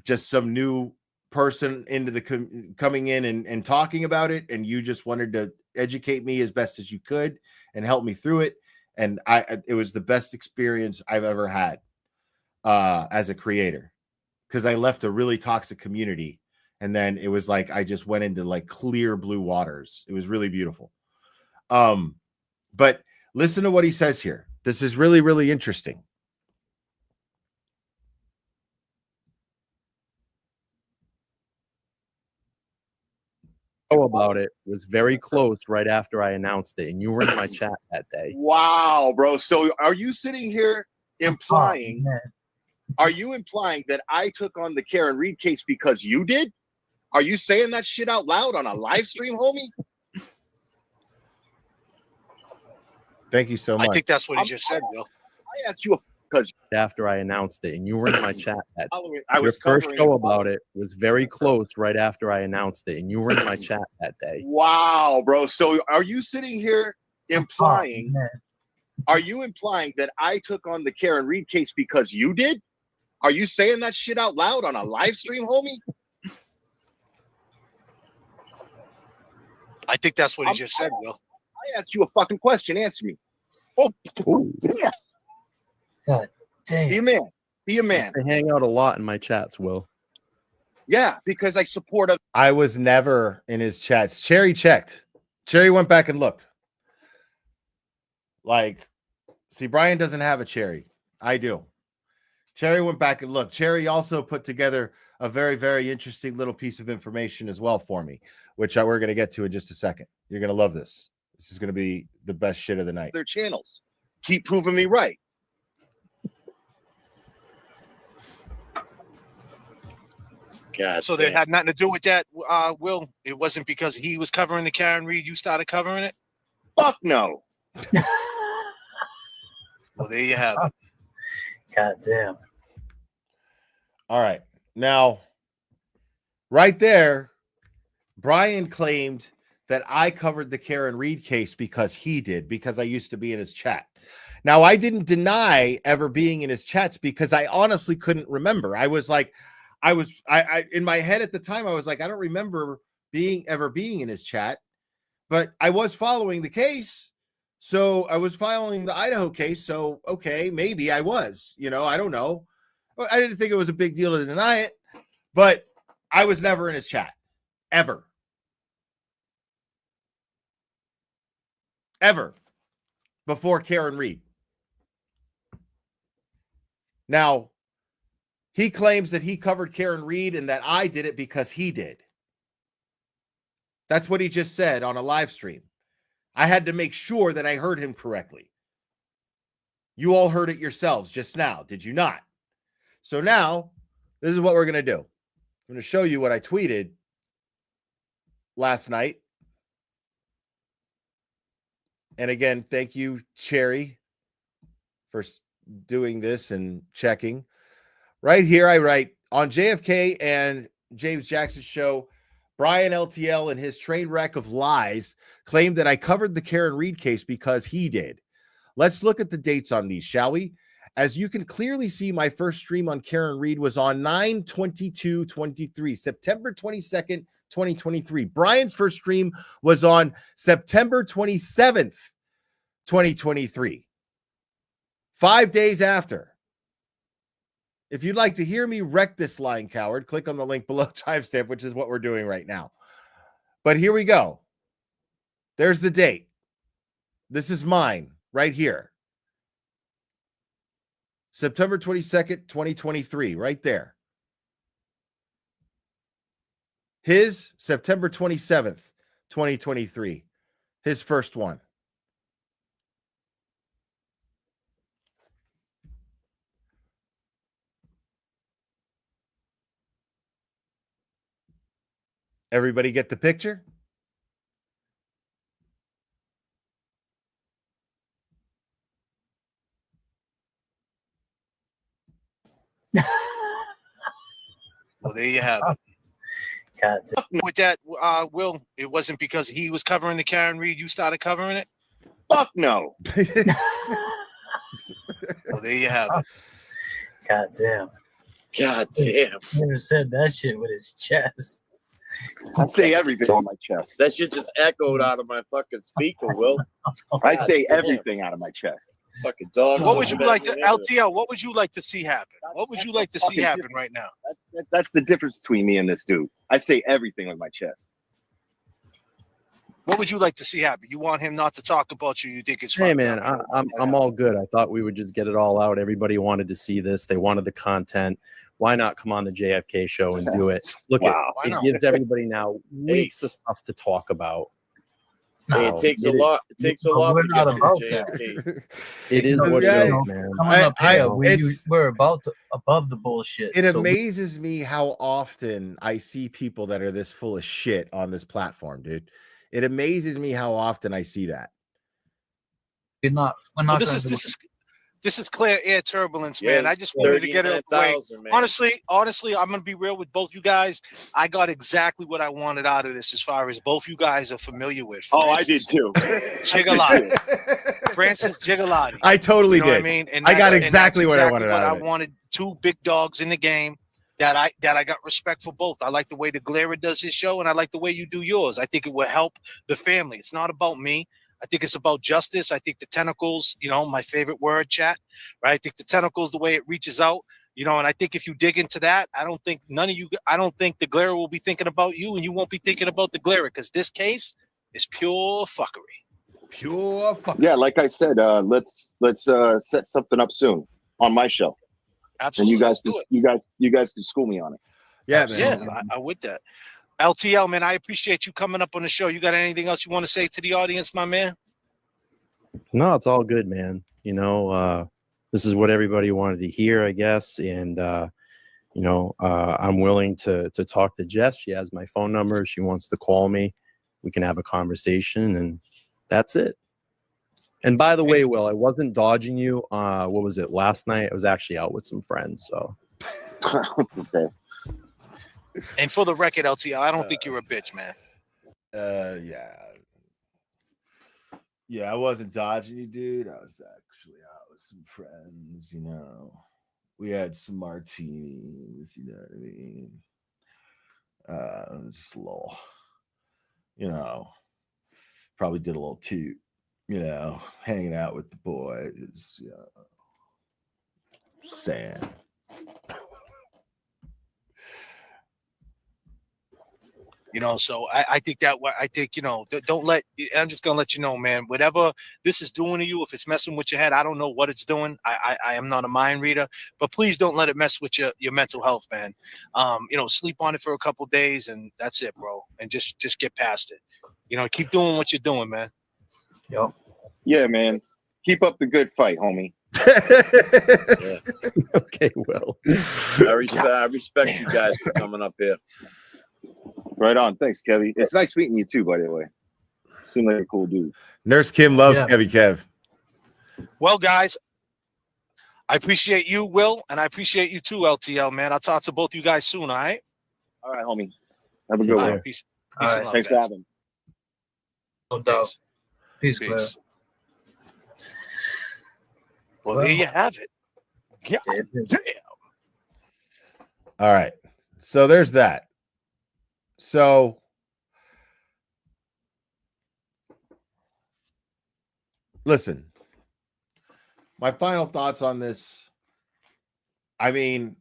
A: just some new person into the coming in and talking about it. And you just wanted to educate me as best as you could and help me through it. And it was the best experience I've ever had as a creator, because I left a really toxic community. And then it was like, I just went into like clear blue waters. It was really beautiful. But listen to what he says here. This is really, really interesting.
G: About it was very close right after I announced it, and you were in my chat that day.
H: Wow, bro. So are you sitting here implying, that I took on the Karen Reed case because you did? Are you saying that shit out loud on a live stream, homie?
A: Thank you so much.
F: I think that's what he just said, Will.
H: I asked you because
G: after I announced it, and you were in my chat that
H: your
G: first show about it was very close right after I announced it, and you were in my chat that day.
H: Wow, bro. So are you sitting here implying, that I took on the Karen Reed case because you did? Are you saying that shit out loud on a live stream, homie?
F: I think that's what he just said, Will.
H: I asked you a fucking question. Answer me. Oh, yeah.
J: God damn.
H: Be a man.
G: I hang out a lot in my chats, Will.
H: Yeah, because I support.
A: I was never in his chats. Cherry checked. Cherry went back and looked. Like, see, Brian doesn't have a Cherry. I do. Cherry went back and looked. Cherry also put together a very, very interesting little piece of information as well for me, which we're going to get to in just a second. You're going to love this. This is going to be the best shit of the night.
H: Their channels keep proving me right.
F: God, so they had nothing to do with that, Will? It wasn't because he was covering the Karen Reed, you started covering it?
H: Fuck no.
F: Well, there you have it.
J: God damn.
A: All right. Now, right there, Brian claimed that I covered the Karen Reed case because he did, because I used to be in his chat. Now, I didn't deny ever being in his chats because I honestly couldn't remember. I was like, I in my head at the time, I was like, I don't remember ever being in his chat, but I was following the case. So I was following the Idaho case. So, okay, maybe I was, I don't know. I didn't think it was a big deal to deny it, but I was never in his chat ever. ever before Karen Reed. Now, he claims that he covered Karen Reed and that I did it because he did. That's what he just said on a live stream. I had to make sure that I heard him correctly. You all heard it yourselves just now, did you not? So now, this is what we're going to do. I'm going to show you what I tweeted last night. And again, thank you, Cherry, for doing this and checking. Right here, I write, on JFK and James Jackson's show, Brian LTL and his train wreck of lies claimed that I covered the Karen Reed case because he did. Let's look at the dates on these, shall we? As you can clearly see, my first stream on Karen Reed was on 9/22/23, September 22nd, 2023. Brian's first stream was on September 27th, 2023. 5 days after. If you'd like to hear me wreck this lying coward, click on the link below, timestamp, which is what we're doing right now. But here we go. There's the date. This is mine right here. September 22nd, 2023, right there. His September 27th, 2023, his first one. Everybody get the picture?
F: Well, there you have it.
J: God,
F: With that, Will, it wasn't because he was covering the Karen Reed you started covering it?
H: Fuck no.
F: Well, there you have it.
J: God damn.
E: God damn.
J: Never said that shit with his chest.
H: I say everything on my chest.
E: That shit just echoed out of my fucking speaker, Will.
H: I say
E: damn.
H: everything out of my chest.
E: Fucking dog.
F: What would you like to, LTL, what would you like to see happen? What would you like to see happen right now?
H: That's the difference between me and this dude. I say everything with my chest.
F: What would you like to see happen? You want him not to talk about you? You think it's
G: Hey
F: fucked
G: man,
F: up?
G: I'm all good. I thought we would just get it all out. Everybody wanted to see this. They wanted the content. Why not come on the JFK show and do it? Look
H: Wow.
G: at it gives everybody now weeks of stuff to talk about.
E: Hey, it takes a lot. It takes a lot
J: We're
E: to
J: not
E: get to
J: about
E: the JFK.
G: It is what it
A: guys,
G: is, man.
J: Coming up here,
A: it's-
J: we're about to, above the bullshit.
A: It
J: So we-
A: amazes me how often I see people that are this full of shit on this platform, dude. It amazes me how often I see that.
J: we're not
F: Well,
J: gonna do
F: this is clear air turbulence,
E: Yeah,
F: man. I
E: it's
F: just wanted to get it away.
E: 39,000, man.
F: Honestly, I'm gonna be real with both you guys. I got exactly what I wanted out of this, as far as both you guys are familiar with.
H: Oh, I did too.
F: Gigalotti. Francis Gigalotti.
A: I totally
F: You know
A: did.
F: what I mean? And
A: I got
F: that's- and
A: exactly
F: that's
A: what I wanted
F: exactly
A: out
F: what
A: of it.
F: I wanted. Two big dogs in the game that I got respect for both. I like the way the Glera does his show, and I like the way you do yours. I think it will help the family. It's not about me. I think it's about justice. I think the tentacles, my favorite word, chat, right? I think the tentacles, the way it reaches out, and I think if you dig into that, I don't think the Glera will be thinking about you, and you won't be thinking about the Glera, because this case is pure fuckery.
A: Pure fucking.
H: Yeah, like I said, let's set something up soon on my show.
F: Absolutely.
H: And
F: Let's do it.
H: you guys can school me on it.
A: Yeah, man.
F: Yeah, I with that. LTL, man, I appreciate you coming up on the show. You got anything else you want to say to the audience, my man?
G: No, it's all good, man. This is what everybody wanted to hear, I guess. And I'm willing to talk to Jess. She has my phone number. She wants to call me. We can have a conversation, and that's it. And by the way, Will, I wasn't dodging you. What was it, last night? I was actually out with some friends. So
H: Okay.
F: And for the record, LTL, I don't think you're a bitch, man.
A: Yeah, I wasn't dodging you, dude. I was actually out with some friends, We had some martinis, you know what I mean? Just a little, probably did a little toot, hanging out with the boys, saying.
F: So I think don't let, I'm just going to let you know, man, whatever this is doing to you, if it's messing with your head, I don't know what it's doing. I am not a mind reader, but please don't let it mess with your mental health, man. Sleep on it for a couple days and that's it, bro. And just get past it. Keep doing what you're doing, man.
J: Yo.
H: Yeah, man. Keep up the good fight, homie.
G: Yeah. Okay, well.
K: I respect you guys for coming up here.
H: Right on. Thanks, Kevy. It's nice meeting you too, by the way. Seem like a cool dude.
A: Nurse Kim loves Kevy Kev.
F: Well, guys, I appreciate you, Will, and I appreciate you too, LTL, man. I'll talk to both you guys soon, all right?
H: All right, homie. Have a good one.
F: Peace
J: All
F: and love,
H: Thanks
F: guys.
H: for having me.
J: No doubt. Peace, Claire.
F: Well, there you have it. Yeah. Damn.
A: All right. So there's that. So listen, my final thoughts on this. I mean,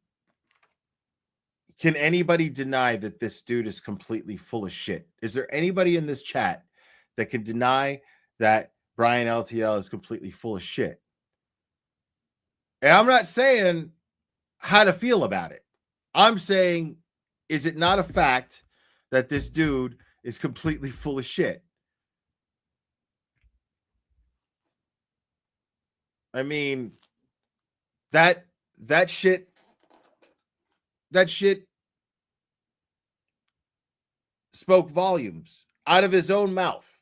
A: can anybody deny that this dude is completely full of shit? Is there anybody in this chat that can deny that Brian LTL is completely full of shit? And I'm not saying how to feel about it. I'm saying, is it not a fact that this dude is completely full of shit? I mean, that shit spoke volumes out of his own mouth.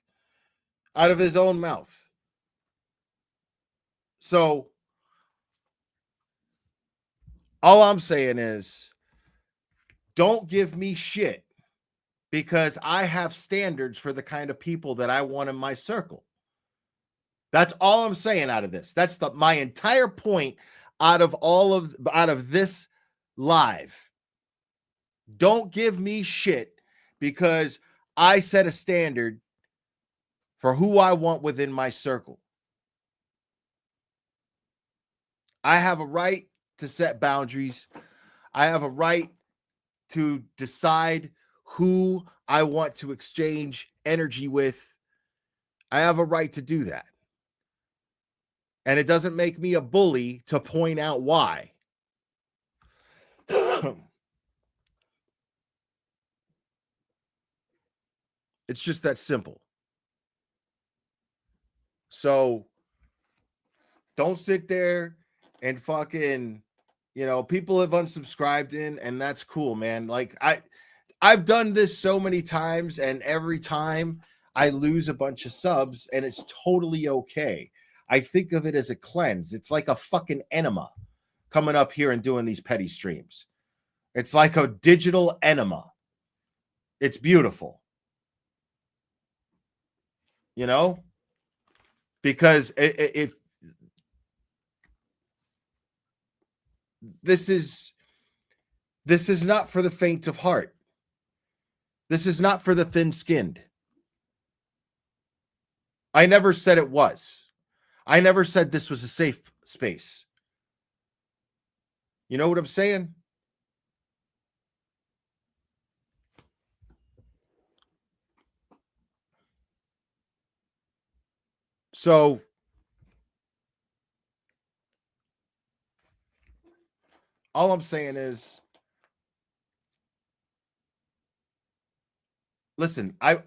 A: So all I'm saying is, don't give me shit because I have standards for the kind of people that I want in my circle. That's all I'm saying out of this. That's my entire point out of this live. Don't give me shit because I set a standard for who I want within my circle. I have a right to set boundaries. I have a right to decide who I want to exchange energy with. I have a right to do that. And it doesn't make me a bully to point out why. It's just that simple. So don't sit there and fucking, people have unsubscribed and that's cool, man. Like I've done this so many times, and every time I lose a bunch of subs, and it's totally okay. I think of it as a cleanse. It's like a fucking enema coming up here and doing these petty streams. It's like a digital enema. It's beautiful. Because if this is not for the faint of heart. This is not for the thin-skinned. I never said it was. I never said this was a safe space. You know what I'm saying? So all I'm saying is, listen, I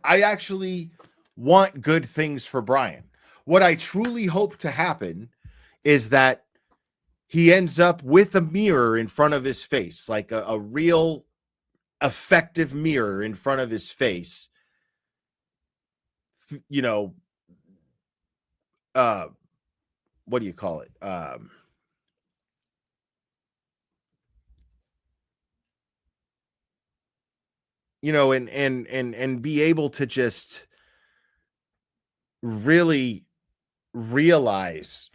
A: actually want good things for Brian. What I truly hope to happen is that he ends up with a mirror in front of his face, like a real effective mirror in front of his face. What do you call it? And be able to just really realize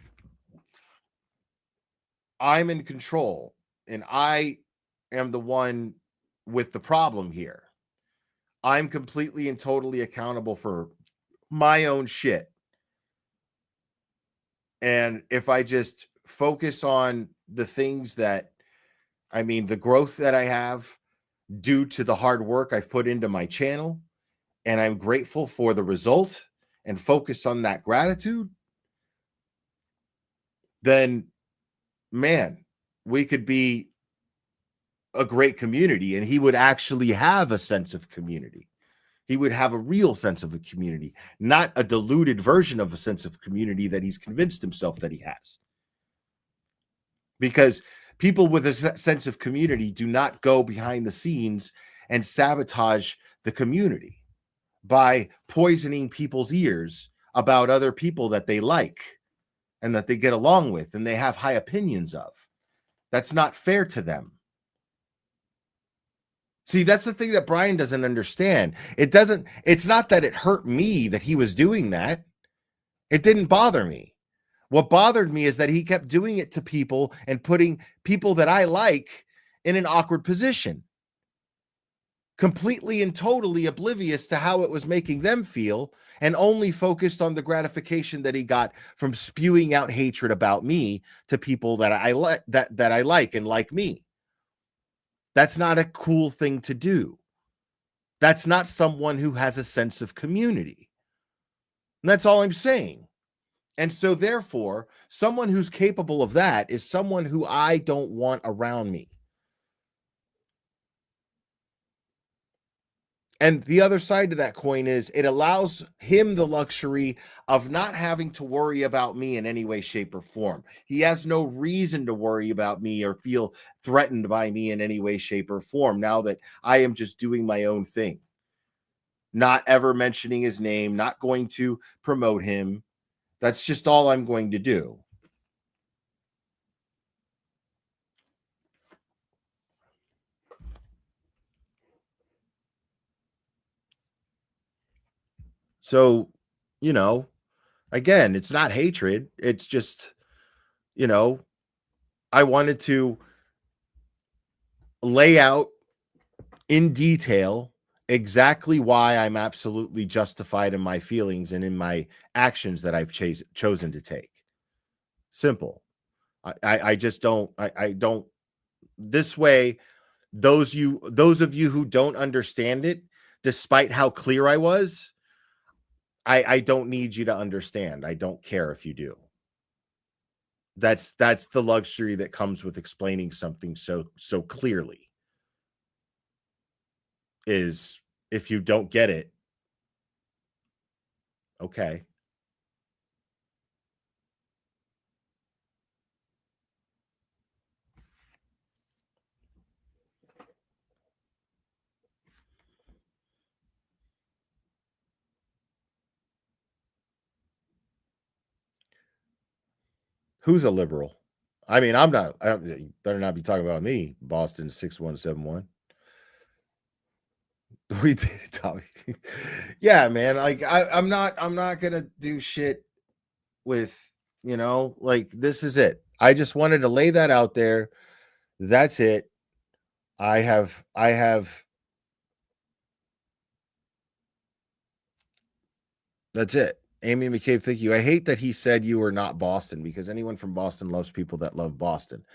A: I'm in control and I am the one with the problem here. I'm completely and totally accountable for my own shit. And if I just focus on the things the growth that I have, due to the hard work I've put into my channel, and I'm grateful for the result and focus on that gratitude, then man, we could be a great community, and he would actually have a sense of community. He would have a real sense of a community, not a diluted version of a sense of community that he's convinced himself that he has. Because people with a sense of community do not go behind the scenes and sabotage the community by poisoning people's ears about other people that they like and that they get along with and they have high opinions of. That's not fair to them. See, that's the thing that Brian doesn't understand. It's not that it hurt me that he was doing that. It didn't bother me. What bothered me is that he kept doing it to people and putting people that I like in an awkward position, completely and totally oblivious to how it was making them feel, and only focused on the gratification that he got from spewing out hatred about me to people that I like and like me. That's not a cool thing to do. That's not someone who has a sense of community. And that's all I'm saying. And so therefore, someone who's capable of that is someone who I don't want around me. And the other side to that coin is it allows him the luxury of not having to worry about me in any way, shape, or form. He has no reason to worry about me or feel threatened by me in any way, shape, or form now that I am just doing my own thing. Not ever mentioning his name, not going to promote him. That's just all I'm going to do. So, you know, again, it's not hatred. It's just, you know, I wanted to lay out in detail exactly why I'm absolutely justified in my feelings and in my actions that I've chosen to take. Simple. I just don't, I don't, this way, those of you who don't understand it, despite how clear I was, I don't need you to understand. I don't care if you do. That's the luxury that comes with explaining something so clearly. Is if you don't get it, okay. Who's a liberal? I mean, I'm not. You better not be talking about me, Boston 6171. We did it, Tommy. Yeah, man. Like I'm not gonna do shit with, like, this is it. I just wanted to lay that out there. That's it. I have that's it. Amy McCabe, thank you. I hate that he said you are not Boston, because anyone from Boston loves people that love Boston.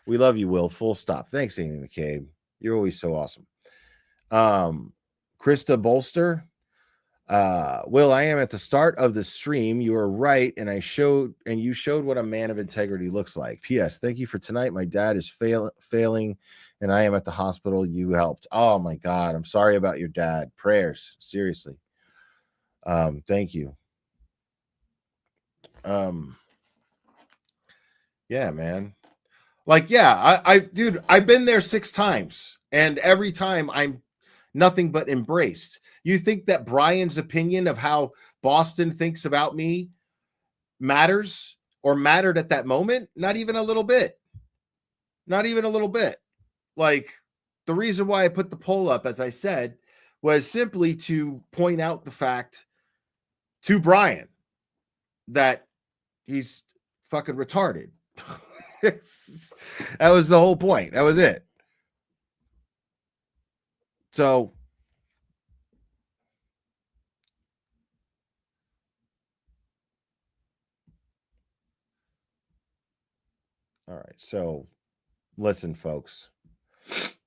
A: We love you, Will. Full stop. Thanks, Amy McCabe. You're always so awesome. Krista Bolster. Will, I am at the start of the stream. You are right, and you showed what a man of integrity looks like. P.S. Thank you for tonight. My dad is failing, and I am at the hospital. You helped. Oh my God, I'm sorry about your dad. Prayers, seriously. Thank you. Yeah, man. Like, yeah, dude, I've been there 6 times, and every time I'm nothing but embraced. You think that Brian's opinion of how Boston thinks about me matters or mattered at that moment? Not even a little bit. Not even a little bit. Like, the reason why I put the poll up, as I said, was simply to point out the fact to Brian that he's fucking retarded. That was the whole point. That was it. So, all right. So, listen, folks,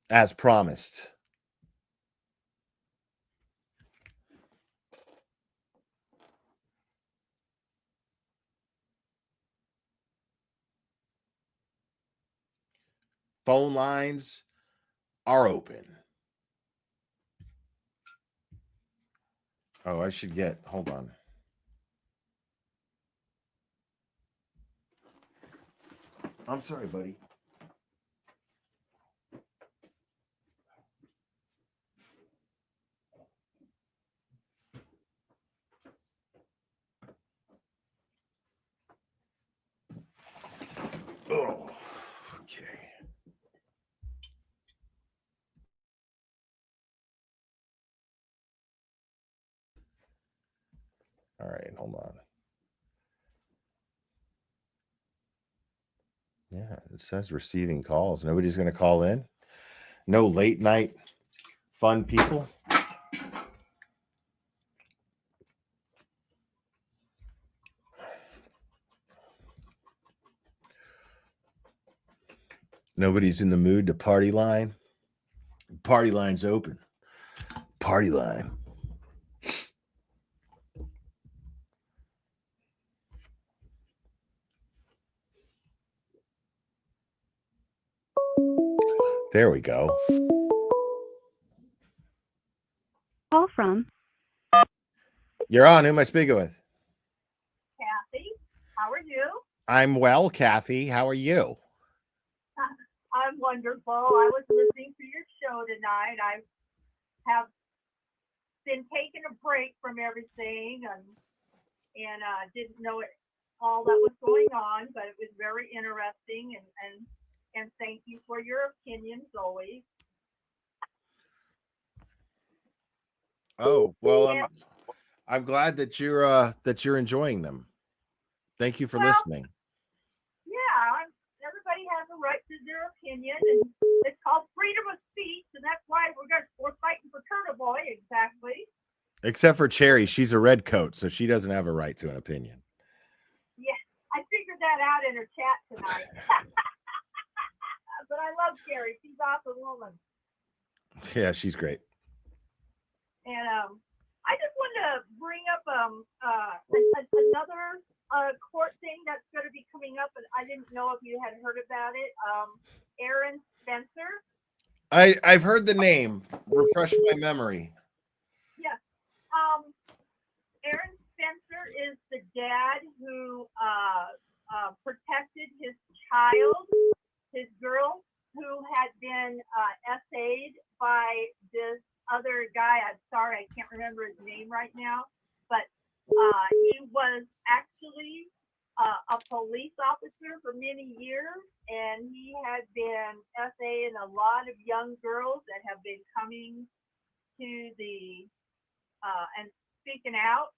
A: as promised, phone lines are open. Oh, I should get, hold on. I'm sorry, buddy. Oh, okay. All right, hold on. Yeah, it says receiving calls. Nobody's going to call in. No late night fun people. Nobody's in the mood to party line. Party line's open. Party line. There we go.
L: Call from
A: You're on. Who am I speaking with?
L: Kathy. How are you?
A: I'm well, Kathy. How are you?
L: I'm wonderful. I was listening to your show tonight. I have been taking a break from everything and didn't know it all that was going on, but it was very interesting and thank you for your opinions always.
A: Oh, well, I'm glad that you're enjoying them. Thank you for listening.
L: Yeah, everybody has a right to their opinion, and it's called freedom of speech, and that's why we're fighting for Turtle Boy, exactly.
A: Except for Cherry, she's a red coat, so she doesn't have a right to an opinion.
L: Yeah, I figured that out in her chat tonight. But I love Cherry. She's an awesome woman.
A: Yeah, she's great.
L: And I just wanted to bring up another court thing that's going to be coming up, and I didn't know if you had heard about it. Aaron Spencer.
A: I've heard the name. Refresh my memory.
L: Yeah. Aaron Spencer is the dad who protected his child, his girl, who had been SA'd by this other guy. I'm sorry, I can't remember his name right now, but he was actually a police officer for many years, and he had been SA'ing a lot of young girls that have been coming to the and speaking out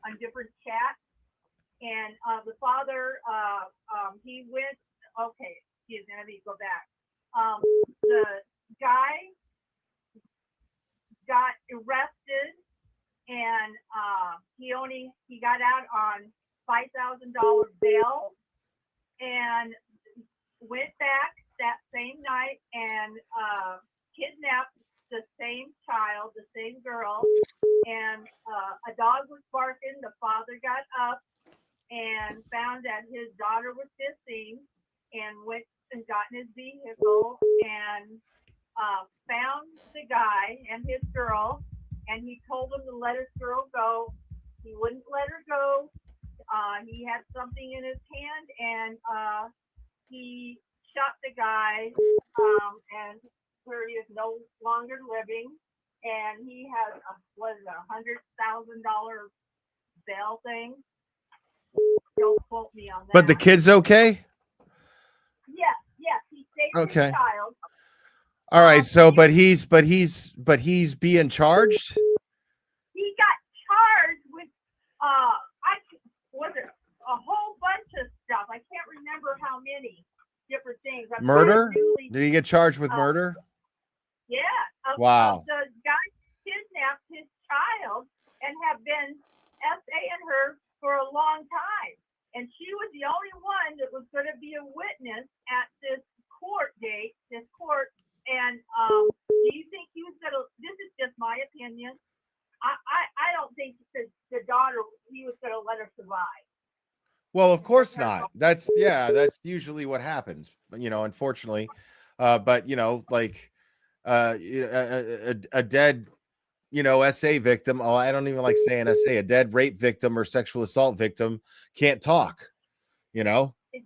L: on different chats. And the father, he went, okay, excuse me, let me go back. The guy got arrested, and he got out on $5,000 bail, and went back that same night and kidnapped the same child, the same girl, and a dog was barking. The father got up and found that his daughter was missing, and went and got in his vehicle and found the guy and his girl, and he told him to let his girl go. He wouldn't let her go. He had something in his hand, and he shot the guy, and where he is no longer living, and he has $100,000 bail thing. Don't quote me on that.
A: But the kid's okay?
L: Yes, he saved
A: Okay.
L: his child.
A: All right, so but he's being charged?
L: He got charged with was it a whole bunch of stuff. I can't remember how many different things.
A: Murder? Did he get charged with murder?
L: Yeah.
A: Wow.
L: The guy kidnapped his child and have been SAing her for a long time. And she was the only one that was going to be a witness at this court date, this court. And do you think he was going to, this is just my opinion, I don't think the daughter, he was going to let her survive.
A: Well, of course not. That's usually what happens. You know, unfortunately, But like a dead, SA victim. Oh, I don't even like saying SA. A dead rape victim or sexual assault victim can't talk.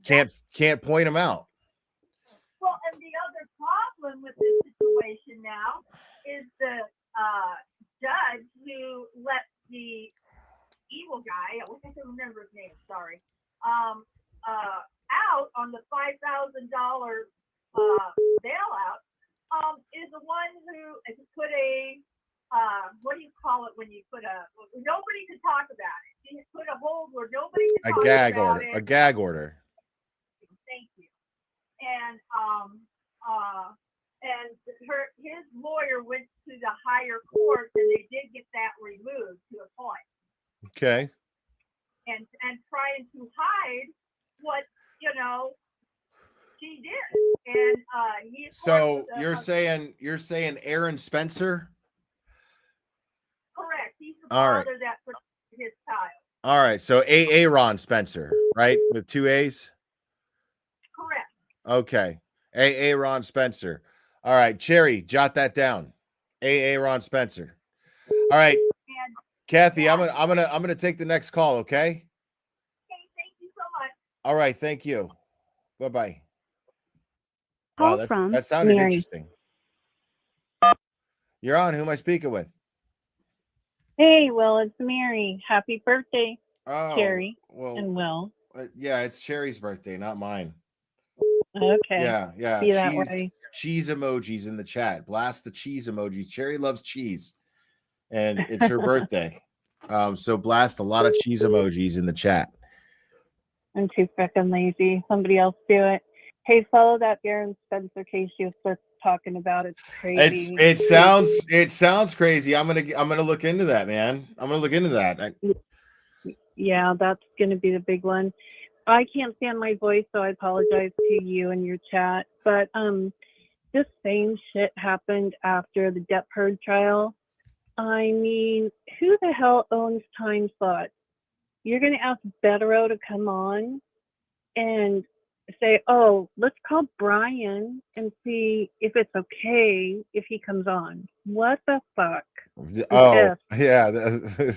A: Can't point them out.
L: Well, and the other problem with this situation now is the judge who let the evil guy, I wish I could remember his name, sorry, out on the $5,000 bailout, is the one who put a, what do you call it when you put nobody could talk about it. He put a hold where nobody could talk about it.
A: A gag order.
L: Thank you. And his lawyer went to the higher court, and they did get that removed to a point.
A: Okay.
L: And trying to hide what she did. And
A: so you're saying Aaron Spencer?
L: Correct. He's the
A: All right.
L: father that protected his child.
A: All right. So Aaron Spencer, right? With 2 A's?
L: Correct.
A: Okay. Aaron Spencer. All right, Cherry, jot that down. Aaron Spencer. All right.
L: And,
A: Kathy, I'm gonna take the next call, okay?
L: Okay, thank you so much.
A: All right, thank you. Bye-bye. Wow, that sounded
M: Mary.
A: interesting. You're on. Who am I speaking with?
M: Hey, Will, it's Mary. Happy birthday, Cherry and Will.
A: Yeah, it's Cherry's birthday, not mine.
M: Okay.
A: Yeah.
M: Be that way.
A: Cheese emojis in the chat. Blast the cheese emojis. Cherry loves cheese, and it's her birthday. So blast a lot of cheese emojis in the chat.
M: I'm too freaking lazy. Somebody else do it. Hey, follow that Aaron Spencer case you were talking about. It's crazy.
A: It sounds crazy. I'm gonna look into that, man. I'm gonna look into that.
M: Yeah, that's gonna be the big one. I can't stand my voice, so I apologize to you and your chat. But this same shit happened after the Depp Heard trial. I mean, who the hell owns time slots? You're gonna ask Bettero to come on and say, "Oh, let's call Brian and see if it's okay if he comes on." What the fuck?
A: Oh, yeah.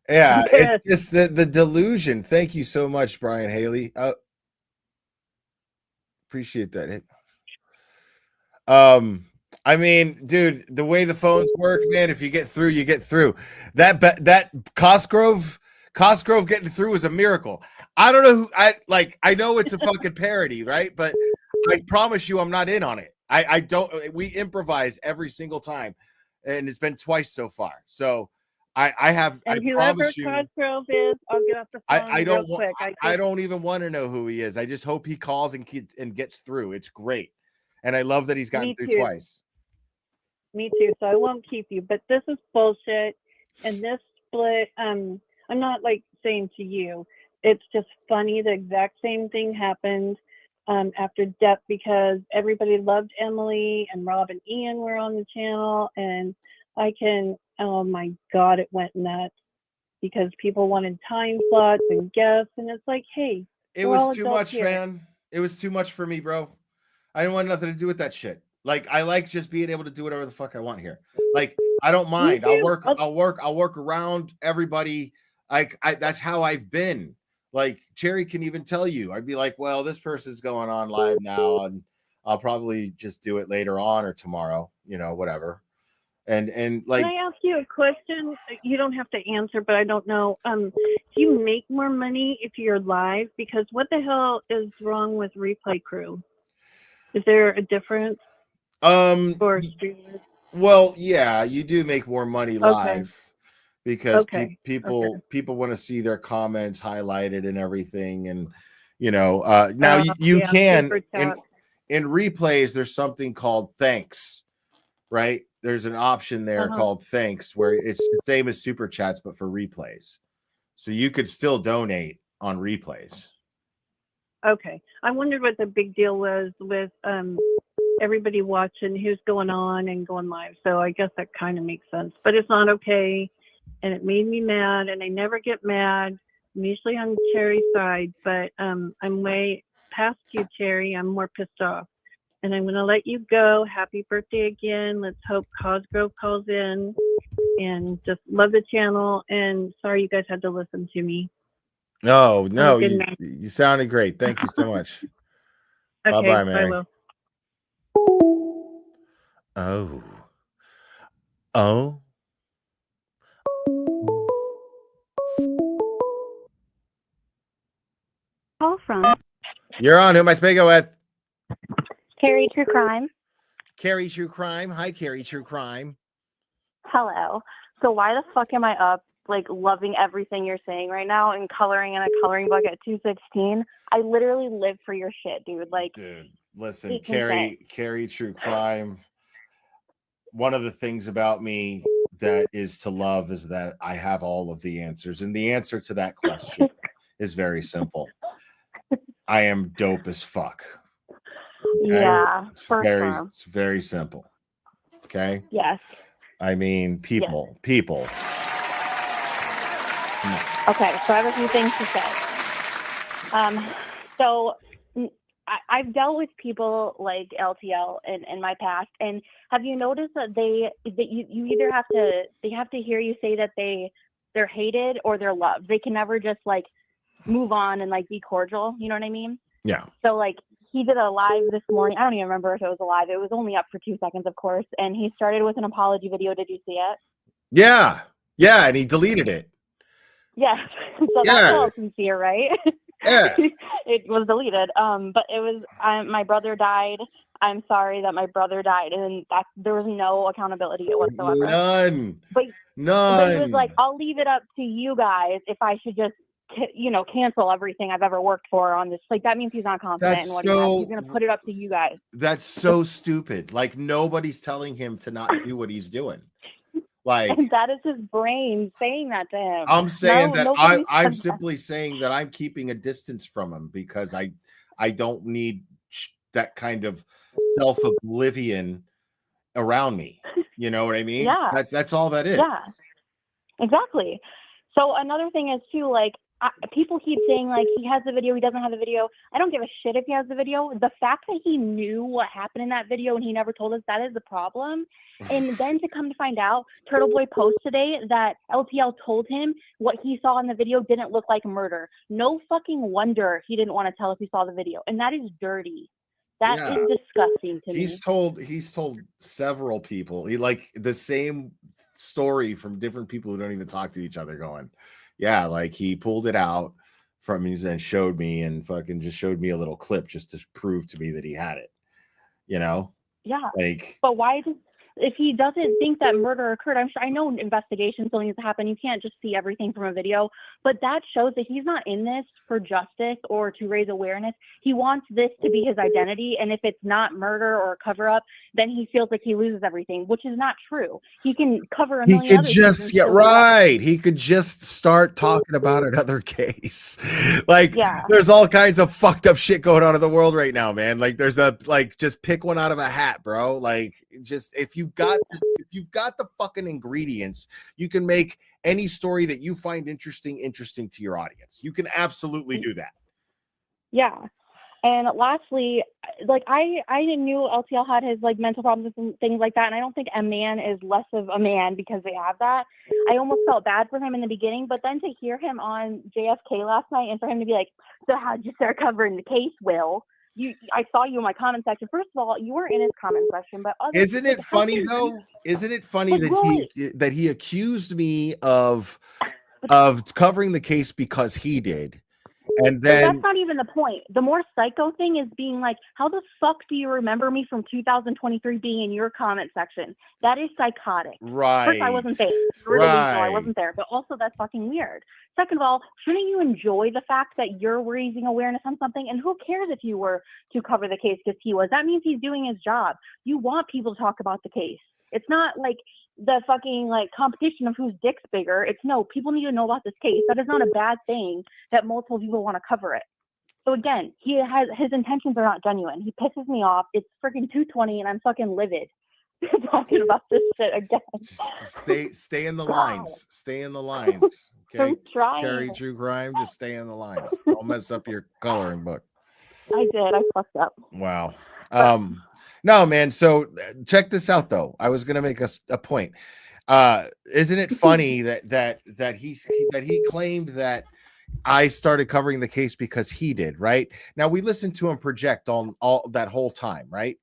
A: Yeah, it's just the delusion. Thank you so much, Brian Haley. Appreciate that. I mean, dude, the way the phones work, man, if you get through, you get through. That Cosgrove getting through is a miracle. I don't know I know it's a fucking parody, right? But I promise you I'm not in on it. I don't. We improvise every single time, and it's been twice so far. So I have.
M: And
A: I
M: whoever
A: promise you,
M: Cosgrove is, I'll get off the phone real quick.
A: I don't even want to know who he is. I just hope he calls and gets through. It's great, and I love that he's gotten through twice.
M: Me too. So I won't keep you. But this is bullshit. And this split, I'm not saying to you, it's just funny. The exact same thing happened after Depp because everybody loved Emily and Rob and Ian were on the channel. And oh my God, it went nuts because people wanted time slots and guests. And it's like, hey,
A: it was too much, man. It was too much for me, bro. I didn't want nothing to do with that shit. I like just being able to do whatever the fuck I want here. I don't mind. I'll work around everybody. That's how I've been. Cherry can even tell you. I'd be like, well, this person's going on live now, and I'll probably just do it later on or tomorrow, whatever. And
M: can I ask you a question? You don't have to answer, but I don't know. Do you make more money if you're live? Because what the hell is wrong with Replay Crew? Is there a difference? For streamers?
A: Well, yeah, you do make more money live because people want to see their comments highlighted and everything, and now you can in replays. There's something called thanks, right? There's an option there called thanks where it's the same as super chats but for replays, so you could still donate on replays.
M: Okay, I wondered what the big deal was with everybody watching who's going on and going live. So I guess that kind of makes sense, but it's not okay. And it made me mad, and I never get mad. I'm usually on Cherry's side, but I'm way past you, Cherry. I'm more pissed off. And I'm going to let you go. Happy birthday again. Let's hope Cosgrove calls in. And just love the channel. And sorry you guys had to listen to me.
A: No,
M: Good
A: you,
M: night.
A: you sounded great. Thank you so much.
M: Okay,
A: Bye-bye, Mary.
M: Will.
A: Oh. Oh.
N: Call from
A: You're on. Who am I speaking with?
N: Carrie True Crime.
A: Carrie True Crime. Hi, Carrie True Crime.
N: Hello. So why the fuck am I up, like, loving everything you're saying right now and coloring in a coloring book at 2:16? I literally live for your shit, dude. Like,
A: Dude, listen,
N: it's insane.
A: Carrie True Crime. One of the things about me that is to love is that I have all of the answers. And the answer to that question is very simple. I am dope as fuck. Okay?
N: Yeah, for sure.
A: It's very simple. Okay.
N: Yes.
A: I mean, people.
N: Okay, so I have a few things to say. So I've dealt with people like LTL in my past, and have you noticed that you either have to hear you say that they're hated or they're loved. They can never just like move on and like be cordial. You know what I mean?
A: Yeah.
N: So like he did a live this morning. I don't even remember if it was a live. It was only up for 2 seconds, of course. And he started with an apology video. Did you see it?
A: Yeah. Yeah. And he deleted it.
N: Yes. So that's all sincere, right?
A: Yeah.
N: It was deleted. But it was my brother died. I'm sorry that my brother died, and there was no accountability whatsoever.
A: None.
N: But he was like, I'll leave it up to you guys if I should just cancel everything I've ever worked for on this. Like, that means he's not confident in what he has. He's going to put it up to you guys.
A: That's so stupid. Like, nobody's telling him to not do what he's doing. Like,
N: and that is his brain saying that to him.
A: I'm saying I'm simply saying that I'm keeping a distance from him because I don't need that kind of self-oblivion around me. You know what I mean?
N: Yeah.
A: That's all that is.
N: Yeah, exactly. So another thing is too, like, people keep saying like he has the video, he doesn't have the video. I don't give a shit if he has the video. The fact that he knew what happened in that video and he never told us, that is the problem. And then to come to find out, Turtle Boy posts today that LPL told him what he saw in the video didn't look like murder. No fucking wonder he didn't want to tell us he saw the video. And that is dirty. That is disgusting to me.
A: He's told several people like the same story from different people who don't even talk to each other, going, yeah, like he pulled it out from his and showed me and fucking just showed me a little clip just to prove to me that he had it. You know?
N: Yeah.
A: Like,
N: but why if he doesn't think that murder occurred, I know investigations still needs to happen. You can't just see everything from a video, but that shows that he's not in this for justice or to raise awareness. He wants this to be his identity. And if it's not murder or cover up, then he feels like he loses everything, which is not true. He can cover a million
A: he could
N: other
A: just
N: things.
A: He could just start talking about another case. Like, there's all kinds of fucked up shit going on in the world right now, man. Like, there's just pick one out of a hat, bro. Like, just if you've got the fucking ingredients, you can make any story that you find interesting to your audience. You can absolutely do that.
N: Yeah. And lastly, like I knew LTL had his like mental problems and things like that, and I don't think a man is less of a man because they have that. I almost felt bad for him in the beginning, but then to hear him on JFK last night and for him to be like, "So how'd you start covering the case, Will? I saw you in my comment section." First of all, you were in his comment section, but
A: isn't it funny though? Isn't it funny that he accused me of covering the case because he did? And then
N: but that's not even the point. The more psycho thing is being like, how the fuck do you remember me from 2023 being in your comment section? That is psychotic.
A: Right.
N: First, I wasn't there. I wasn't there. But also, that's fucking weird. Second of all, shouldn't you enjoy the fact that you're raising awareness on something? And who cares if you were to cover the case because he was? That means he's doing his job. You want people to talk about the case. It's not like the fucking like competition of whose dick's bigger. It's no, people need to know about this case. That is not a bad thing that multiple people want to cover it. So again, his intentions are not genuine. He pisses me off. It's freaking 2:20 and I'm fucking livid talking about this shit again.
A: Stay in the lines. Stay in the lines. Okay.
N: I'm trying.
A: Carrie True Crime, just stay in the lines. Don't mess up your coloring book.
N: I did. I fucked up.
A: Wow. No, man. So check this out, though. I was gonna make a point. Isn't it funny that he claimed that I started covering the case because he did, right? Now we listened to him project on all that whole time, right?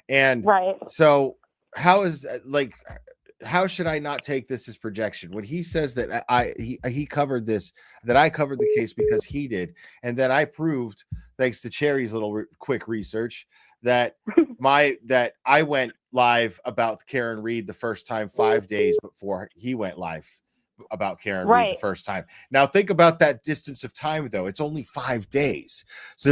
A: And so how is like how should I not take this as projection when he says that he covered this, that I covered the case because he did, and that I proved, thanks to Cherry's little quick research, that that I went live about Karen Reed the first time 5 days before he went live about Karen Reed the first time. Now think about that distance of time, though. It's only 5 days. So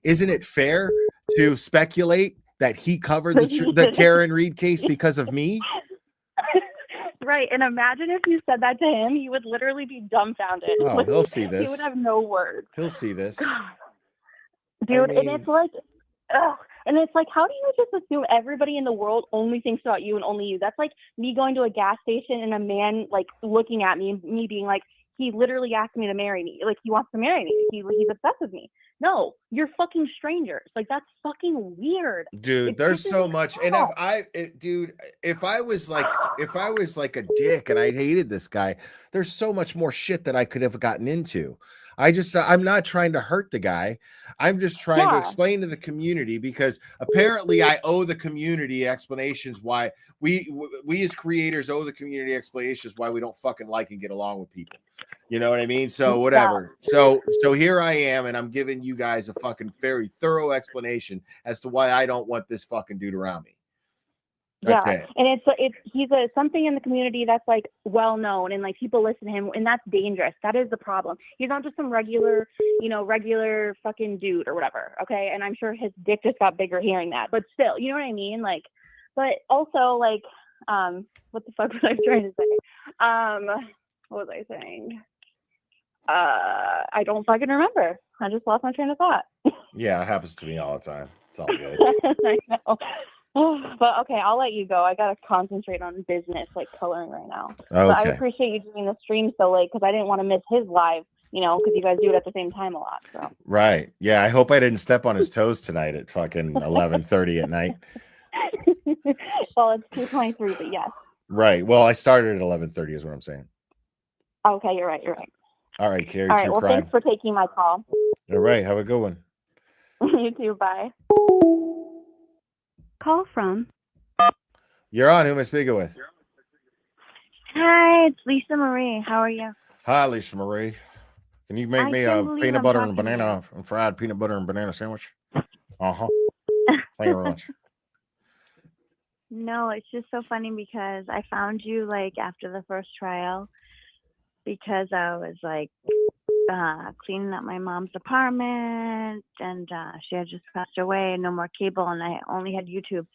A: isn't it fair to speculate that he covered the Karen Reed case because of me?
N: Right. And imagine if you said that to him, he would literally be dumbfounded.
A: Oh,
N: Like,
A: he'll see this.
N: He would have no words.
A: He'll see this.
N: Dude, and it's like, ugh. And it's like, how do you just assume everybody in the world only thinks about you and only you? That's like me going to a gas station and a man like looking at me and me being like, he literally asked me to marry me. Like, he wants to marry me. He's obsessed with me. No, you're fucking strangers. Like, that's fucking weird.
A: Dude, there's so much. And if I was like a dick and I hated this guy, there's so much more shit that I could have gotten into. I'm not trying to hurt the guy. I'm just trying to explain to the community, because apparently I owe the community explanations why we as creators owe the community explanations why we don't fucking like and get along with people. You know what I mean? So whatever. So here I am, and I'm giving you guys a fucking very thorough explanation as to why I don't want this fucking dude around me. That's it.
N: And he's something in the community that's like well known, and like people listen to him, and that's dangerous. That is the problem. He's not just some regular fucking dude or whatever. Okay, and I'm sure his dick just got bigger hearing that, but still, you know what I mean? Like, but also like, what the fuck was I trying to say? What was I saying? I don't fucking remember. I just lost my train of thought.
A: Yeah, it happens to me all the time. It's all good.
N: I know. But okay, I'll let you go. I gotta concentrate on business, like coloring right now.
A: Okay.
N: But I appreciate you doing the stream so late, because I didn't want to miss his live, because you guys do it at the same time a lot. So.
A: Right. Yeah, I hope I didn't step on his toes tonight at fucking 11:30 at night.
N: Well, it's 2:23, but yes.
A: Right. Well, I started at 11:30 is what I'm saying.
N: Okay, you're right.
A: All right, Carrie.
N: All right, well, thanks for taking my call.
A: All right, have a good one.
N: You too, bye.
O: Call from.
A: You're on. Who am I speaking with?
O: Hi, it's Lisa Marie. How are you?
A: Hi, Lisa Marie. Can you make me a peanut butter and banana and fried peanut butter and banana sandwich? Uh-huh. Thank you very much.
O: No, it's just so funny because I found you like after the first trial, because I was like cleaning up my mom's apartment, and she had just passed away, and no more cable, and I only had YouTube.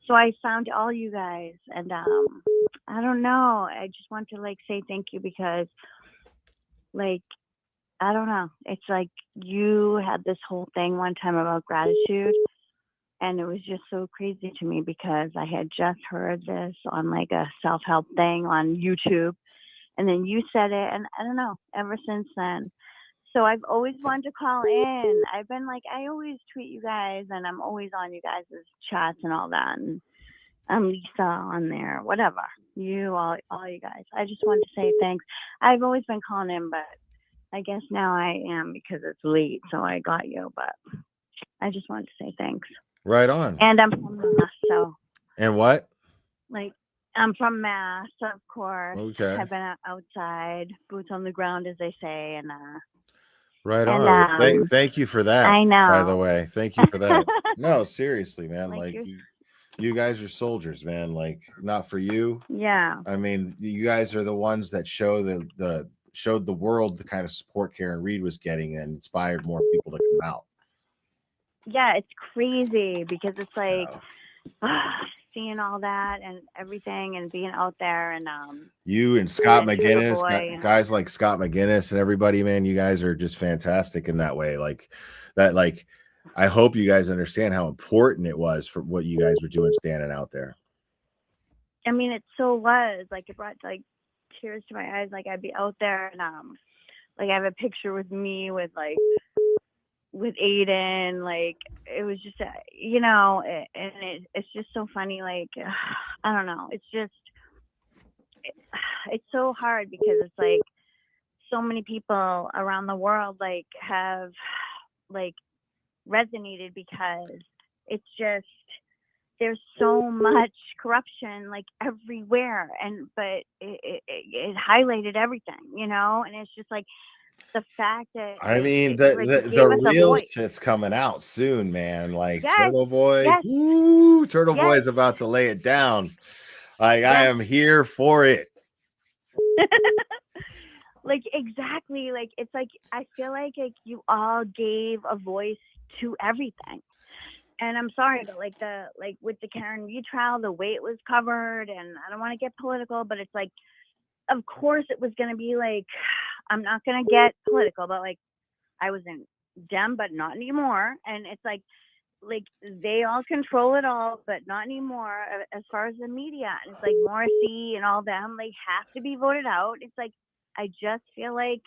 O: So I found all you guys, and I don't know. I just want to like say thank you, because like, I don't know. It's like you had this whole thing one time about gratitude, and it was just so crazy to me because I had just heard this on like a self-help thing on YouTube. And then you said it, and I don't know, ever since then. So I've always wanted to call in. I've been like, I always tweet you guys, and I'm always on you guys' chats and all that. And I'm Lisa on there, whatever. All you guys. I just wanted to say thanks. I've always been calling in, but I guess now I am because it's late, so I got you. But I just wanted to say thanks.
A: Right on.
O: And I'm from Mass, so.
A: And what?
O: Like, I'm from Mass, of course.
A: Okay.
O: I've been outside, boots on the ground, as they say, and
A: right
O: and,
A: on. Thank you for that.
O: I know.
A: By the way, thank you for that. No, seriously, man.
O: Like
A: Like you guys are soldiers, man. Like, not for you.
O: Yeah.
A: I mean, you guys are the ones that showed the world the kind of support Karen Reed was getting and inspired more people to come out.
O: Yeah, it's crazy because it's like seeing all that and everything and being out there, and
A: you and Scott
O: and Sugar
A: McGinnis,
O: Boy.
A: guys like Scott McGinnis and everybody, man, you guys are just fantastic in that way. Like that, like I hope you guys understand how important it was for what you guys were doing standing out there.
O: I mean, it so was like, it brought like tears to my eyes. Like, I'd be out there, and like I have a picture with me with like
N: with Aiden. Like it was just, you know, it's just so funny. Like I don't know. It's just it's so hard because it's like so many people around the world like have like resonated because it's just there's so much corruption like everywhere, but it highlighted everything, you know, and it's just like the fact that
A: I mean,
N: like,
A: the real shit's coming out soon, man. Like Turtle Boy, woo, Turtle Boy is about to lay it down. Like I am here for it.
N: Like exactly, like it's like I feel like you all gave a voice to everything. And I'm sorry, but like with the Karen Reed trial, the way it was covered, and I don't want to get political, but it's like, of course it was going to be like, I'm not going to get political, but like I was in Dem, but not anymore. And it's like they all control it all, but not anymore as far as the media. And it's like Morrissey and all them, they have to be voted out. It's like, I just feel like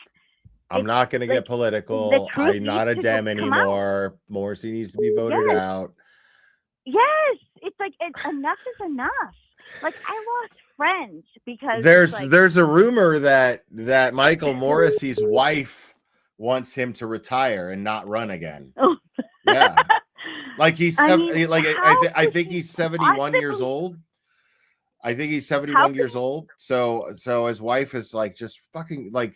A: I'm not going to get political. I'm not a Dem anymore. Morrissey needs to be voted out.
N: Yes, it's like enough is enough. Like I lost friends because
A: there's a rumor that Michael Morrissey's wife wants him to retire and not run again.
N: Oh.
A: Yeah, like he's I think he's 71 years old. I think he's 71 years old. So his wife is like, just fucking like,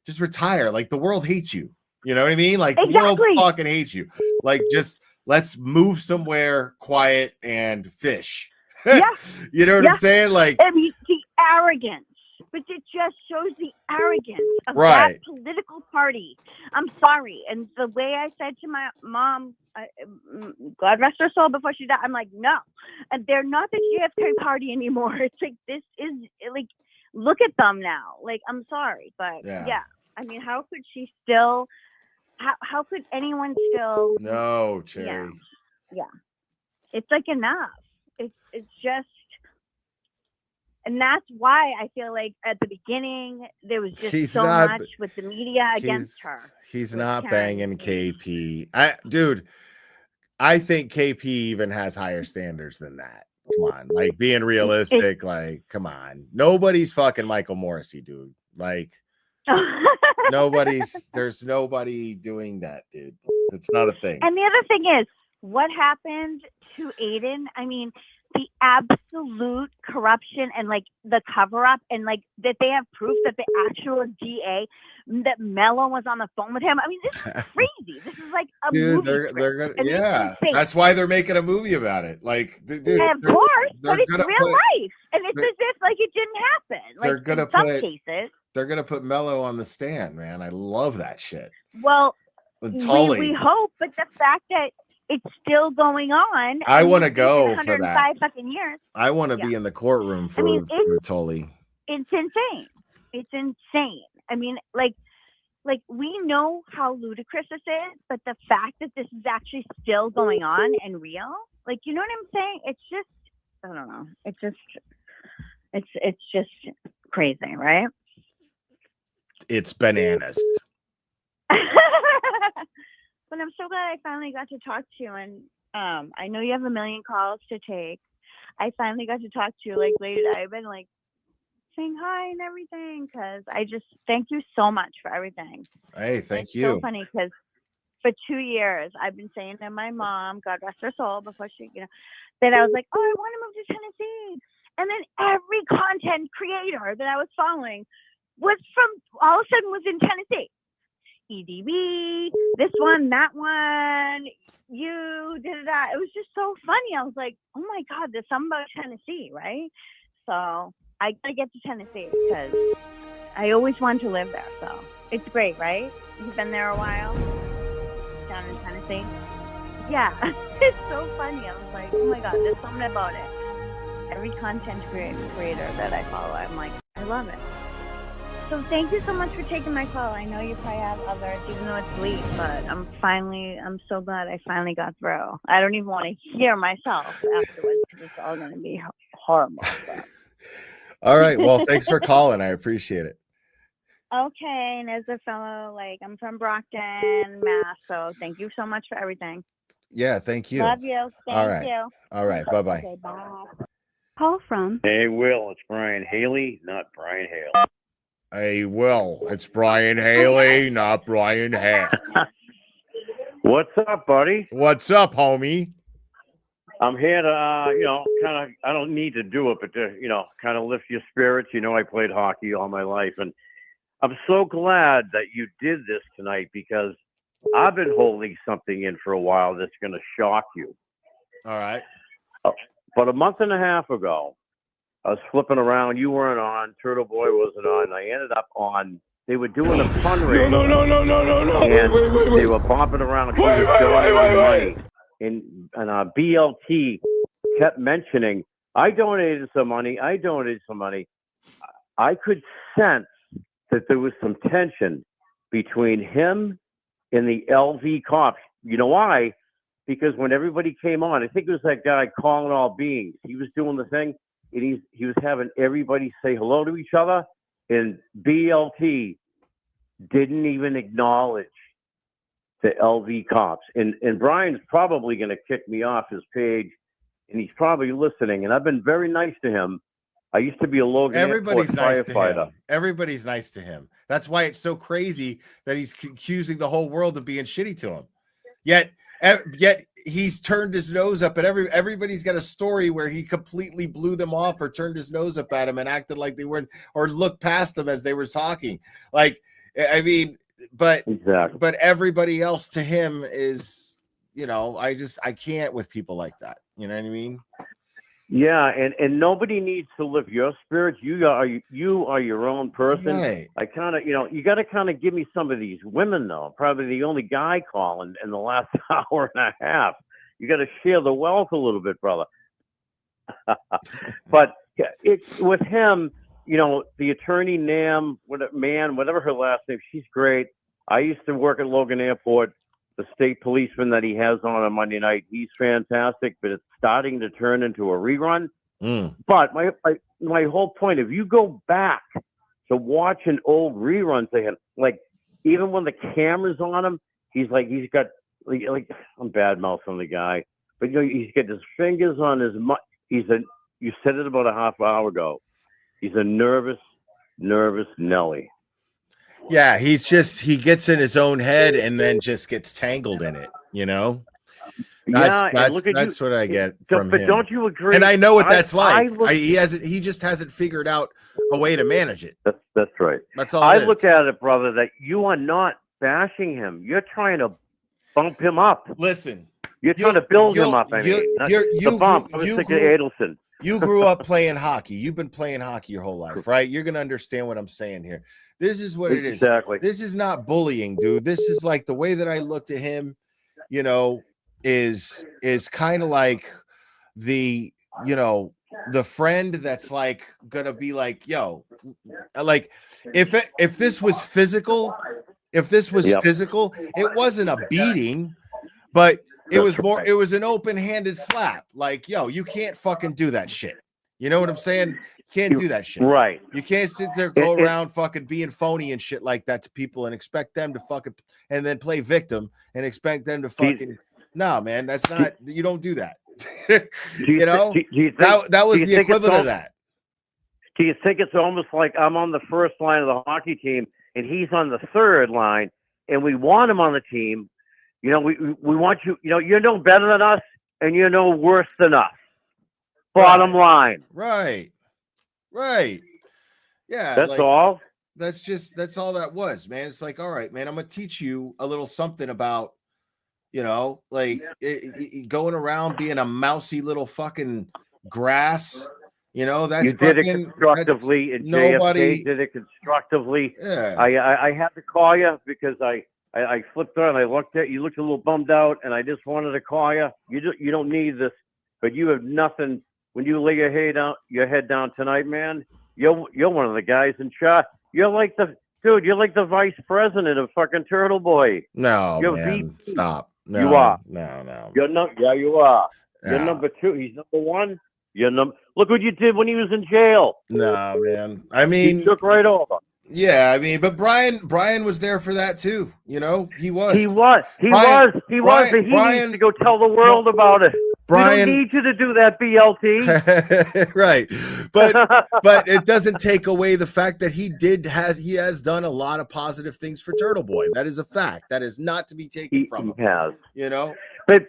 A: just retire. Like the world hates you. You know what I mean? Like the world fucking hates you. Like just let's move somewhere quiet and fish.
N: Yeah.
A: You know what I'm saying? Like
N: I mean, the arrogance, but it just shows the arrogance of that political party. I'm sorry. And the way I said to my mom, God rest her soul, before she died, I'm like, no, and they're not the JFK party anymore. It's like, this is like, look at them now. Like, I'm sorry, but yeah. I mean, how could she still? How could anyone still?
A: No, Cherry.
N: Yeah. It's like enough. It's just, and that's why I feel like at the beginning there was just so much with the media against her.
A: He's not banging KP. I think KP even has higher standards than that. Come on, like being realistic, like come on. Nobody's fucking Michael Morrissey, dude. Like there's nobody doing that, dude. It's not a thing.
N: And the other thing is, what happened to Aiden? I mean, the absolute corruption and like the cover up, and like that they have proof that the actual DA, that Mello was on the phone with him. I mean, this is crazy. This is like a movie.
A: They're gonna, that's why they're making a movie about it. Like,
N: of course, but it's real life, and it's as if like it didn't happen. Like
A: they're gonna
N: in some cases,
A: they're gonna put Mello on the stand, man. I love that shit.
N: Well, we hope, but the fact that it's still going on.
A: I want to go for that.
N: 105 fucking years.
A: I want to be in the courtroom for Tully.
N: It's insane. It's insane. I mean, like we know how ludicrous this is, but the fact that this is actually still going on and real, like, you know what I'm saying? It's just, I don't know. It's just crazy, right?
A: It's bananas.
N: But I'm so glad I finally got to talk to you, and I know you have a million calls to take. I finally got to talk to you like late. I've been like saying hi and everything because I just thank you so much for everything.
A: Hey, thank you.
N: So funny because for 2 years I've been saying to my mom, God rest her soul, before she, that I was like, oh, I want to move to Tennessee, and then every content creator that I was following was from all of a sudden was in Tennessee. EDB, this one, that one, you did that. It was just so funny. I was like, oh my God, there's something about Tennessee, right? So I gotta get to Tennessee because I always wanted to live there. So it's great, right? You've been there a while down in Tennessee. Yeah, it's so funny. I was like, oh my God, there's something about it. Every content creator that I follow, I'm like, I love it. So thank you so much for taking my call. I know you probably have others, even though it's late, but I'm so glad I finally got through. I don't even want to hear myself afterwards because it's all going to be horrible.
A: All right. Well, thanks for calling. I appreciate it.
O: Okay, and as a fellow, like, I'm from Brockton, Mass, so thank you so much for everything.
A: Yeah, thank you.
O: Love you. Thank
A: All right.
O: you.
A: All right. Bye-bye.
O: Okay, bye. Call from.
P: Hey, Will, it's Brian Haley, not Brian Hale.
A: Hey, Will, it's Brian Haley, not Brian Hale.
P: What's up, buddy?
A: What's up, homie?
P: I'm here to, kind of, I don't need to do it, but to, kind of lift your spirits. I played hockey all my life, and I'm so glad that you did this tonight because I've been holding something in for a while that's going to shock you.
A: All right.
P: But a month and a half ago, I was flipping around. You weren't on. Turtle Boy wasn't on. I ended up on. They were doing a fundraiser.
I: No.
P: And
I: Wait.
P: they were bopping around. Money. And BLT kept mentioning, I donated some money. I could sense that there was some tension between him and the LV cops. You know why? Because when everybody came on, I think it was that guy calling all beings. He was doing the thing, and he was having everybody say hello to each other, and BLT didn't even acknowledge the LV cops. And Brian's probably going to kick me off his page, and he's probably listening. And I've been very nice to him. I used to be a Logan
A: Everybody's
P: Airport
A: nice
P: firefighter.
A: to him. Everybody's nice to him. That's why it's so crazy that he's accusing the whole world of being shitty to him. Yet he's turned his nose up at everybody's got a story where he completely blew them off or turned his nose up at him and acted like they weren't, or looked past them as they were talking. Like, I mean, but everybody else to him is, I can't with people like that. You know what I mean?
P: Yeah, and nobody needs to lift your spirits. You are your own person.
A: Right.
P: I kind of, you got to kind of give me some of these women though. I'm probably the only guy calling in the last hour and a half. You got to share the wealth a little bit, brother. But it's with him, the attorney whatever her last name, she's great. I used to work at Logan Airport. The state policeman that he has on Monday night, he's fantastic, but it's starting to turn into a rerun. But my whole point, if you go back to watching old reruns, they had, like, even when the camera's on him, he's got I'm bad mouthing the guy, but he's got his fingers on his you said it about a half hour ago. He's a nervous Nelly.
A: Yeah, he gets in his own head and then just gets tangled in it, That's what I get from
P: but
A: him.
P: Don't you agree?
A: And I know what that's like. He just hasn't figured out a way to manage it.
P: That's right.
A: That's all
P: I look at it, brother, that you are not bashing him. You're trying to bump him up.
A: Listen.
P: You're trying to build him up. I was thinking Adelson.
A: You grew up playing hockey. You've been playing hockey your whole life, right? You're going to understand what I'm saying here. This is what it is.
P: Exactly.
A: This is not bullying, dude. This is like the way that I looked at him, is kind of like the friend that's like going to be like, yo, like if this was physical, physical, it wasn't a beating, but it was an open-handed slap. Like, yo, you can't fucking do that shit. You know what I'm saying? Can't do that shit.
P: Right.
A: You can't sit there, go around fucking being phony and shit like that to people and expect them to fucking, and then play victim and expect them to fucking, no, man, that's not, you don't do that. That was the equivalent of that.
P: Do you think it's almost like I'm on the first line of the hockey team and he's on the third line and we want him on the team? We want you, you're no better than us and you're no worse than us. Bottom line.
A: Right. Yeah.
P: That's all.
A: That's all that was, man. It's like, all right, man, I'm going to teach you a little something about, going around being a mousy little fucking grass. That's
P: you did it constructively, and JFK did it constructively.
A: Yeah.
P: I had to call you because I flipped on. I looked at you. Looked a little bummed out, and I just wanted to call you. You don't need this, but you have nothing. When you lay your head down tonight, man, you're one of the guys in charge. You're like you're like the vice president of fucking Turtle Boy.
A: No,
P: you're
A: man,
P: VP.
A: stop. No,
P: you are.
A: No.
P: You're not. Yeah, you are.
A: No.
P: You're number 2. He's number 1. Look what you did when he was in jail.
A: No, man. I mean,
P: he took right over.
A: Yeah, I mean, but Brian was there for that too. You know, he was.
P: He was. But he needs to go tell the world about it.
A: Brian,
P: we don't need you to do that, BLT.
A: Right, but it doesn't take away the fact that he has done a lot of positive things for Turtle Boy. That is a fact. That is not to be taken from him.
P: He has.
A: You know,
P: but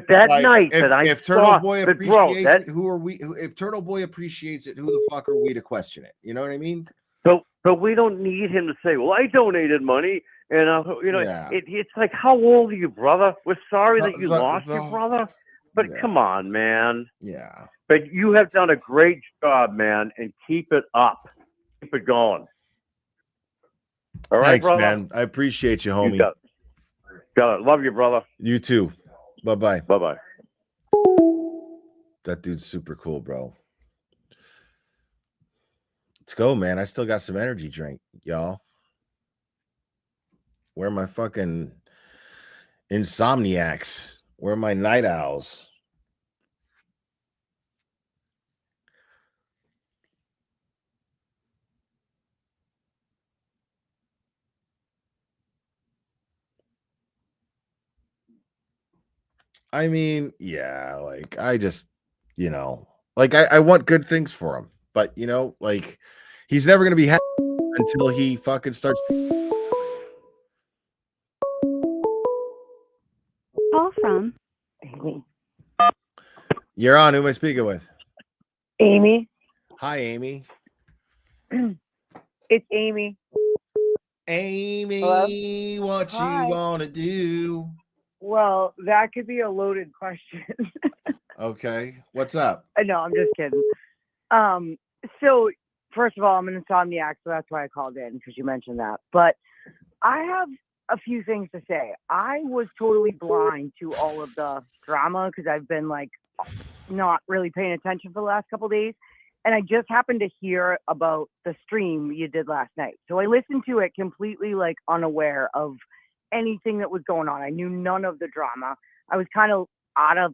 P: that
A: like,
P: night
A: if Turtle Boy appreciates it, who are we? If Turtle Boy appreciates it, who the fuck are we to question it? You know what I mean?
P: But we don't need him to say, "Well, I donated money," and
A: Yeah.
P: it's like, how old are you, brother? We're sorry that you lost your brother, but come on, man.
A: Yeah.
P: But you have done a great job, man, and keep it up, keep it going. All right,
A: Thanks,
P: brother?
A: man. I appreciate you, homie.
P: Got it. Love you, brother.
A: You too. Bye-bye.
P: Bye-bye.
A: That dude's super cool, bro. Let's go, man. I still got some energy drink, y'all. Where are my fucking insomniacs? Where are my night owls? I mean, yeah, like I just, like I want good things for him, but like he's never gonna be happy until he fucking starts.
M: Call from
A: You're on. Who am I speaking with?
Q: Amy.
A: Hi, Amy.
Q: It's Amy.
A: Amy,
Q: Hello?
A: what
Q: Hi.
A: you wanna do?
Q: Well, that could be a loaded question.
A: Okay, what's up?
Q: No, I'm just kidding. So first of all, I'm an insomniac, so that's why I called in, because you mentioned that. But I have a few things to say. I was totally blind to all of the drama because I've been like not really paying attention for the last couple of days. And I just happened to hear about the stream you did last night. So I listened to it completely like unaware of anything that was going on. I knew none of the drama. I was kind of out of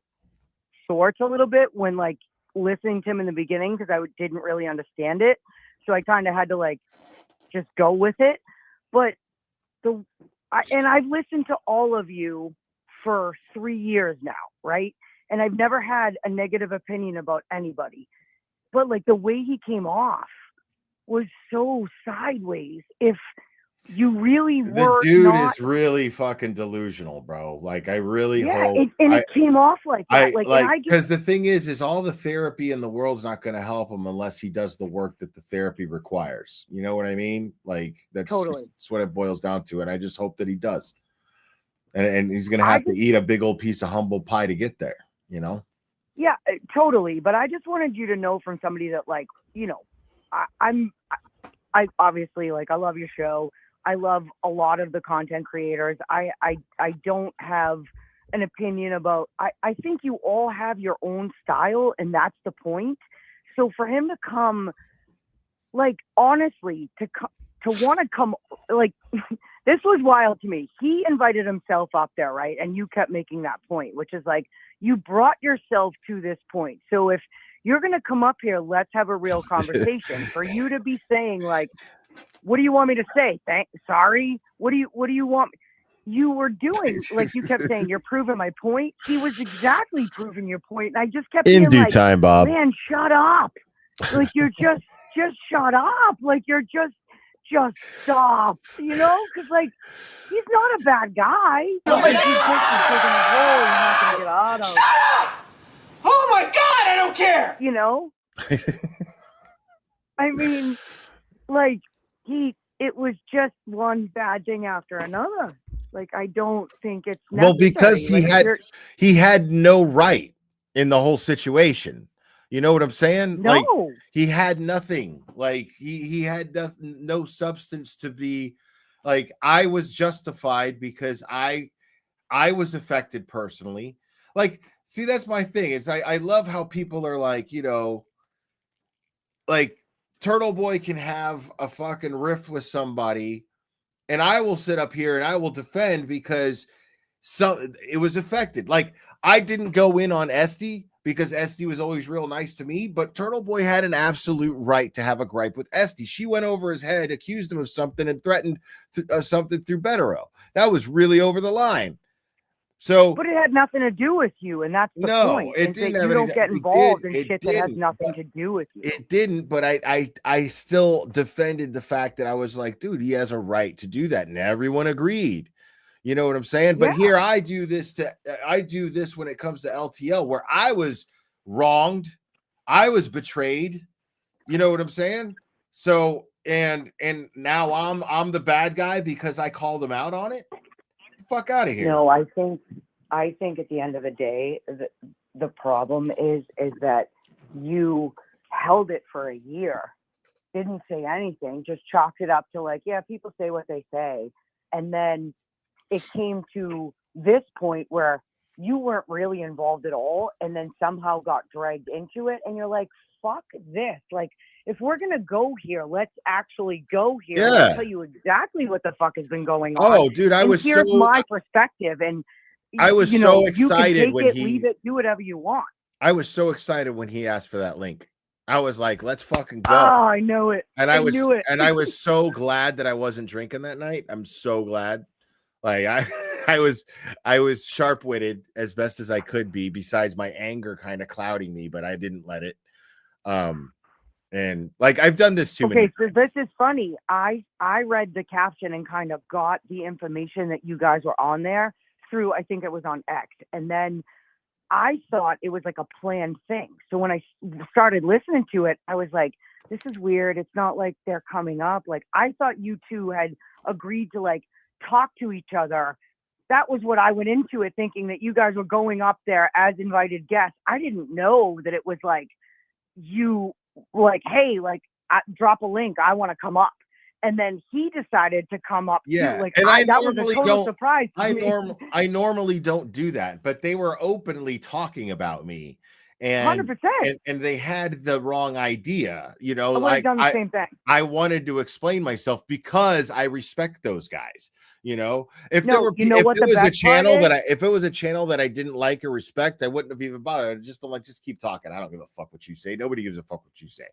Q: sorts a little bit when like listening to him in the beginning because I didn't really understand it. So I kind of had to like just go with it. But I've listened to all of you for 3 years now, right? And I've never had a negative opinion about anybody. But like the way he came off was so sideways. If you really were
A: The dude
Q: not,
A: is really fucking delusional, bro. Like I really
Q: yeah,
A: hope
Q: it came off like that.
A: Because the thing is all the therapy in the world's not going to help him unless he does the work that the therapy requires. You know what I mean? Like that's what it boils down to. And I just hope that he does. And he's going to have to eat a big old piece of humble pie to get there,
Q: Yeah, totally. But I just wanted you to know from somebody that like, I obviously like, I love your show. I love a lot of the content creators. I don't have an opinion about, I think you all have your own style and that's the point. So for him to come, like, honestly, to want to come, like, this was wild to me. He invited himself up there, right? And you kept making that point, which is like, you brought yourself to this point. So if you're going to come up here, let's have a real conversation. For you to be saying like, what do you want me to say? Sorry. What do you want? You were doing, like you kept saying, you're proving my point. He was exactly proving your point. And I just kept
A: In
Q: being
A: due
Q: like,
A: time, Bob.
Q: Man, shut up. Like you're just shut up. Like you're just stop, because like he's not a bad guy. Like he's just taking a role and not gonna get out of.
I: Shut up! Oh my God, I don't care.
Q: I mean, like it was just one bad thing after another. Like I don't think it's necessary.
A: Well, because he had no right in the whole situation. You know what I'm saying?
Q: No.
A: Like he had nothing. Like he had no substance to be like. I was justified because I was affected personally. Like, see, that's my thing. Is I love how people are like, like Turtle Boy can have a fucking riff with somebody, and I will sit up here and I will defend because it was affected. Like I didn't go in on Esty because Esty was always real nice to me, but Turtle Boy had an absolute right to have a gripe with Esty. She went over his head, accused him of something, and threatened something through Betero. That was really over the line. So,
Q: but it had nothing to do with you, and that's the point.
A: it
Q: is
A: didn't
Q: that
A: have
Q: you don't get involved in shit that has nothing to do with you.
A: It didn't, but I still defended the fact that I was like, dude, he has a right to do that, and everyone agreed. You know what I'm saying? But here I do this when it comes to LTL, where I was wronged, I was betrayed. You know what I'm saying? So and now I'm the bad guy because I called him out on it. Fuck out of here.
Q: No, I think at the end of the day, the problem is that you held it for a year, didn't say anything, just chalked it up to like, yeah, people say what they say. And then it came to this point where you weren't really involved at all, and then somehow got dragged into it. And you're like, fuck this. Like, if we're going to go here, let's actually go here.
A: Yeah.
Q: I'll tell you exactly what the fuck has been going on.
A: Oh, dude,
Q: here's my perspective. And
A: I was so excited
Q: when leave it, do whatever you want.
A: I was so excited when he asked for that link. I was like, let's fucking go.
Q: Oh, I know it.
A: And I
Q: knew it.
A: And I was so glad that I wasn't drinking that night. I'm so glad. Like I was sharp-witted as best as I could be, besides my anger kind of clouding me, but I didn't let it. And like I've done this too many
Q: times. So this is funny. I read the caption and kind of got the information that you guys were on there through, I think it was on X. And then I thought it was like a planned thing. So when I started listening to it, I was like, this is weird. It's not like they're coming up. Like, I thought you two had agreed to like talk to each other. That was what I went into it thinking, that you guys were going up there as invited guests. I didn't know that it was like, you like, hey, like, drop a link. I want to come up. And then he decided to come up.
A: Yeah.
Q: Too. Like,
A: and
Q: that was a total surprise to me.
A: I normally don't do that, but they were openly talking about me. And
Q: 100%.
A: And they had the wrong idea. You know,
Q: I would have done the same thing.
A: I wanted to explain myself because I respect those guys. You know, if it was a channel that I didn't like or respect, I wouldn't have even bothered. I'd just been like, just keep talking. I don't give a fuck what you say. Nobody gives a fuck what you say.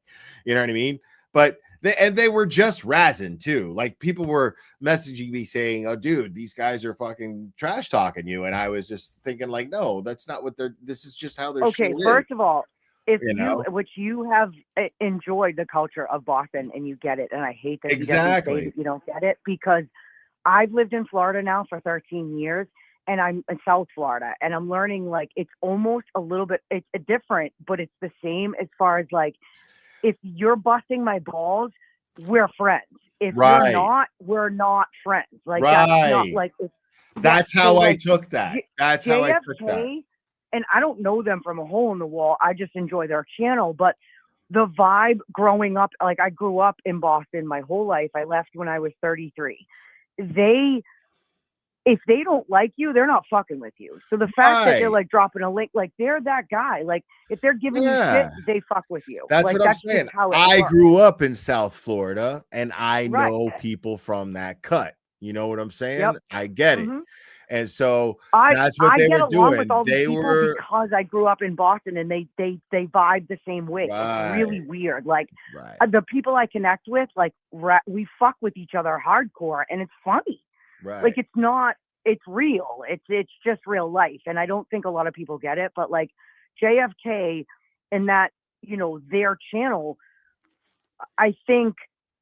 A: You know what I mean? But they were just razzing too. Like, people were messaging me saying, "Oh, dude, these guys are fucking trash talking you," and I was just thinking, like, no, that's not what they're. This is just how they're.
Q: Okay, first of all, if which you have enjoyed the culture of Boston and you get it, and I hate that you say that you don't get it, because I've lived in Florida now for 13 years, and I'm in South Florida, and I'm learning, like, it's almost a little bit, it's different, but it's the same as far as, like, if you're busting my balls, we're friends. If you're not, we're not friends. Like, that's not like,
A: that's how I took that. That's how I took that.
Q: And I don't know them from a hole in the wall. I just enjoy their channel. But the vibe growing up, like, I grew up in Boston my whole life. I left when I was 33. If they don't like you, they're not fucking with you. So the fact that they're like dropping a link, like, they're that guy. Like, if they're giving you shit, they fuck with you.
A: That's
Q: like,
A: what I'm saying. I grew up in South Florida, and I know people from that cut. You know what I'm saying?
Q: Yep.
A: I get it.
Q: Mhm.
A: And so that's what they were doing.
Q: With all these people because I grew up in Boston, and they vibe the same way. It's really weird. Like, the people I connect with, like, we fuck with each other hardcore, and it's funny. Like, it's not, it's real. It's just real life. And I don't think a lot of people get it, but like JFK and that, you know, their channel, I think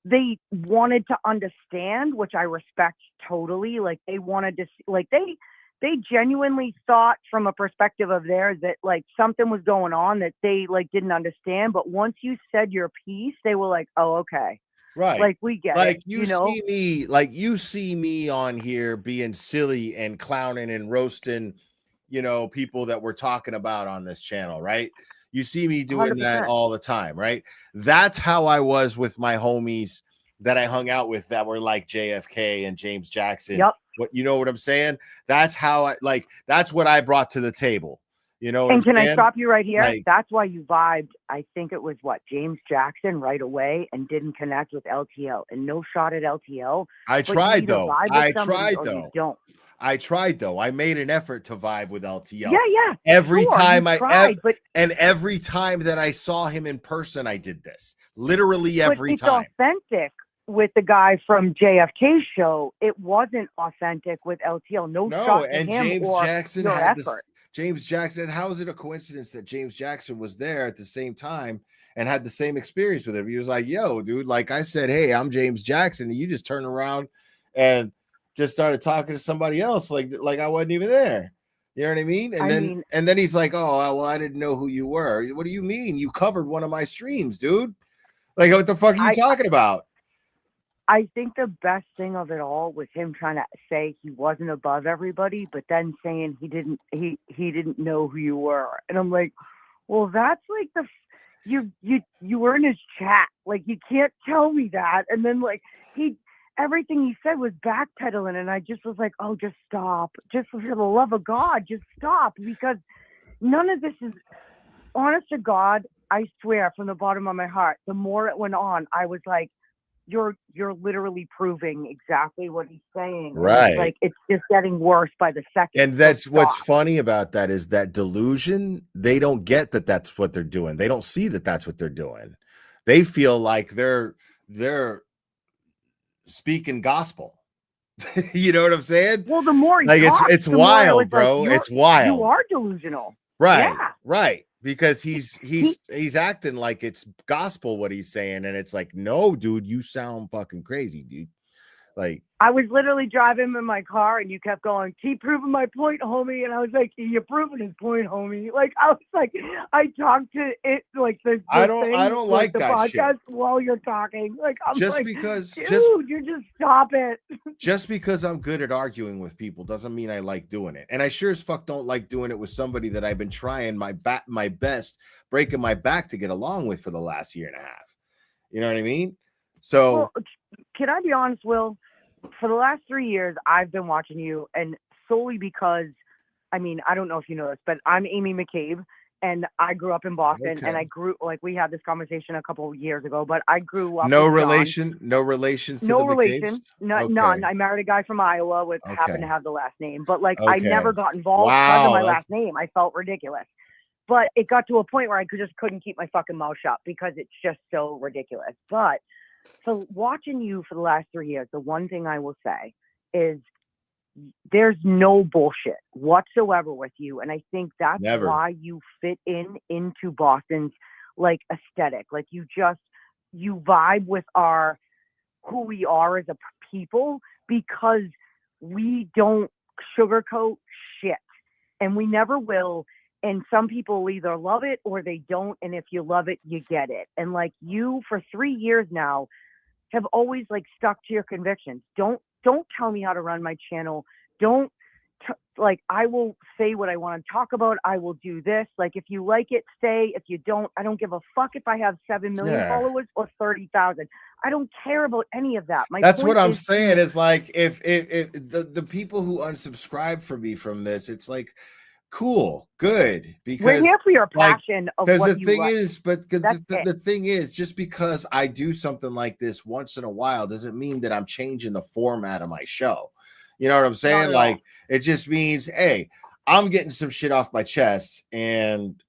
Q: they wanted to understand, which I respect totally. Like, they wanted to, like, they genuinely thought from a perspective of theirs that, like, something was going on that they, like, didn't understand. But once you said your piece, they were like, oh, okay.
A: Right.
Q: Like, we get
A: like
Q: it.
A: You
Q: know?
A: see me, like, you see me on here being silly and clowning and roasting, you know, people that we're talking about on this channel, right? You see me doing
Q: 100%.
A: that all the time, right? That's how I was with my homies that I hung out with that were like JFK and James Jackson.
Q: Yep.
A: What, you know what I'm saying? That's how I, like, that's what I brought to the table. You know,
Q: and can I stop you right here?
A: Like,
Q: that's why you vibed. I think it was James Jackson right away, and didn't connect with LTL, and no shot at LTL.
A: I tried though. I tried though. I tried though. I made an effort to vibe with LTL.
Q: Yeah.
A: Every
Q: Sure,
A: time
Q: you tried, but
A: every time that I saw him in person, I did this. Literally
Q: but
A: every
Q: it's
A: time.
Q: authentic with the guy from JFK's show. It wasn't authentic with LTL. No
A: No,
Q: shot to
A: and
Q: him
A: James
Q: or
A: Jackson
Q: your
A: had this.
Q: effort.
A: James Jackson, how is it a coincidence that James Jackson was there at the same time and had the same experience with him? He was like, yo, dude, like I said, hey, I'm James Jackson. And you just turned around and just started talking to somebody else like I wasn't even there. You know what I mean? And then he's like, oh, well, I didn't know who you were. What do you mean? You covered one of my streams, dude. Like, what the fuck are you talking about?
Q: I think the best thing of it all was him trying to say he wasn't above everybody, but then saying he didn't know who you were. And I'm like, well, that's like you were in his chat. Like, you can't tell me that. And then like everything he said was backpedaling, and I just was like, oh, just stop. Just for the love of God, just stop, because none of this is, honest to God, I swear from the bottom of my heart, the more it went on, I was like, you're literally proving exactly what he's saying.
A: Right.
Q: It's like, it's just getting worse by the second.
A: And that's what's funny about that is that delusion. They don't get that that's what they're doing. They don't see that that's what they're doing. They feel like they're speaking gospel. You know what I'm saying?
Q: Well, the more he
A: like
Q: talks,
A: it's
Q: the more I was
A: wild, bro.
Q: like,
A: It's wild.
Q: You are delusional.
A: Right.
Q: Yeah.
A: Right. Because he's acting like it's gospel what he's saying, and it's like, no, dude, you sound fucking crazy, dude. Like,
Q: I was literally driving in my car, and you kept going, keep proving my point, homie. And I was like, you're proving his point, homie. Like, I was like, I talked to it like the
A: I don't like
Q: the
A: that
Q: podcast
A: shit.
Q: while you're talking. Like, I'm
A: Just
Q: like,
A: because-
Q: dude,
A: just-
Q: you just stop it.
A: just because I'm good at arguing with people doesn't mean I like doing it. And I sure as fuck don't like doing it with somebody that I've been trying my best, breaking my back to get along with for the last year and a half. You know what I mean? So
Q: Well, can I be honest, Will? For the last 3 years, I've been watching you, and solely because, I mean, I don't know if you know this, but I'm Amy McCabe, and I grew up in Boston,
A: Okay.
Q: and I grew, like, we had this conversation a couple of years ago, but I grew up
A: no
Q: with John.
A: relation, no relations to
Q: No
A: the
Q: relation,
A: McCabe's?
Q: none. I married a guy from Iowa with happened to
A: Okay.
Q: have the last name, but like I
A: Okay.
Q: never got involved because of
A: Wow,
Q: my
A: that's-
Q: last name. I felt ridiculous, but it got to a point where I just couldn't keep my fucking mouth shut because it's just so ridiculous. But so watching you for the last 3 years, the one thing I will say is there's no bullshit whatsoever with you, and I think that's
A: Never.
Q: why you fit into Boston's like aesthetic. Like you vibe with who we are as a people, because we don't sugarcoat shit, and we never will. And some people either love it or they don't, and if you love it, you get it. And like you, for 3 years now, have always like stuck to your convictions. Don't tell me how to run my channel. Like, I will say what I want to talk about. I will do this. Like, if you like it, stay. If you don't, I don't give a fuck if I have 7 million
A: Yeah.
Q: followers or 30,000. I don't care about any of that.
A: That's
Q: point
A: what I'm
Q: is
A: saying. Is like if the people who unsubscribe for me from this, it's like cool, good, because
Q: we're here for your
A: like,
Q: passion of
A: because
Q: what
A: the
Q: you
A: thing
Q: like.
A: is, but
Q: That's
A: the thing is, just because I do something like this once in a while doesn't mean that I'm changing the format of my show. You know what I'm saying?
Q: at all.
A: Like, it just means, hey, I'm getting some shit off my chest, and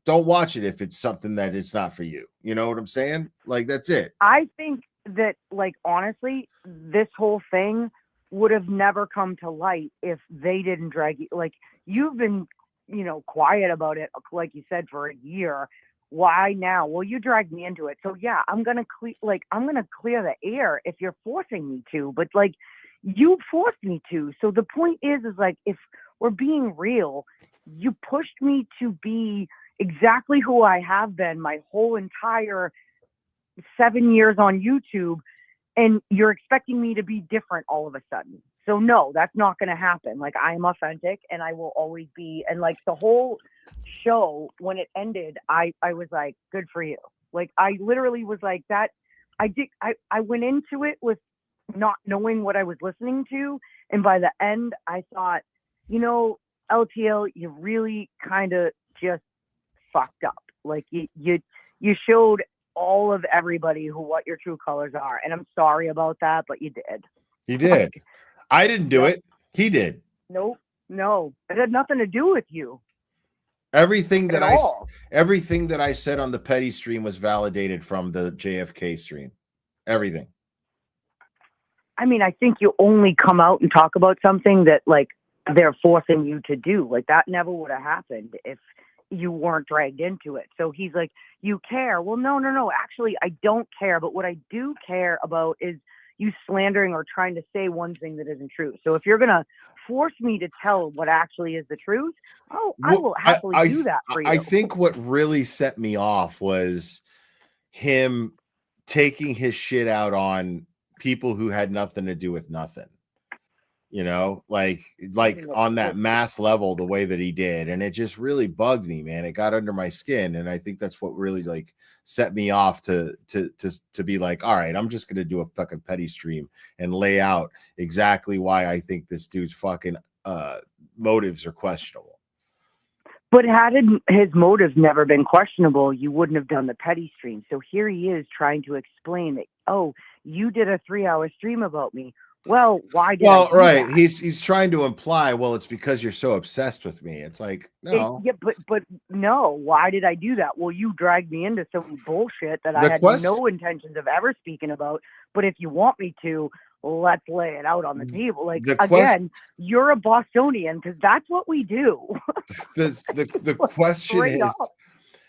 A: don't watch it if it's something that it's not for you. You know what I'm saying? Like, that's it.
Q: I think that, like, honestly, this whole thing would have never come to light if they didn't drag you. Like, you've been, quiet about it, like you said, for a year. Why now? Well, you dragged me into it. So yeah, I'm gonna clear the air if you're forcing me to. But like, you forced me to. So the point is like, if we're being real, you pushed me to be exactly who I have been my whole entire 7 years on YouTube, and you're expecting me to be different all of a sudden. So no, that's not going to happen. Like, I am authentic, and I will always be. And like the whole show, when it ended, I was like, good for you. Like, I literally was like that. I went into it with not knowing what I was listening to. And by the end, I thought, LTL, you really kind of just fucked up. Like, you showed all of everybody what your true colors are. And I'm sorry about that, but you did.
A: You did. I didn't do it. He did.
Q: Nope. No, it had nothing to do with you.
A: Everything that
Q: At all.
A: everything that I said on the petty stream was validated from the JFK stream. Everything.
Q: I mean, I think you only come out and talk about something that like they're forcing you to do. Like that never would have happened if you weren't dragged into it. So he's like, you care. Well, no. Actually, I don't care. But what I do care about is you slandering or trying to say one thing that isn't true. So if you're going to force me to tell what actually is the truth, I will happily do that for you.
A: I think what really set me off was him taking his shit out on people who had nothing to do with nothing. You know, like on that mass level, the way that he did. And it just really bugged me, man. It got under my skin. And I think that's what really like set me off to be like, all right, I'm just going to do a fucking petty stream and lay out exactly why I think this dude's fucking motives are questionable.
Q: But had his motives never been questionable, you wouldn't have done the petty stream. So here he is trying to explain that, oh, you did a 3-hour stream about me. Well, why did I do
A: right.
Q: that?
A: He's trying to imply, well, it's because you're so obsessed with me. It's like, no.
Q: But no, why did I do that? Well, you dragged me into some bullshit that I had no intentions of ever speaking about. But if you want me to, let's lay it out on the table. Like, again, you're a Bostonian because that's what we do.
A: The question is,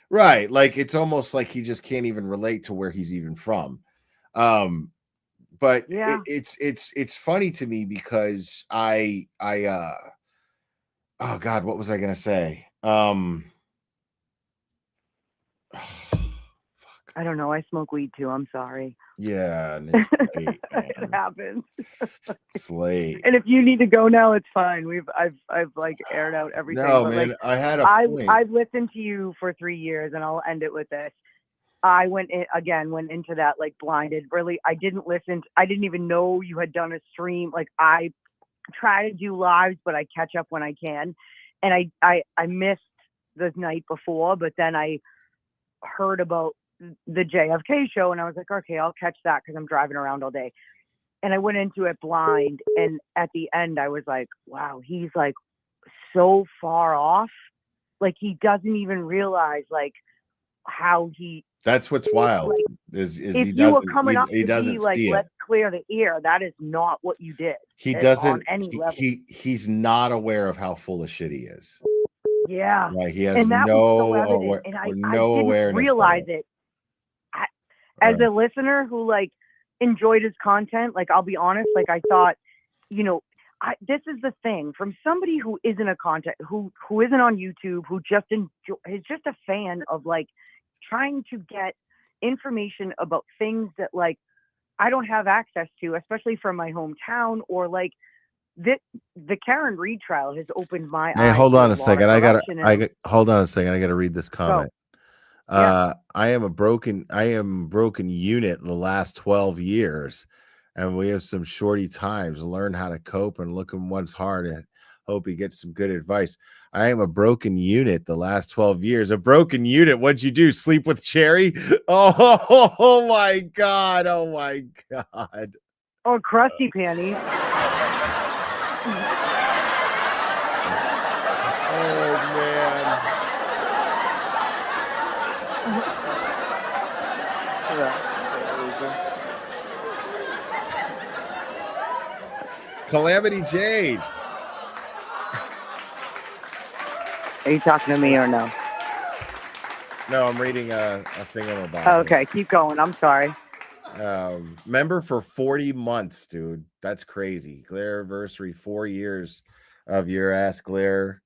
A: right, like it's almost like he just can't even relate to where he's even from. But
Q: yeah.
A: It's funny to me because oh God, what was I gonna say?
Q: I don't know. I smoke weed too. I'm sorry.
A: Yeah, and it's late,
Q: it happens.
A: It's late.
Q: And if you need to go now, it's fine. I've like aired out everything.
A: No,
Q: but
A: man,
Q: like,
A: I had a point.
Q: I've listened to you for 3 years, and I'll end it with this. I went into that like blinded. Really, I didn't listen. I didn't even know you had done a stream. Like I try to do lives, but I catch up when I can. And I missed the night before, but then I heard about the JFK show, and I was like, okay, I'll catch that because I'm driving around all day. And I went into it blind, and at the end, I was like, wow, he's like so far off. Like he doesn't even realize like how he.
A: That's what's wild.
Q: Like,
A: is
Q: if
A: he
Q: you were
A: doesn't
Q: coming up
A: he
Q: to
A: doesn't
Q: be like,
A: see
Q: let's
A: it.
Q: clear the air. That is not what you did.
A: He doesn't.
Q: On any level.
A: He's not aware of how full of shit he is.
Q: Yeah.
A: Like he has
Q: and that
A: no
Q: was so evident, and I didn't
A: awareness.
Q: realize it. As a listener who like enjoyed his content, like I'll be honest, like I thought, you know, this is the thing from somebody who isn't a content, who isn't on YouTube, who just is just a fan of like trying to get information about things that like I don't have access to, especially from my hometown, or like the Karen Reed trial has opened my eyes.
A: Hey, hold on a second. Hold on a second. I gotta read this comment. I am a broken unit in the last 12 years, and we have some shorty times. Learn how to cope and look in one's heart and hope he gets some good advice. I am a broken unit the last 12 years. A broken unit. What'd you do? Sleep with Cherry? Oh my God. Oh my God.
Q: Oh, crusty panties.
A: Oh man. Calamity Jade.
Q: Are you talking to me or no?
A: No, I'm reading a thing on the bottom.
Q: Okay, keep going. I'm sorry.
A: Member for 40 months, dude. That's crazy. Glare anniversary, 4 years of your ass glare.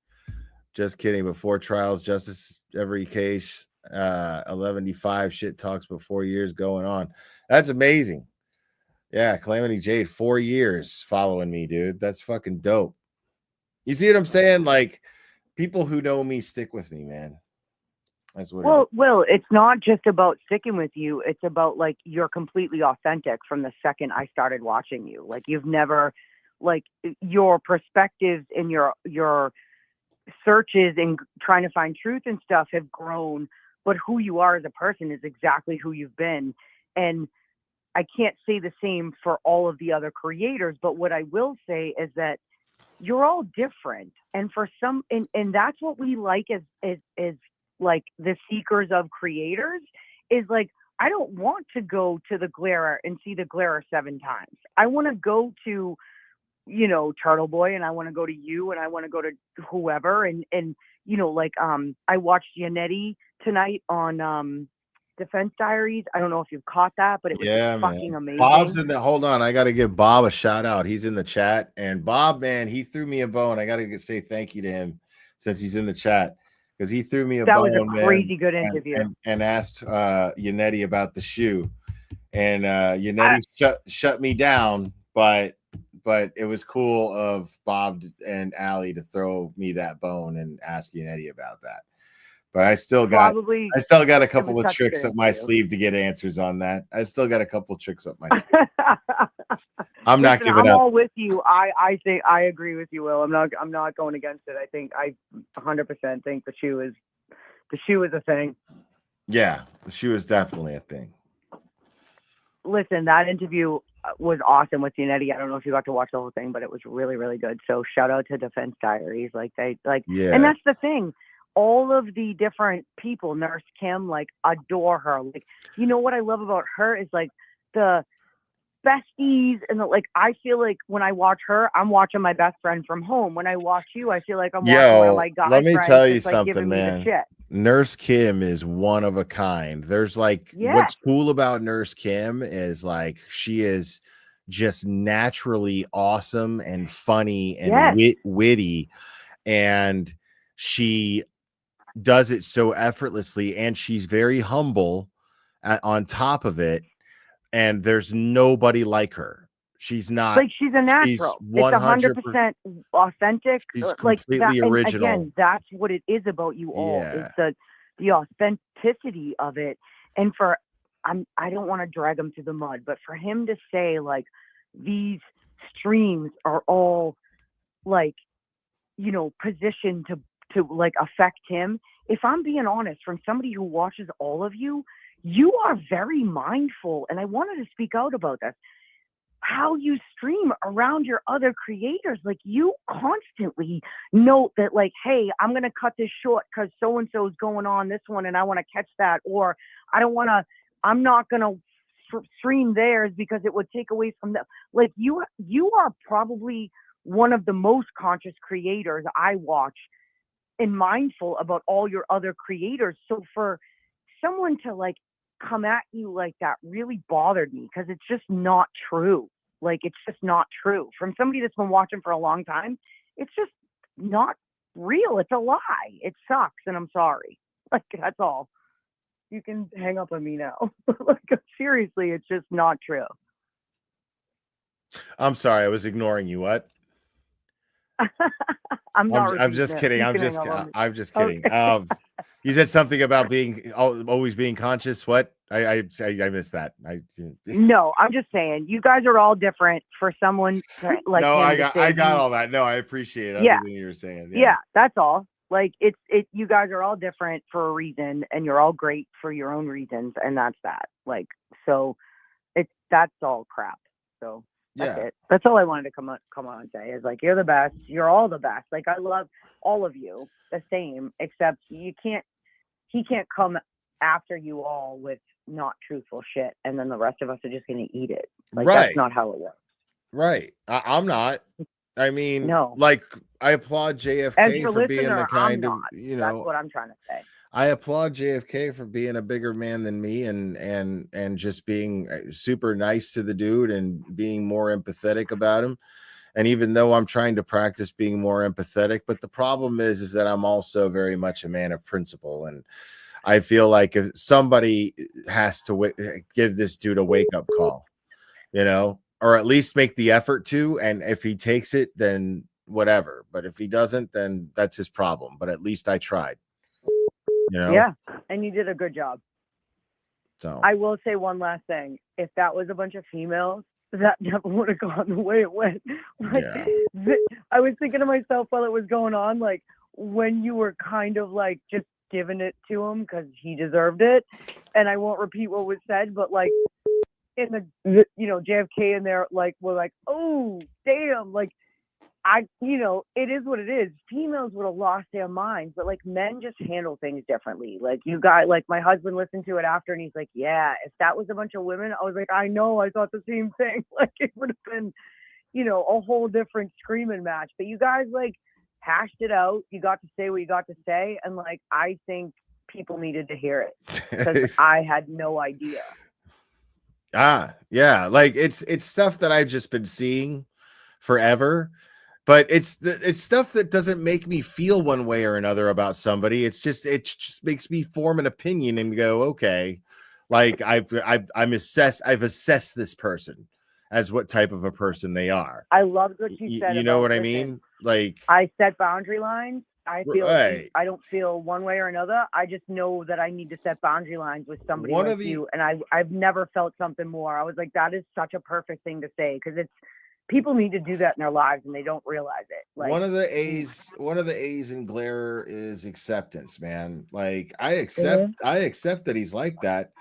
A: Just kidding. Before trials, justice every case. 11:5 shit talks, but 4 years going on. That's amazing. Yeah, Calamity Jade, 4 years following me, dude. That's fucking dope. You see what I'm saying? Like, people who know me stick with me, man. That's what.
Q: Well, it's not just about sticking with you. It's about like you're completely authentic from the second I started watching you. Like you've never, like your perspectives and your searches and trying to find truth and stuff have grown, but who you are as a person is exactly who you've been. And I can't say the same for all of the other creators, but what I will say is that you're all different. And for some, and that's what we like as like the seekers of creators is like, I don't want to go to the Glare and see the Glare 7 times. I want to go to, you know, Turtle Boy, and I want to go to you, and I want to go to whoever. And, you know, like, I watched Yianetti tonight on, Defense Diaries. I don't know if you've caught that, but it was
A: Yeah,
Q: just fucking
A: man.
Q: amazing.
A: Bob's in the. Hold on, I got to give Bob a shout out. He's in the chat, and Bob, man, he threw me a bone. I got to say thank you to him since he's in the chat because he threw me a
Q: That
A: bone.
Q: was a crazy
A: man,
Q: good interview.
A: and asked Yianetti about the shoe, and Yianetti shut me down, but it was cool of Bob and Allie to throw me that bone and ask Yianetti about that. But I still got a couple of tricks up my sleeve to get answers on that. I still got a couple tricks up my sleeve. I'm not giving
Q: I'm
A: up.
Q: all with you. I think I agree with you, Will. I'm not going against it. I think I 100% think the shoe is a thing.
A: Yeah, the shoe is definitely a thing.
Q: Listen, that interview was awesome with Yianetti. I don't know if you got to watch the whole thing, but it was really, really good. So shout out to Defense Diaries.
A: Yeah.
Q: And that's the thing. All of the different people, Nurse Kim, like adore her. Like, you know what I love about her is like the besties and like I feel like when I watch her, I'm watching my best friend from home. When I watch you, I feel like I'm watching one of my guy
A: let me
Q: friends
A: tell you
Q: just, like,
A: something,
Q: giving me the
A: man.
Q: shit.
A: Nurse Kim is one of a kind. There's like what's cool about Nurse Kim is like she is just naturally awesome and funny and witty, and she does it so effortlessly, and she's very humble on top of it, and there's nobody like her. She's not
Q: like she's a natural. It's 100% authentic.
A: She's
Q: like
A: completely
Q: that,
A: original.
Q: And again, that's what it is about you all. Is the authenticity of it. And for I don't want to drag him through the mud, but for him to say like these streams are all like, you know, positioned to like affect him. If I'm being honest, from somebody who watches all of you, you are very mindful. And I wanted to speak out about this. How you stream around your other creators. Like you constantly note that like, hey, I'm going to cut this short because so-and-so is going on this one and I want to catch that. Or I'm not going to stream theirs because it would take away from them. Like you are probably one of the most conscious creators I watch and mindful about all your other creators. So for someone to like come at you like that really bothered me because it's just not true. Like it's just not true. From somebody that's been watching for a long time, it's just not real. It's a lie. It sucks, and I'm sorry. Like that's all. You can hang up on me now. Like seriously, it's just not true.
A: I'm sorry, I was ignoring you. What?
Q: I'm
A: just kidding. I'm just kidding.
Q: Okay.
A: You said something about always being conscious. What? I missed that.
Q: No, I'm just saying you guys are all different. For someone to, like
A: no,
Q: him
A: I got all that. No, I appreciate everything you were saying.
Q: Yeah, that's all. Like it's you guys are all different for a reason, and you're all great for your own reasons, and that's that. Like so, that's all crap. So. That's it. That's all I wanted to come on and say is like, you're the best. You're all the best. Like I love all of you the same, except he can't come after you all with not truthful shit. And then the rest of us are just going to eat it. Like that's not how it works.
A: Right. I'm not. I mean,
Q: no.
A: Like I applaud JFK for being the kind of, you know,
Q: that's what I'm trying to say.
A: I applaud JFK for being a bigger man than me and just being super nice to the dude and being more empathetic about him. And even though I'm trying to practice being more empathetic, but the problem is that I'm also very much a man of principle. And I feel like if somebody has to give this dude a wake up call, you know, or at least make the effort to. And if he takes it, then whatever. But if he doesn't, then that's his problem. But at least I tried. You know?
Q: Yeah, and you did a good job.
A: So
Q: I will say one last thing. If that was a bunch of females, that never would have gone the way it went. Like, I was thinking to myself while it was going on, like when you were kind of like just giving it to him because he deserved it. And I won't repeat what was said, but like in the you know, JFK in there, like, we're like, oh, damn. Like, it is what it is. Females would have lost their minds, but like men just handle things differently. Like my husband listened to it after and he's like, yeah, if that was a bunch of women, I was like, I know, I thought the same thing. Like it would have been, a whole different screaming match. But you guys like hashed it out. You got to say what you got to say. And like, I think people needed to hear it because I had no idea.
A: Yeah. Like it's stuff that I've just been seeing forever. But it's stuff that doesn't make me feel one way or another about somebody. It just makes me form an opinion and go, okay, like I've assessed this person as what type of a person they are.
Q: I loved what you said.
A: You know what I mean? Like
Q: I set boundary lines. I feel
A: right.
Q: I don't feel one way or another. I just know that I need to set boundary lines with somebody like you. And I've never felt something more. I was like, that is such a perfect thing to say because it's. People need to do that in their lives and they don't realize it. Like
A: one of the A's in Glare is acceptance, man. Like I accept that he's like that,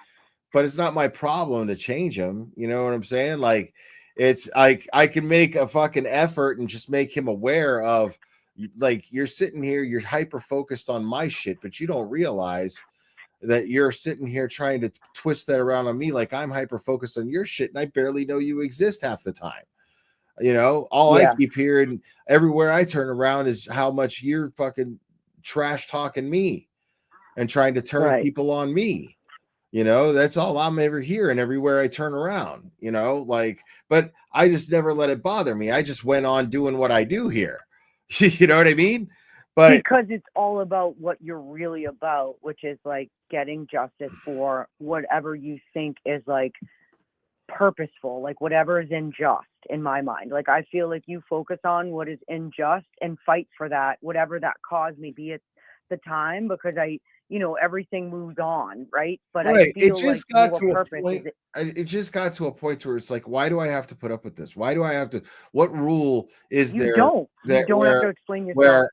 A: but it's not my problem to change him. You know what I'm saying? Like it's like I can make a fucking effort and just make him aware of like you're sitting here, you're hyper focused on my shit, but you don't realize that you're sitting here trying to twist that around on me like I'm hyper focused on your shit and I barely know you exist half the time. I keep hearing everywhere I turn around is how much you're fucking trash talking me and trying to turn people on me. That's all I'm ever hearing everywhere I turn around, but I just never let it bother me. I just went on doing what I do here. You know what I mean? But
Q: because it's all about what you're really about, which is like getting justice for whatever you think is like purposeful, like whatever is unjust in my mind. Like I feel like you focus on what is unjust and fight for that, whatever that cause may be at the time, because everything moves on, right? But I feel
A: it just got to a point where it's like, why do I have to put up with this? Why do I have to? What rule is there?
Q: You don't have to explain yourself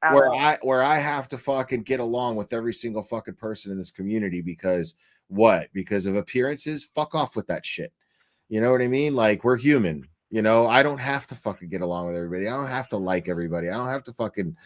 A: where I have to fucking get along with every single fucking person in this community because what? Because of appearances? Fuck off with that shit. You know what I mean? Like we're human. I don't have to fucking get along with everybody. I don't have to like everybody. I don't have to fucking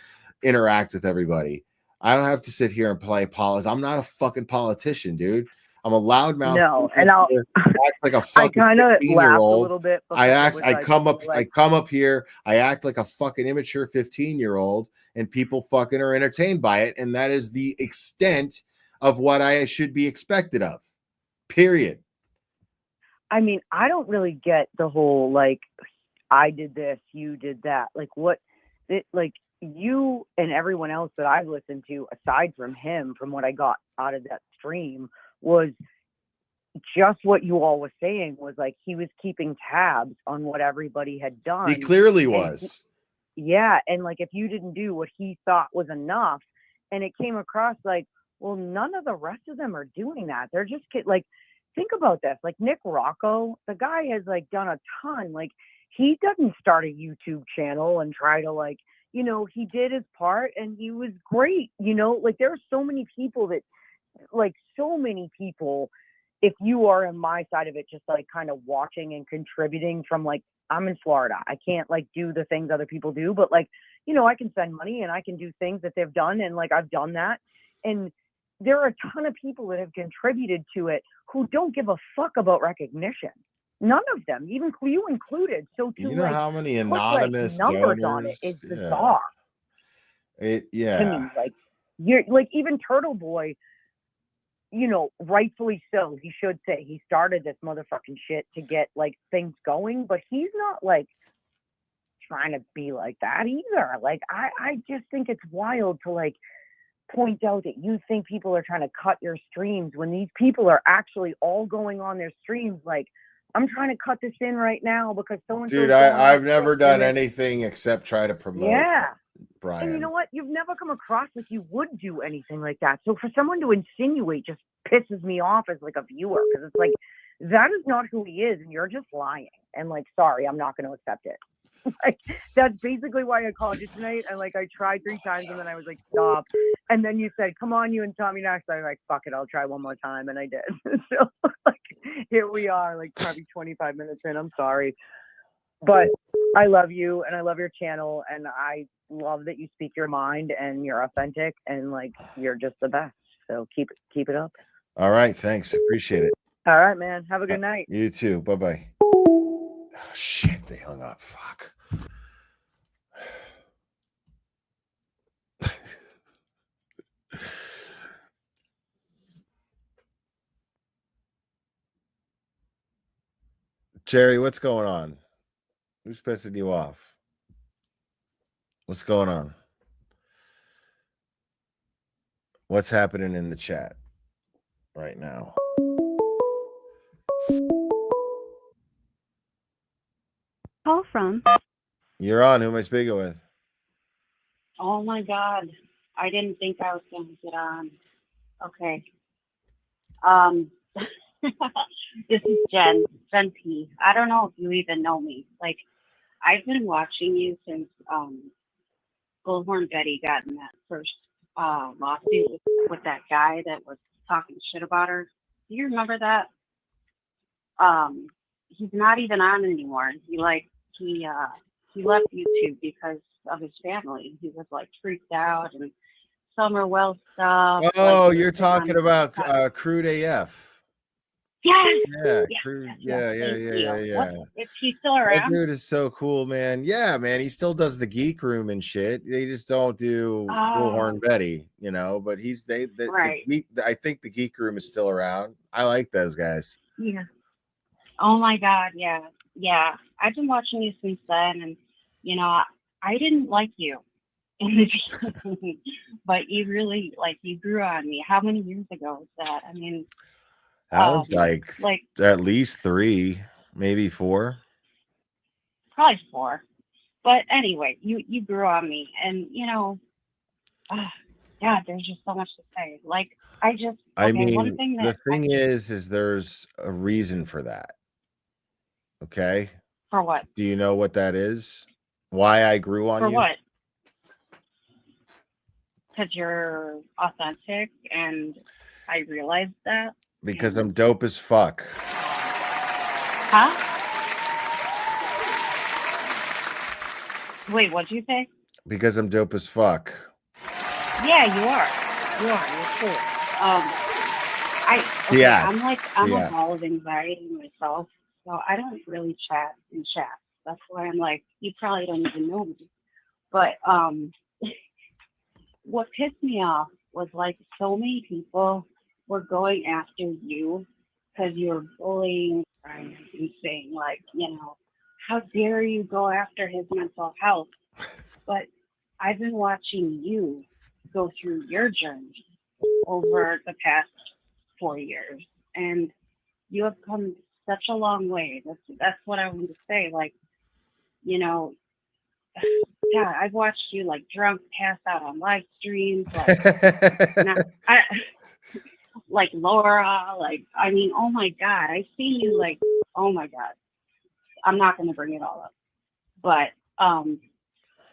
A: interact with everybody. I don't have to sit here and play politics. I'm not a fucking politician, dude. I'm a loudmouth.
Q: No, and I'll
A: act like a fucking
Q: I kind of laughed a
A: 15-year-old.
Q: little bit.
A: I come up here. I act like a fucking immature 15-year-old, and people fucking are entertained by it. And that is the extent of what I should be expected of. Period.
Q: I mean, I don't really get the whole, like, I did this, you did that. Like, you and everyone else that I've listened to, aside from him, from what I got out of that stream, was just what you all were saying was, like, he was keeping tabs on what everybody had done.
A: He clearly was.
Q: And, like, if you didn't do what he thought was enough, and it came across like, well, none of the rest of them are doing that. They're just, like, think about this. Like Nick Rocco, the guy has like done a ton. Like he doesn't start a YouTube channel and try to like, he did his part and he was great. Like there are so many people if you are in my side of it, just like kind of watching and contributing from like, I'm in Florida. I can't like do the things other people do, but like, I can send money and I can do things that they've done. And like, I've done that. And there are a ton of people that have contributed to it who don't give a fuck about recognition. None of them, even you included. So to
A: how many anonymous
Q: numbers
A: donors
Q: on it is bizarre.
A: To
Q: me, like you're like even Turtle Boy, rightfully so. He should say he started this motherfucking shit to get like things going, but he's not like trying to be like that either. Like I just think it's wild to like point out that you think people are trying to cut your streams when these people are actually all going on their streams like, I'm trying to cut this in right now because someone.
A: Dude, I've never done anything except try to promote.
Q: Yeah,
A: Brian.
Q: And you know what? You've never come across like you would do anything like that. So for someone to insinuate just pisses me off as like a viewer because it's like that is not who he is, and you're just lying. And like, sorry, I'm not going to accept it. Like that's basically why I called you tonight. And like I tried 3 times and then I was like, stop. And then you said, come on, you and Tommy next. I was like, fuck it, I'll try one more time. And I did. So like here we are, like probably 25 minutes in. I'm sorry. But I love you and I love your channel and I love that you speak your mind and you're authentic and like you're just the best. So keep it up.
A: All right, thanks. Appreciate it.
Q: All right, man. Have a good night.
A: You too. Bye-bye. Oh, shit, they hung up. Fuck. Jerry, what's going on? Who's pissing you off? What's going on? What's happening in the chat right now?
R: Call from.
A: You're on. Who am I speaking with?
R: Oh my God. I didn't think I was going to get on. Okay. This is Jen P. I don't know if you even know me. Like, I've been watching you since Bullhorn Betty got in that first lawsuit with that guy that was talking shit about her. Do you remember that? He's not even on anymore. He left YouTube because of his family. He was like freaked out and Summer Wells stuff.
A: Oh,
R: like,
A: you're talking about Crude AF.
R: Yes.
A: Yeah,
R: Yes,
A: Crude.
R: yes,
A: Yeah.
R: thank you.
A: Yeah.
R: Is he still
A: That
R: around?
A: dude is so cool, man. Yeah, man. He still does the geek room and shit. They just don't do Bullhorn Betty, you know. But
R: Right.
A: I think the geek room is still around. I like those guys.
R: Yeah. Oh my God. Yeah. Yeah. I've been watching you since then, and you know, I didn't like you in the beginning, but you really you grew on me. How many years ago was that? I mean,
A: That was like at least 3, maybe 4.
R: probably 4. But anyway, you grew on me, and you know, yeah, there's just so much to say. Like,
A: I
R: one
A: mean,
R: thing
A: the
R: that
A: thing is there's a reason for that. Okay.
R: for what?
A: Do you know what that is? Why I grew on
R: For
A: you?
R: what? Because you're authentic, and I realized that.
A: Because I'm dope as fuck.
R: Huh? Wait, what'd you say?
A: Because I'm dope as fuck.
R: Yeah, you are. You're cool.
A: Yeah.
R: I'm a ball of anxiety myself, so I don't really chat in chat. That's why I'm like, you probably don't even know me. But what pissed me off was like so many people were going after you because you were bullying Brian and saying like, you know, how dare you go after his mental health? But I've been watching you go through your journey over the past 4 years, and you have come such a long way. That's what I wanted to say. Like, you know, God, I've watched you like drunk, pass out on live streams, like Laura. Like, I mean, oh my God, I see you. Like, oh my God, I'm not going to bring it all up, but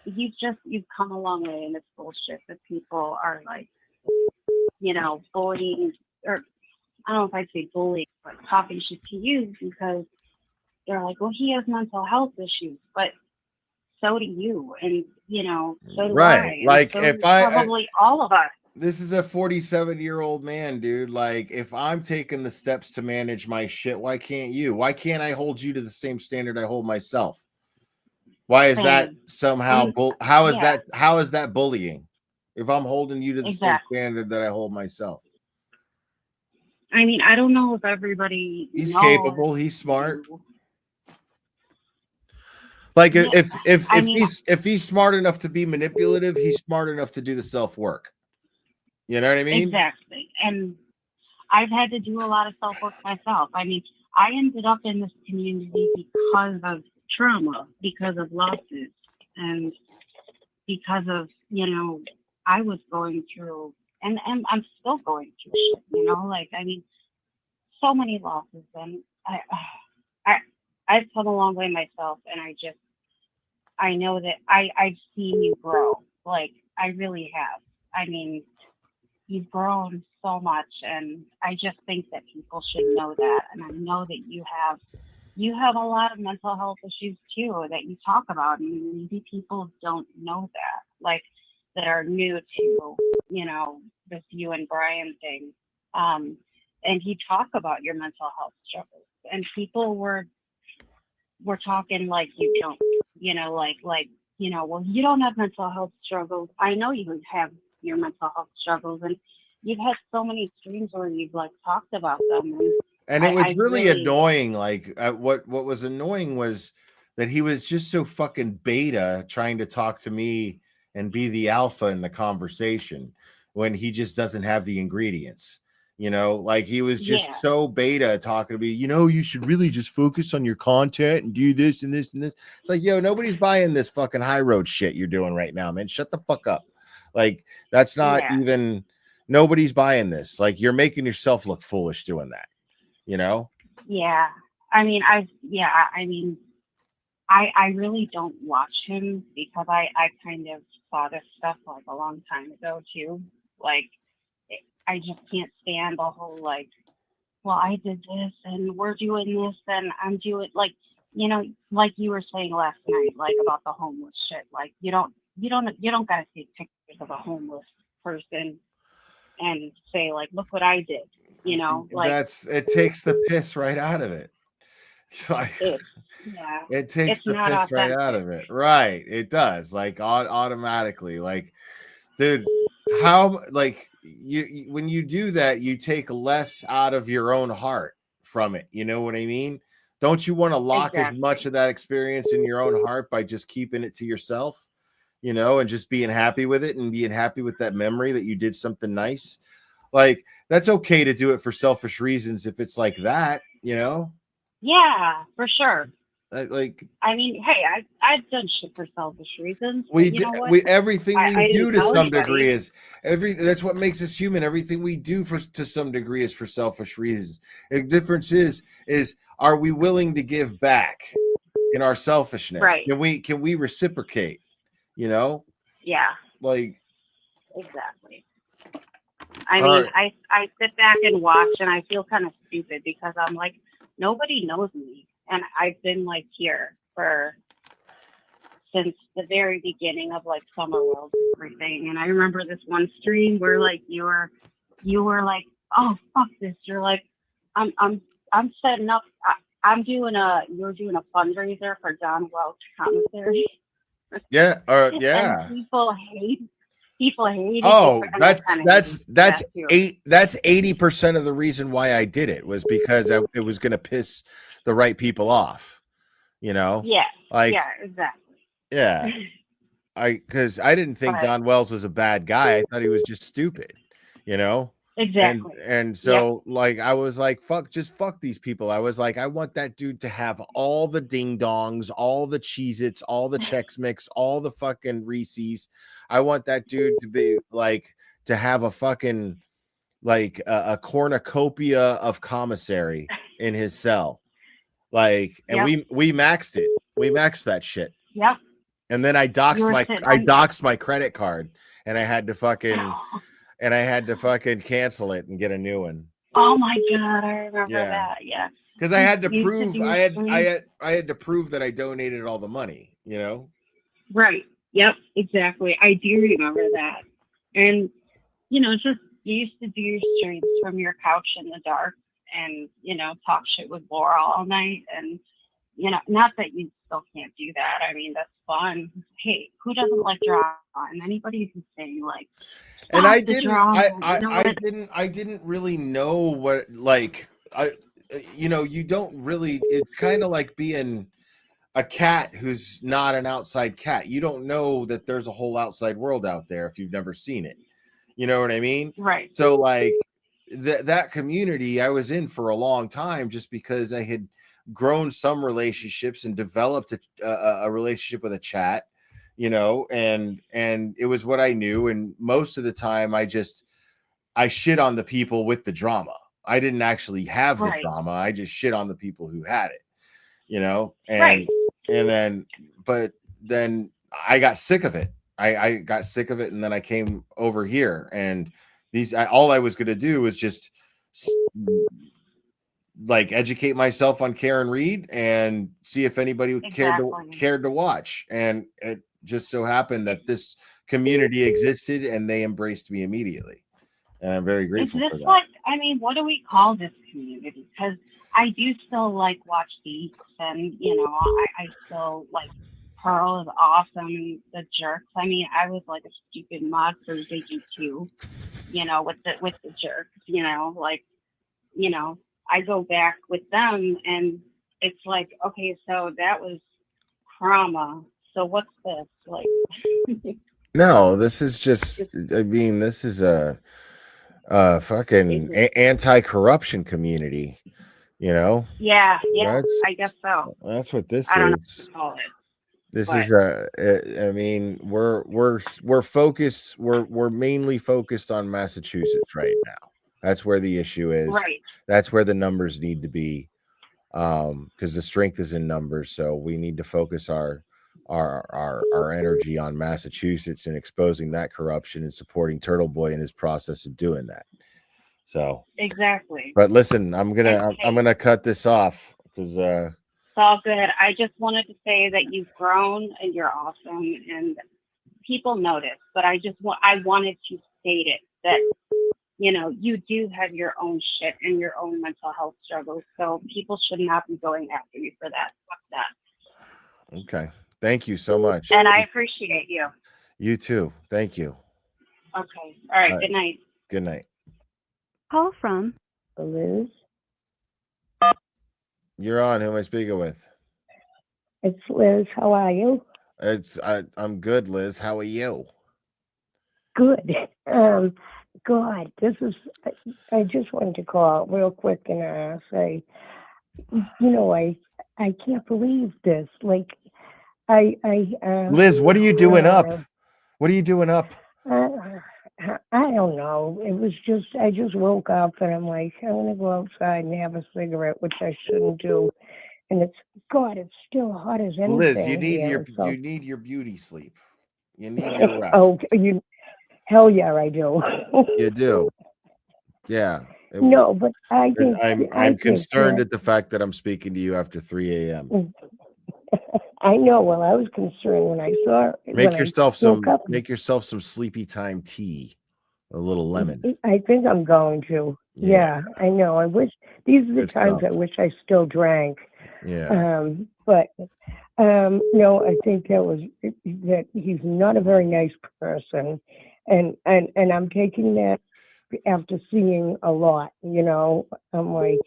R: you've come a long way, and it's bullshit that people are like, you know, bullying, or I don't know if I'd say bullying, but talking shit to you because they're like, well, he has mental health issues, but so do you, and you know, so do I, and
A: Like
R: so
A: if
R: do probably all of us.
A: This is a 47-year-old man, dude. Like, if I'm taking the steps to manage my shit, why can't you? Why can't I hold you to the same standard I hold myself? Why is that somehow how is that bullying? If I'm holding you to the same standard that I hold myself.
R: I mean, I don't know if everybody
A: He's
R: knows
A: capable, he's smart. Like if he's smart enough to be manipulative, he's smart enough to do the self-work. You know what I mean?
R: Exactly. And I've had to do a lot of self-work myself. I mean, I ended up in this community because of trauma, because of losses, and because of, you know, I was going through, and I'm still going through shit, you know, like, I mean, so many losses, and I've come a long way myself, and I know that I've seen you grow, like, I really have. I mean, you've grown so much, and I just think that people should know that, and I know that you have you have a lot of mental health issues too that you talk about, and maybe people don't know that, like that are new to, you know, this you and Brian thing. And you talk about your mental health struggles, and people were talking like you don't, you know, you know, well, you don't have mental health struggles. I know you have your mental health struggles, and you've had so many streams where you've like talked about them.
A: And it was really annoying. Like what was annoying was that he was just so fucking beta trying to talk to me and be the alpha in the conversation when he just doesn't have the ingredients. You know, like he was just so beta talking to me, you know, you should really just focus on your content and do this and this and this. It's like, yo, nobody's buying this fucking high road shit you're doing right now, man. Shut the fuck up. Like, that's not even, nobody's buying this. Like, you're making yourself look foolish doing that, you know?
R: Yeah. I mean, I really don't watch him because I kind of saw this stuff like a long time ago too. Like, I just can't stand the whole like, well, I did this and we're doing this and I'm doing like, you know, like you were saying last night, like about the homeless shit. Like you don't gotta take pictures of a homeless person and say like, look what I did. You know, like
A: it takes the piss right out of it. Like, it takes the piss right out of it. Right. It does. Like automatically. Like, dude, how like you when you do that, you take less out of your own heart from it. You know what I mean? Don't you want to lock as much of that experience in your own heart by just keeping it to yourself, you know, and just being happy with it and being happy with that memory that you did something nice? Like, that's okay to do it for selfish reasons if it's like that, you know?
R: Yeah, for sure.
A: Like,
R: I mean, hey, I've done shit for selfish reasons.
A: Everything we do to some degree is that's what makes us human. Everything we do to some degree is for selfish reasons. The difference is are we willing to give back in our selfishness?
R: Right.
A: Can we reciprocate? You know?
R: Yeah.
A: Like,
R: exactly. I mean, I sit back and watch and I feel kind of stupid because I'm like, nobody knows me. And I've been like here since the very beginning of like Summer World and everything. And I remember this one stream where like you were like, oh fuck this. You're like, I'm setting up. You were doing a fundraiser for Don Welch commissary.
A: Yeah. Yeah.
R: And people hate.
A: Oh, that's 80% of the reason why I did it was because it was going to piss the right people off, you know?
R: Yeah.
A: Like,
R: yeah, exactly.
A: Yeah. Because I didn't think Don Wells was a bad guy. I thought he was just stupid, you know?
R: Exactly.
A: And so like I was like, fuck these people. I was like, I want that dude to have all the ding dongs, all the Cheez-Its, all the Chex Mix, all the fucking Reese's. I want that dude to be like to have a fucking like a cornucopia of commissary in his cell. Like, and we maxed it. We maxed that shit.
R: Yep.
A: And then I doxed my credit card and I had to fucking cancel it and get a new one.
R: Oh my god, I remember that. Yeah.
A: Because I had to prove I had to prove that I donated all the money, you know?
R: Right. Yep, exactly. I do remember that. And you know, just you used to do your streams from your couch in the dark and, you know, talk shit with Laura all night. And, you know, not that you still can't do that. I mean, that's fun. Hey, who doesn't like drama? And anybody who's saying like,
A: and I didn't really know what, like, you know, you don't really, it's kind of like being a cat who's not an outside cat. You don't know that there's a whole outside world out there if you've never seen it. You know what I mean?
R: Right.
A: So like that community I was in for a long time just because I had grown some relationships and developed a relationship with a chat, you know, and it was what I knew. And most of the time I shit on the people with the drama. I didn't actually have the drama. I just shit on the people who had it, you know, and then I got sick of it. I got sick of it, and then I came over here, and all I was going to do was just like educate myself on Karen Reed and see if anybody cared to watch. And it just so happened that this community existed and they embraced me immediately. And I'm very
R: Is
A: grateful
R: this
A: for that.
R: what, I mean, what do we call this community? Because I do still like watch Geeks, and you know, I still like Pearl is awesome, and the Jerks. I mean, I was like a stupid mod for Ziggy too, you know, with the Jerks, you know, like, you know, I go back with them, and it's like, okay, so that was trauma. So what's this like?
A: No, this is just, I mean, this is a fucking anti-corruption community, you know?
R: Yeah,
A: That's
R: I guess so.
A: that's what this
R: I don't know
A: is.
R: what to call it.
A: This
R: But-
A: is I mean, we're focused, we're mainly focused on Massachusetts right now. That's where the issue is.
R: Right.
A: That's where the numbers need to be. Because the strength is in numbers. So we need to focus our energy on Massachusetts and exposing that corruption and supporting Turtle Boy in his process of doing that. So
R: exactly.
A: but listen, I'm gonna cut this off because
R: It's all good. I just wanted to say that you've grown and you're awesome, and people notice. But I wanted to state it that, you know, you do have your own shit and your own mental health struggles. So people should not be going after you for that. Fuck that.
A: okay. Thank you so much.
R: And I appreciate you.
A: You too. Thank you.
R: Okay. All right. Good night.
A: Good night.
N: Call from Liz.
A: You're on. Who am I speaking with?
S: It's Liz. How are you?
A: I'm good, Liz. How are you?
S: Good. God, this is. I just wanted to call real quick and say, you know, I can't believe this. Like,
A: Liz, what are you doing up? What are you doing up?
S: I don't know. It was just I just woke up and I'm like, I'm gonna go outside and have a cigarette, which I shouldn't do. And it's still hot as anything.
A: Liz, you need you need your beauty sleep. You need your rest.
S: Hell yeah, I do.
A: You do. Yeah.
S: No, but I think
A: I'm concerned at the fact that I'm speaking to you after 3 a.m.
S: I know. Well, I was concerned when I saw it.
A: Make yourself some sleepy time tea, a little lemon.
S: I think I'm going to. Yeah, I know. I wish these are the times I wish I still drank.
A: Yeah.
S: But no, I think that he's not a very nice person, and I'm taking that after seeing a lot. You know, I'm like,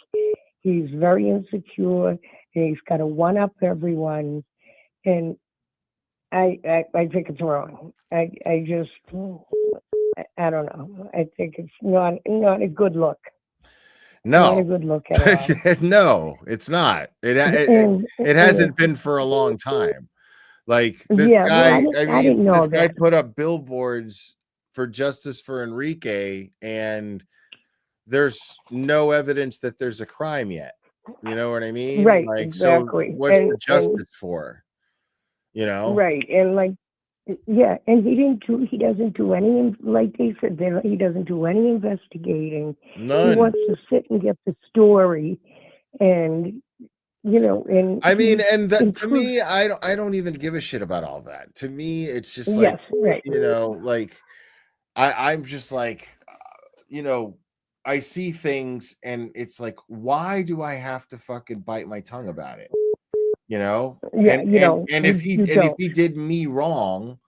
S: he's very insecure, and he's got to one up everyone, and I think it's wrong. I don't know. I think it's not a good look.
A: No,
S: not a good look at all.
A: No, it's not. It hasn't been for a long time. Like this guy,
S: I didn't know
A: this guy put up billboards for justice for Enrique, and there's no evidence that there's a crime yet. You know what I mean?
S: Right.
A: Like,
S: exactly.
A: So what's the justice for? You know?
S: Right. And like, yeah, and he doesn't do any, like they said, he doesn't do any investigating.
A: None.
S: He wants to sit and get the story, and you know, and
A: I mean, and that, to me, I don't even give a shit about all that. To me, it's just like,
S: yes, right.
A: You know, like I'm just like, you know, I see things and it's like, why do I have to fucking bite my tongue about it? You know,
S: yeah,
A: and if he did me wrong,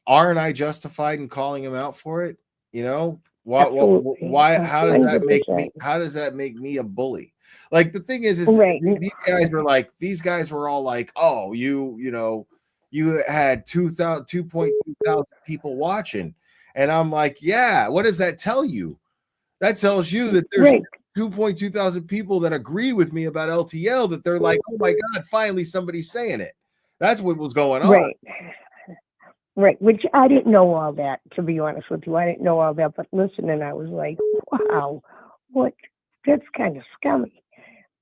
A: aren't I justified in calling him out for it? You know, why? How does that make me? How does that make me a bully? Like the thing is
S: right.
A: these guys were all like, oh, you know, you had 2.2 thousand people watching, and I'm like, yeah. What does that tell you? That tells you that there's 2.2 thousand people that agree with me about LTL, that they're like, oh my God, finally somebody's saying it. That's what was going on.
S: Right. Which I didn't know all that, to be honest with you. I didn't know all that, but listening, I was like, wow, that's kind of scummy.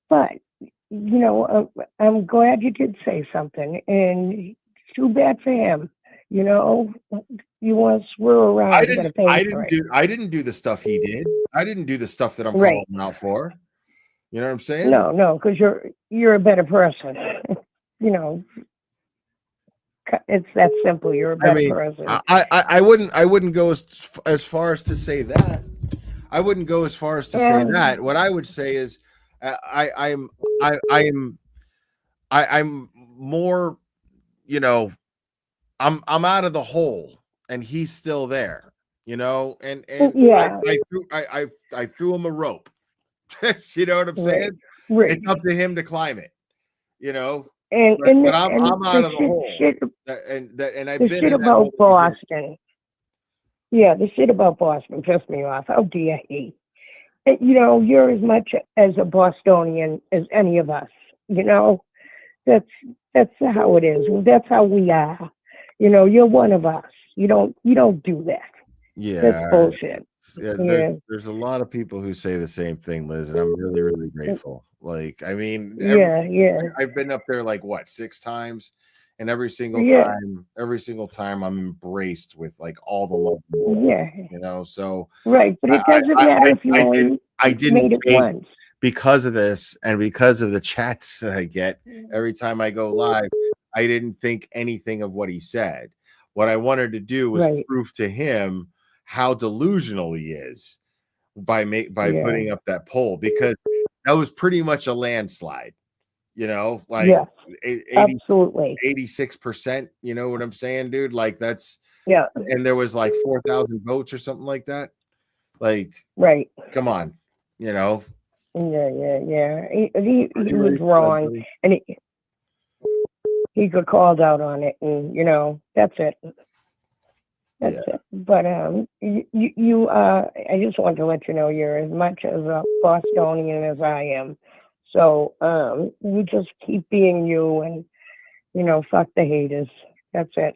S: But, you know, I'm glad you did say something, and it's too bad for him. You know, you want to swear around.
A: I didn't do the stuff he did. I didn't do the stuff that I'm calling him out for. You know what I'm saying?
S: No, because you're a better person. You know, it's that simple. You're a
A: I
S: better
A: mean,
S: person.
A: I wouldn't go as far as to say that. I wouldn't go as far as to say that. What I would say is, I'm more, you know, I'm out of the hole and he's still there, you know, and
S: Yeah.
A: I threw him a rope. You know what I'm saying?
S: Right.
A: It's up to him to climb it, you know.
S: And
A: But I'm out of the hole. And I've
S: the
A: been
S: shit
A: in that
S: about
A: hole.
S: Boston. Yeah, the shit about Boston pissed me off. How dare he? And, you know, you're as much as a Bostonian as any of us. You know, that's how it is. That's how we are. You know, you're one of us. You don't do that.
A: Yeah,
S: That's bullshit.
A: yeah, there's a lot of people who say the same thing, Liz, and I'm really, really grateful. Like, I mean,
S: Yeah.
A: I've been up there like what 6 times, and every single time I'm embraced with like all the love, in the world,
S: Yeah.
A: you know. So
S: Right, but it doesn't matter if you only
A: I didn't
S: made it
A: think
S: once.
A: because of this and because of the chats that I get every time I go live, I didn't think anything of what he said. What I wanted to do was prove to him how delusional he is by putting up that poll, because that was pretty much a landslide, you know, like
S: Absolutely
A: 86%, you know what I'm saying, dude? Like that's
S: and
A: there was like 4,000 votes or something like that. Like, come on, you know.
S: Yeah. He was wrong, and he got called out on it, and you know that's it. That's it. But you I just want to let you know you're as much as a Bostonian as I am. So you just keep being you, and you know, fuck the haters. That's it.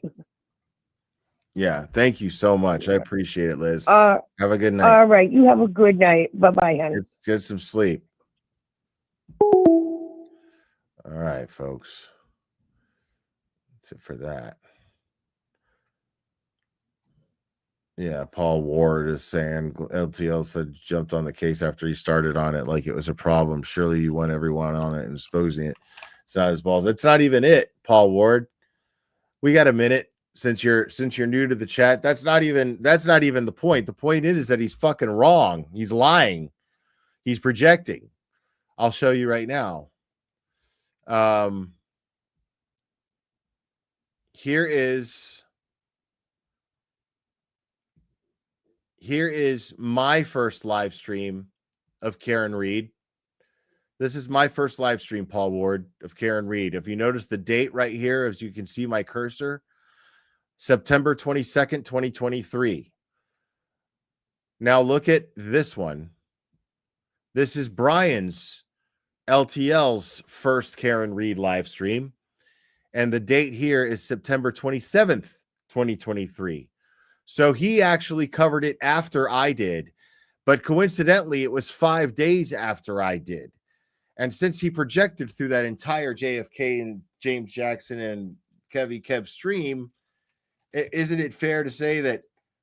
A: Yeah, thank you so much. I appreciate it, Liz.
S: Have
A: a good night.
S: All right, you have a good night. Bye, honey.
A: Get some sleep. All right, folks. That's it for that. Yeah, Paul Ward is saying LTL said jumped on the case after he started on it like it was a problem. Surely you want everyone on it and exposing it. It's not his balls. It's not even it, Paul Ward. We got a minute since you're new to the chat. That's not even the point. The point is that he's fucking wrong. He's lying. He's projecting. I'll show you right now. Here is my first live stream of Karen Reed. This is my first live stream, Paul Ward, of Karen Reed. If you notice the date right here, as you can see my cursor, September 22nd, 2023. Now look at this one. This is Brian's LTL's first Karen Reed live stream. And the date here is September 27th, 2023. So he actually covered it after I did. But coincidentally, it was 5 days after I did. And since he projected through that entire JFK and James Jackson and Kev stream, isn't it fair to say that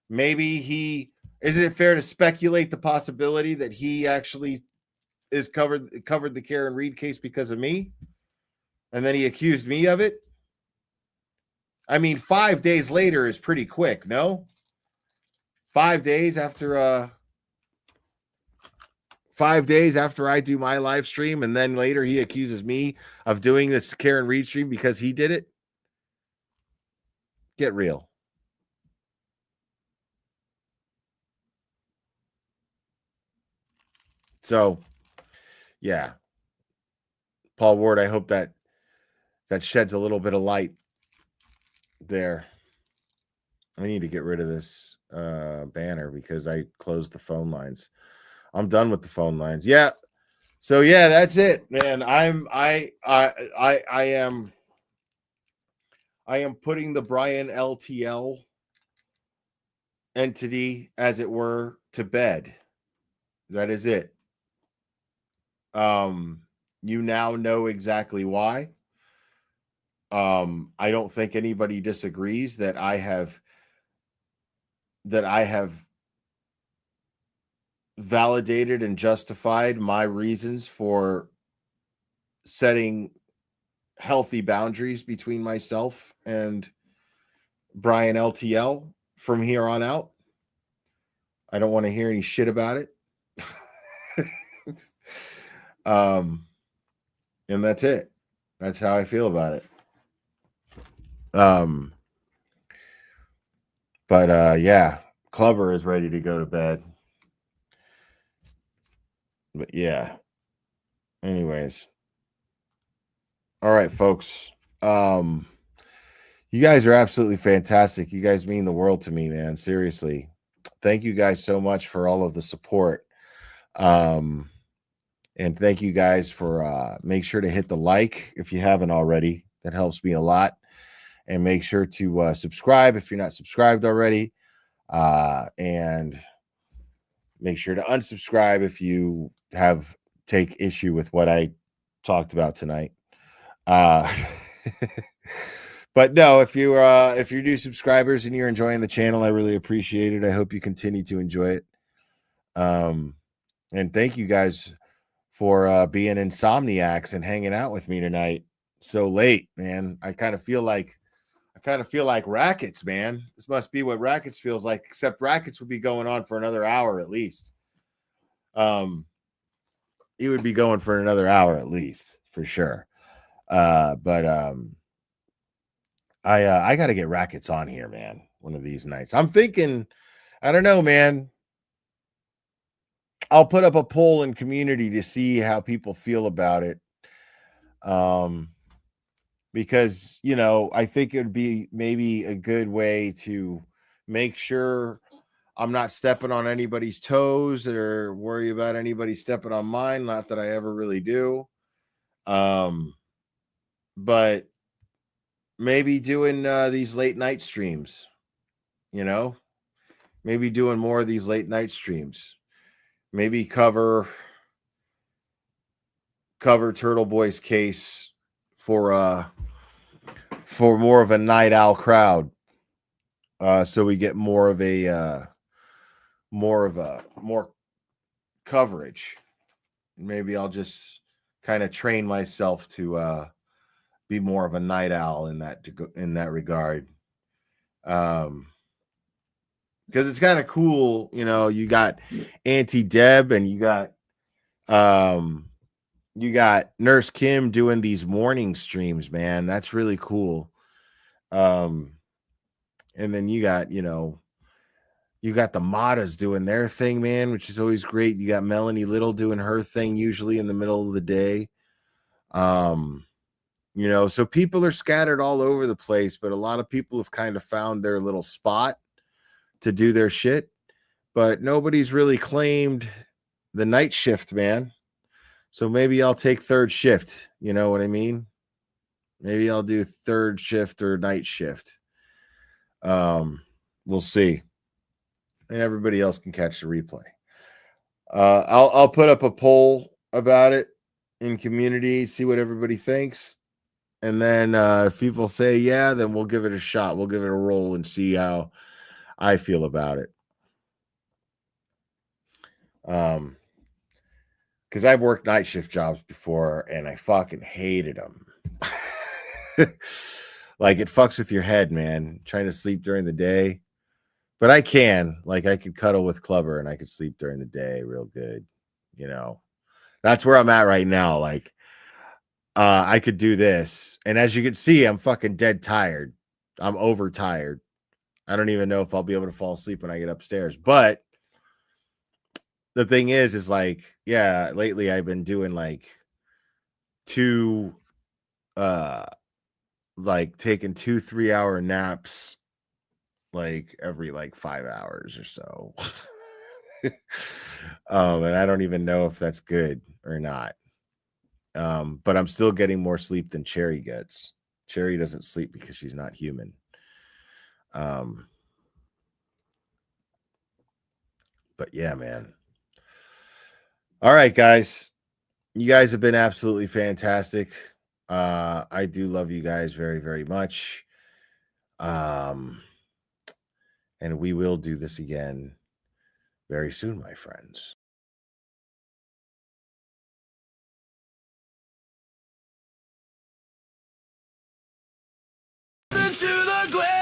A: maybe isn't it fair to speculate the possibility that he actually is covered the Karen Reed case because of me? And then he accused me of it? I mean, 5 days later is pretty quick, no? 5 days after 5 days after I do my live stream, and then later he accuses me of doing this Karen Reed stream because he did it. Get real. So, yeah. Paul Ward, I hope that sheds a little bit of light there. I need to get rid of this banner because I closed the phone lines. I'm done with the phone lines. Yeah. So yeah, that's it, man. I am putting the Brian LTL entity, as it were, to bed. That is it. You now know exactly why. I don't think anybody disagrees that I have validated and justified my reasons for setting healthy boundaries between myself and Brian LTL from here on out. I don't want to hear any shit about it. And that's it. That's how I feel about it. But yeah, Clubber is ready to go to bed. But yeah. Anyways. All right, folks. You guys are absolutely fantastic. You guys mean the world to me, man. Seriously. Thank you guys so much for all of the support. And thank you guys for make sure to hit the like if you haven't already. That helps me a lot. And make sure to subscribe if you're not subscribed already. And make sure to unsubscribe if you take issue with what I talked about tonight. But no, if you're new subscribers and you're enjoying the channel, I really appreciate it. I hope you continue to enjoy it. And thank you guys for being insomniacs and hanging out with me tonight so late, man. I kind of feel like Rackets, man. This must be what Rackets feels like, except Rackets would be going on for another hour at least. He would be going for another hour at least, for sure. But I got to get Rackets on here, man, one of these nights. I'm thinking, I don't know, man. I'll put up a poll in community to see how people feel about it. Because, you know, I think it would be maybe a good way to make sure I'm not stepping on anybody's toes or worry about anybody stepping on mine. Not that I ever really do. But maybe doing these late night streams, you know, maybe doing more of these late night streams, maybe cover Turtle Boy's case for more of a night owl crowd. So we get more coverage. Maybe I'll just kind of train myself to be more of a night owl in that regard. Because it's kind of cool, you know. You got Auntie Deb and you got Nurse Kim doing these morning streams, man. That's really cool. And then you got the Matas doing their thing, man, which is always great. You got Melanie Little doing her thing, usually in the middle of the day. You know, so people are scattered all over the place, but a lot of people have kind of found their little spot to do their shit, but nobody's really claimed the night shift, man. So maybe I'll take third shift. You know what I mean? Maybe I'll do third shift or night shift. We'll see. And everybody else can catch the replay. I'll put up a poll about it in community, see what everybody thinks. And then if people say yeah, then we'll give it a shot. We'll give it a roll and see how I feel about it. Because I've worked night shift jobs before and I fucking hated them. Like, it fucks with your head, man, trying to sleep during the day. But I could cuddle with Clubber and I could sleep during the day real good. You know, that's where I'm at right now. Like, I could do this. And as you can see, I'm fucking dead tired. I'm overtired. I don't even know if I'll be able to fall asleep when I get upstairs. But the thing is like, yeah, lately I've been doing like taking 2 3-hour naps like every 5 hours or so. And I don't even know if that's good or not. But I'm still getting more sleep than Cherry gets. Cherry doesn't sleep because she's not human. But yeah, man. All right, guys. You guys have been absolutely fantastic. I do love you guys very, very much. And we will do this again very soon, my friends.
I: to the glare.